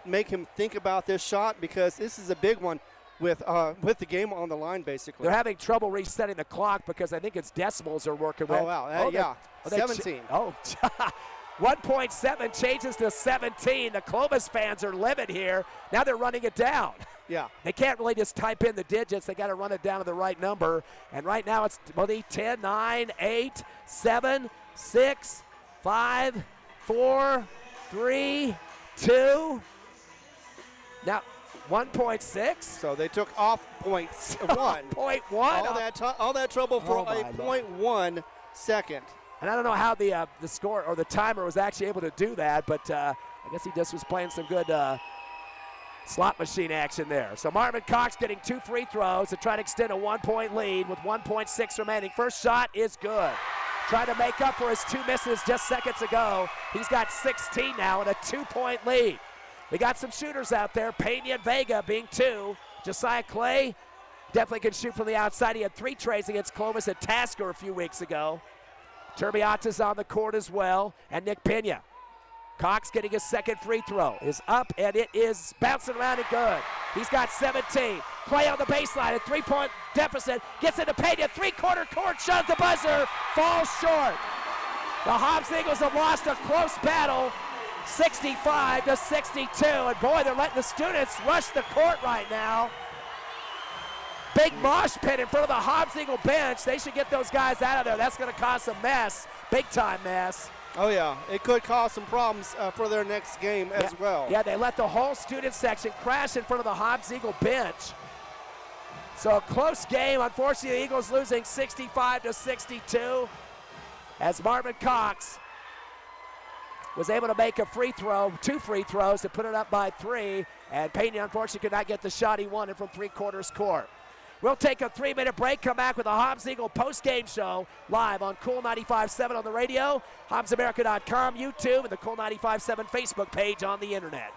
make him think about this shot, because this is a big one with the game on the line, basically. They're having trouble resetting the clock because I think it's decimals are working with. Oh, wow. 17. 1.7 changes to 17. The Clovis fans are livid here. Now they're running it down. Yeah. They can't really just type in the digits. They got to run it down to the right number. And right now it's 10, 9, 8, 7, 6, 5, 4, 3, 2. Now, 1.6. So they took off 0.1. 0.1. All that trouble for a 0.1 second. And I don't know how the score or the timer was actually able to do that, but I guess he just was playing some good slot machine action there. So Marvin Cox getting 2 free throws to try to extend a 1-point lead with 1.6 remaining. First shot is good. Trying to make up for his 2 misses just seconds ago. He's got 16 now and a 2-point lead. We got some shooters out there, Pena and Vega being 2. Josiah Clay definitely can shoot from the outside. He had 3 trays against Clovis at Tasker a few weeks ago. Turbiatis on the court as well, and Nick Pena. Cox getting his second free throw is up, and it is bouncing around and good. He's got 17. Clay on the baseline, a 3-point deficit. Gets into Pena, 3-quarter court, shot the buzzer, falls short. The Hobbs Eagles have lost a close battle. 65-62, and boy, they're letting the students rush the court right now. Big mosh pit in front of the Hobbs Eagle bench. They should get those guys out of there. That's going to cause a mess, big-time mess. Oh, yeah, it could cause some problems for their next game as well. Yeah, they let the whole student section crash in front of the Hobbs Eagle bench. So a close game. Unfortunately, the Eagles losing 65-62 as Marvin Cox was able to make a free throw, 2 free throws to put it up by 3, and Pena unfortunately could not get the shot he wanted from three-quarters court. We'll take a 3-minute break, come back with a Hobbs Eagle post-game show live on Cool 95.7 on the radio, HobbsAmerica.com, YouTube, and the Cool 95.7 Facebook page on the internet.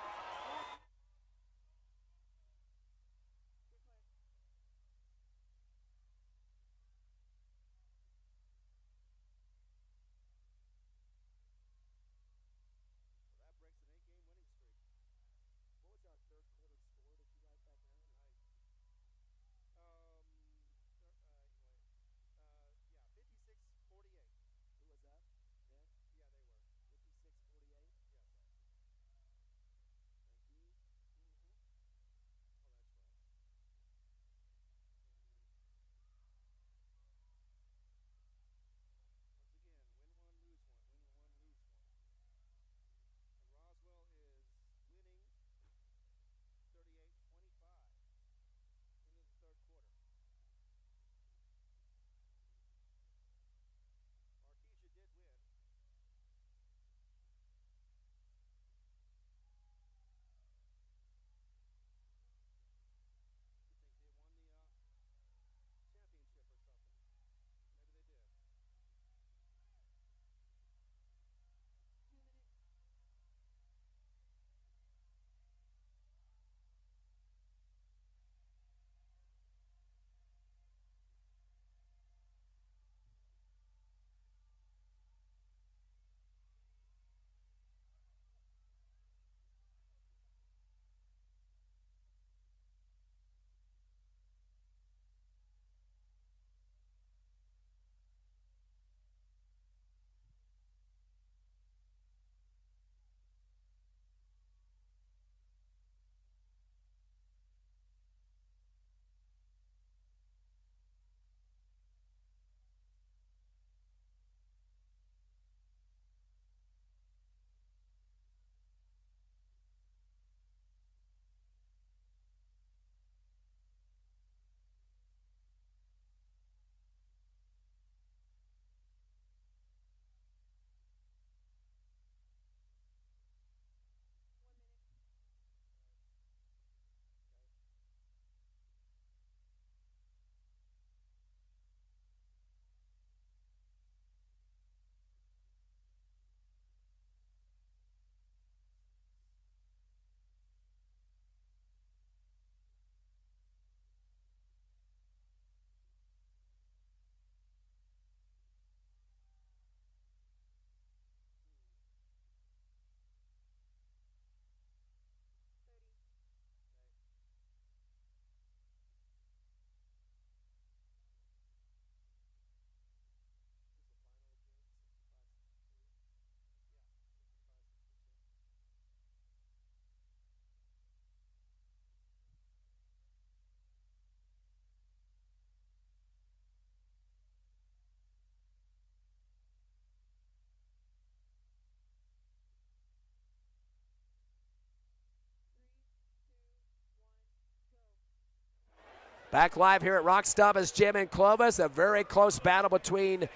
Back live here at Rock Stubba's Gym in Clovis. A very close battle between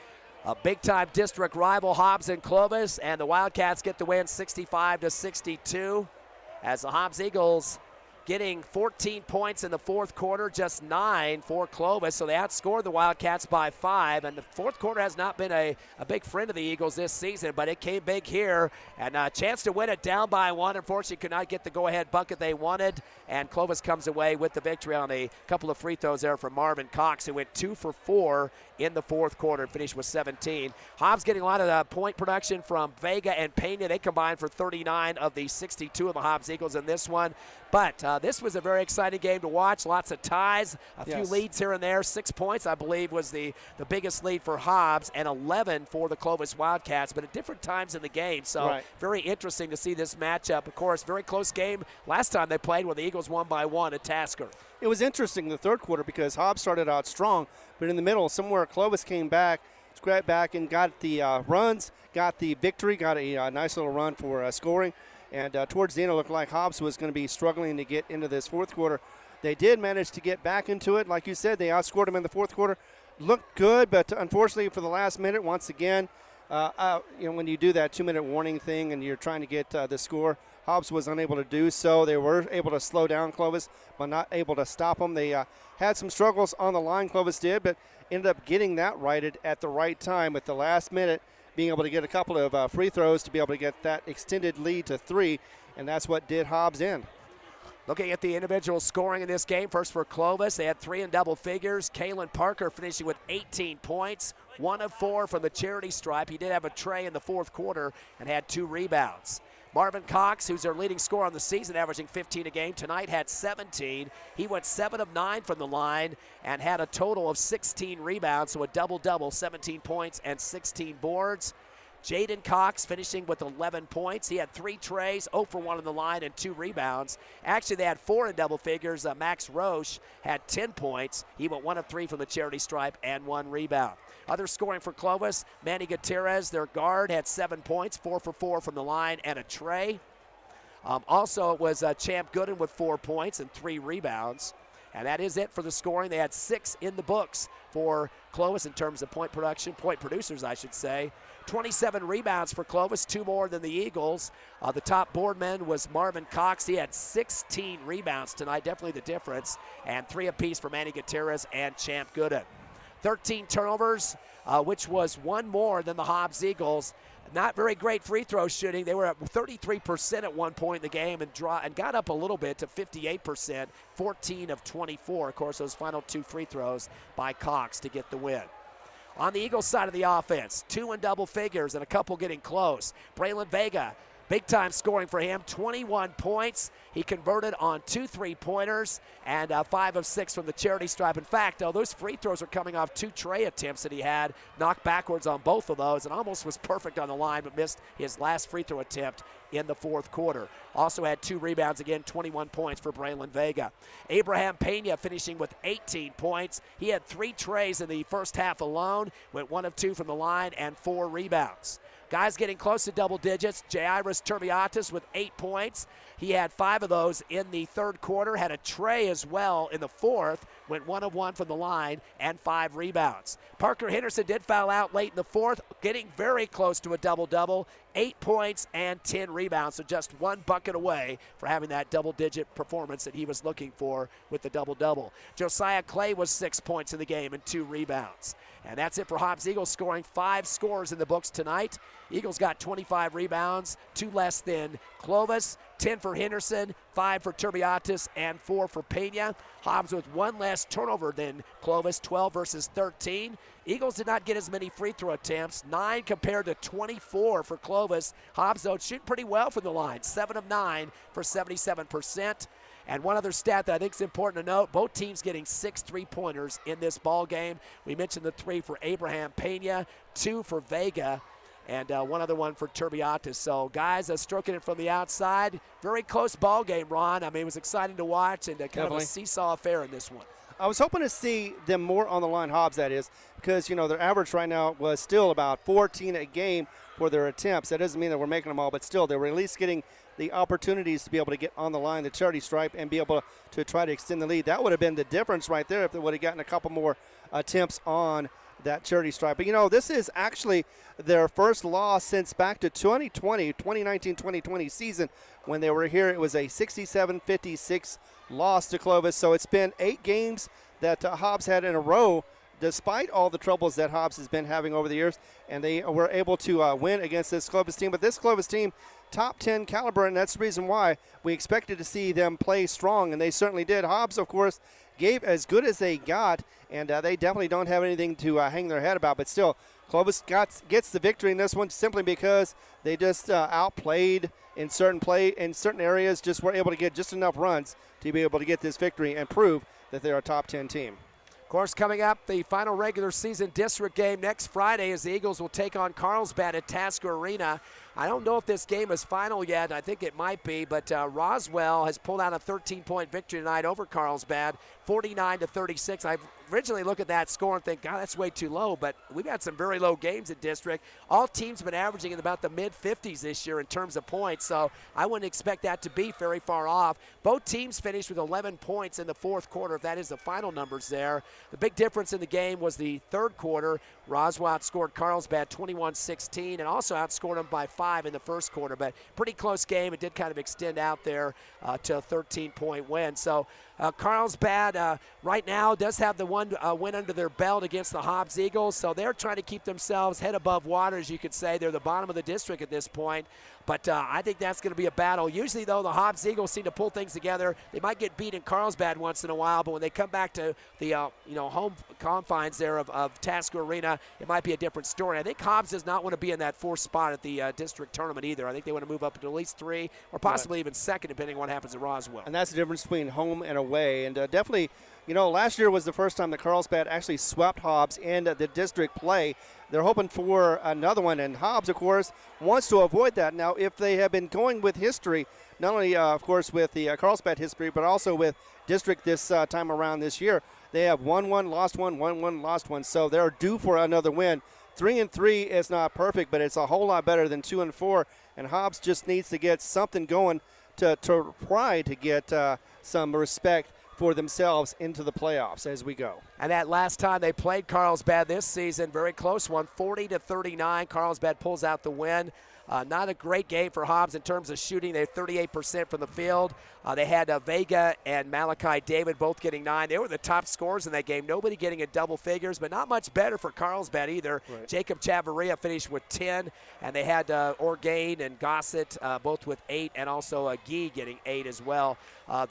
a big-time district rival, Hobbs and Clovis, and the Wildcats get the win 65-62 as the Hobbs Eagles getting 14 points in the fourth quarter, just 9 for Clovis, so they outscored the Wildcats by 5, and the fourth quarter has not been a big friend of the Eagles this season, but it came big here, and a chance to win it down by 1. Unfortunately, could not get the go-ahead bucket they wanted, and Clovis comes away with the victory on a couple of free throws there from Marvin Cox, who went 2 for 4 in the fourth quarter and finished with 17. Hobbs getting a lot of point production from Vega and Pena. They combined for 39 of the 62 of the Hobbs Eagles in this one. But this was a very exciting game to watch. Lots of ties, a few leads here and there. 6 points, I believe, was the biggest lead for Hobbs, and 11 for the Clovis Wildcats, but at different times in the game. So very interesting to see this matchup. Of course, very close game last time they played when the Eagles won by 1 at Tasker. It was interesting in the third quarter because Hobbs started out strong, but in the middle, somewhere Clovis came back, scrapped back, and got the runs, got the victory, got a nice little run for scoring. And towards the end, it looked like Hobbs was going to be struggling to get into this fourth quarter. They did manage to get back into it. Like you said, they outscored them in the fourth quarter. Looked good, but unfortunately for the last minute, once again, when you do that 2-minute warning thing and you're trying to get the score, Hobbs was unable to do so. They were able to slow down Clovis, but not able to stop them. They had some struggles on the line, Clovis did, but ended up getting that righted at the right time at the last minute, being able to get a couple of free throws to be able to get that extended lead to 3, and that's what did Hobbs in. Looking at the individual scoring in this game, first for Clovis, they had 3 in double figures. Kalen Parker finishing with 18 points, 1 of 4 from the charity stripe. He did have a tray in the fourth quarter and had 2 rebounds. Marvin Cox, who's their leading scorer on the season, averaging 15 a game, tonight had 17. He went 7 of 9 from the line and had a total of 16 rebounds, so a double-double, 17 points and 16 boards. Jaden Cox finishing with 11 points. He had 3 trays, 0 for 1 on the line, and 2 rebounds. Actually, they had 4 in double figures. Max Roche had 10 points. He went 1 of 3 from the charity stripe and 1 rebound. Other scoring for Clovis, Manny Gutierrez, their guard, had 7 points, 4 for 4 from the line and a tray. Also, it was Champ Gooden with 4 points and 3 rebounds. And that is it for the scoring. They had 6 in the books for Clovis in terms of point producers, I should say. 27 rebounds for Clovis, 2 more than the Eagles. The top boardman was Marvin Cox. He had 16 rebounds tonight, definitely the difference, and 3 apiece for Manny Gutierrez and Champ Gooden. 13 turnovers, which was 1 more than the Hobbs Eagles. Not very great free throw shooting. They were at 33% at one point in the game and got up a little bit to 58%, 14 of 24. Of course, those final 2 free throws by Cox to get the win. On the Eagles side of the offense, 2 in double figures and a couple getting close. Braylon Vega, big time scoring for him, 21 points. He converted on 2 3-pointers and 5 of 6 from the charity stripe. In fact, those free throws are coming off 2 tray attempts that he had, knocked backwards on both of those, and almost was perfect on the line, but missed his last free throw attempt in the fourth quarter. Also had 2 rebounds, again, 21 points for Braylon Vega. Abraham Pena finishing with 18 points. He had 3 trays in the first half alone, went 1 of 2 from the line and 4 rebounds. Guys getting close to double digits. Jairus Turbiatis with 8 points. He had 5 of those in the third quarter, had a tray as well in the fourth, went 1 of 1 from the line and 5 rebounds. Parker Henderson did foul out late in the fourth, getting very close to a double-double, 8 points and 10 rebounds, so just 1 bucket away for having that double-digit performance that he was looking for with the double-double. Josiah Clay was 6 points in the game and 2 rebounds. And that's it for Hobbs Eagles, scoring 5 scores in the books tonight. Eagles got 25 rebounds, 2 less than Clovis, 10 for Henderson, 5 for Turbiatis, and 4 for Pena. Hobbs with 1 less turnover than Clovis, 12 versus 13. Eagles did not get as many free throw attempts, 9 compared to 24 for Clovis. Hobbs, though, shooting pretty well from the line, 7 of 9 for 77%. And one other stat that I think is important to note, both teams getting 6 3-pointers in this ball game. We mentioned the 3 for Abraham Pena, 2 for Vega, and 1 other one for Turbiatis. So guys stroking it from the outside. Very close ball game, Ron. I mean, it was exciting to watch and kind of a seesaw affair in this one. I was hoping to see them more on the line, Hobbs, that is, because, their average right now was still about 14 a game for their attempts. That doesn't mean that we're making them all, but still, they were at least getting the opportunities to be able to get on the line, the charity stripe, and be able to try to extend the lead. That would have been the difference right there if they would have gotten a couple more attempts on that charity stripe. But, this is actually their first loss since back to 2019-2020 season when they were here. It was a 67-56 loss to Clovis. So it's been 8 games that Hobbs had in a row, despite all the troubles that Hobbs has been having over the years, and they were able to win against this Clovis team. But this Clovis team, top 10 caliber, and that's the reason why we expected to see them play strong, and they certainly did. Hobbs, of course, gave as good as they got, and they definitely don't have anything to hang their head about. But still, Clovis gets the victory in this one simply because they just outplayed in certain areas, just were able to get just enough runs to be able to get this victory and prove that they're a top 10 team. Of course, coming up, the final regular season district game next Friday as the Eagles will take on Carlsbad at Tasker Arena. I don't know if this game is final yet. I think it might be, but Roswell has pulled out a 13-point victory tonight over Carlsbad, 49-36. I originally look at that score and think, God, that's way too low, but we've had some very low games in district. All teams have been averaging in about the mid-50s this year in terms of points, so I wouldn't expect that to be very far off. Both teams finished with 11 points in the fourth quarter, if that is the final numbers there. The big difference in the game was the third quarter. Roswell outscored Carlsbad 21-16 and also outscored them by 5 in the first quarter, but pretty close game. It did kind of extend out there to a 13-point win. So Carlsbad right now does have the one win under their belt against the Hobbs Eagles, so they're trying to keep themselves head above water, as you could say. They're the bottom of the district at this point, but I think that's going to be a battle. Usually, though, the Hobbs Eagles seem to pull things together. They might get beat in Carlsbad once in a while, but when they come back to the home confines there of Tasker Arena, it might be a different story. I think Hobbs does not want to be in that fourth spot at the district tournament either. I think they want to move up to at least 3 or possibly even second, depending on what happens at Roswell. And that's the difference between home and away. And definitely, last year was the first time that Carlsbad actually swept Hobbs in the district play. They're hoping for another one, and Hobbs, of course, wants to avoid that. Now, if they have been going with history, not only, of course, with the Carlsbad history, but also with district this time around this year, they have won one, lost one, won one, lost one. So they're due for another win. 3-3 is not perfect, but it's a whole lot better than 2-4. And Hobbs just needs to get something going to try to get some respect for themselves into the playoffs as we go. And that last time they played Carlsbad this season, very close one, 40-39. Carlsbad pulls out the win. Not a great game for Hobbs in terms of shooting. They're 38% from the field. They had Vega and Malachi David both getting 9. They were the top scorers in that game. Nobody getting in double figures, but not much better for Carlsbad either. Right. Jacob Chavarria finished with 10, and they had Orgain and Gossett both with 8, and also Guy getting 8 as well.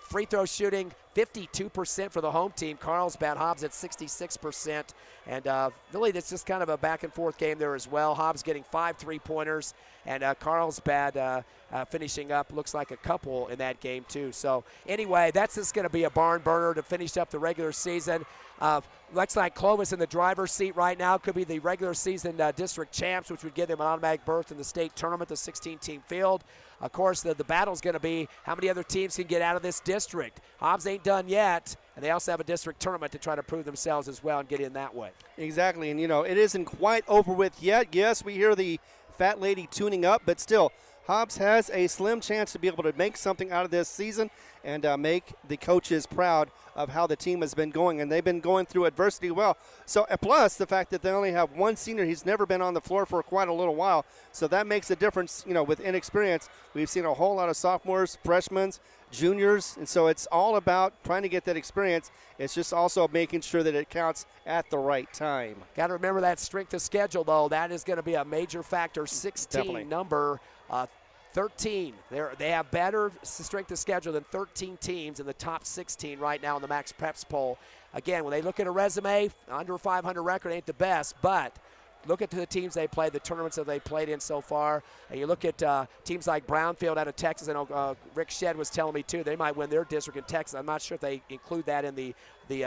Free throw shooting, 52% for the home team. Carlsbad, Hobbs at 66%. And really, that's just kind of a back-and-forth game there as well. Hobbs getting 5 3-pointers, and Carlsbad finishing up, looks like a couple in that game too. So anyway, that's just going to be a barn burner to finish up the regular season. Looks like Clovis in the driver's seat right now could be the regular season district champs, which would give them an automatic berth in the state tournament, the 16-team field. Of course, the battle's going to be how many other teams can get out of this district. Hobbs ain't done yet, and they also have a district tournament to try to prove themselves as well and get in that way. Exactly, and it isn't quite over with yet. Yes, we hear the fat lady tuning up, but still, Hobbs has a slim chance to be able to make something out of this season and make the coaches proud of how the team has been going, and they've been going through adversity well. So, plus the fact that they only have one senior, he's never been on the floor for quite a little while, so that makes a difference. With inexperience, we've seen a whole lot of sophomores, freshmen, juniors, and so it's all about trying to get that experience. It's just also making sure that it counts at the right time. Got to remember that strength of schedule, though. That is going to be a major factor. 16 Definitely. Number 13. They have better strength of schedule than 13 teams in the top 16 right now in the Max Preps poll. Again, when they look at a resume, under 500 record ain't the best, but look at the teams they played, the tournaments that they played in so far, and you look at teams like Brownfield out of Texas. I know Rick Shedd was telling me, too, they might win their district in Texas. I'm not sure if they include that in the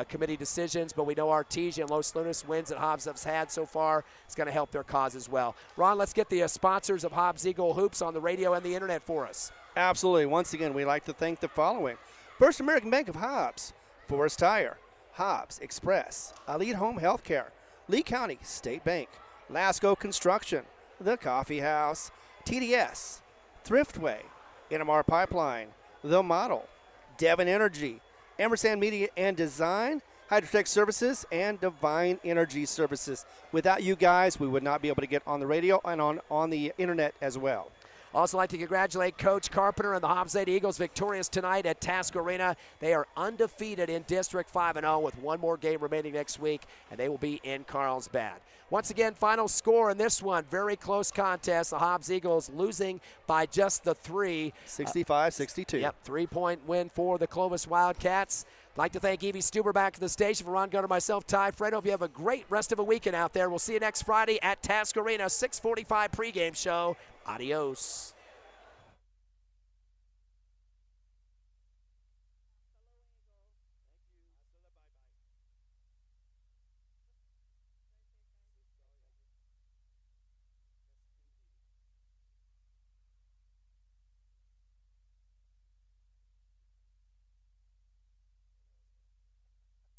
committee decisions, but we know Artesia and Los Lunas wins that Hobbs has had so far. It's going to help their cause as well. Ron, let's get the sponsors of Hobbs Eagle Hoops on the radio and the internet for us. Absolutely. Once again, we'd like to thank the following. First American Bank of Hobbs, Forest Tire, Hobbs Express, Elite Home Healthcare, Lee County State Bank, Lasco Construction, The Coffee House, TDS, Thriftway, NMR Pipeline, The Model, Devon Energy, Emerson Media and Design, Hydrotech Services, and Divine Energy Services. Without you guys, we would not be able to get on the radio and on the internet as well. Also like to congratulate Coach Carpenter and the Hobbs Lady Eagles victorious tonight at Task Arena. They are undefeated in District 5-0 with one more game remaining next week, and they will be in Carlsbad. Once again, final score in this one, very close contest. The Hobbs Eagles losing by just the 3. 65-62. Yep, 3-point win for the Clovis Wildcats. I'd like to thank Evie Stuber back to the station. For Ron Gunner, myself, Ty Fred. Hope you have a great rest of a weekend out there. We'll see you next Friday at Task Arena, 6:45 pregame show. Adios.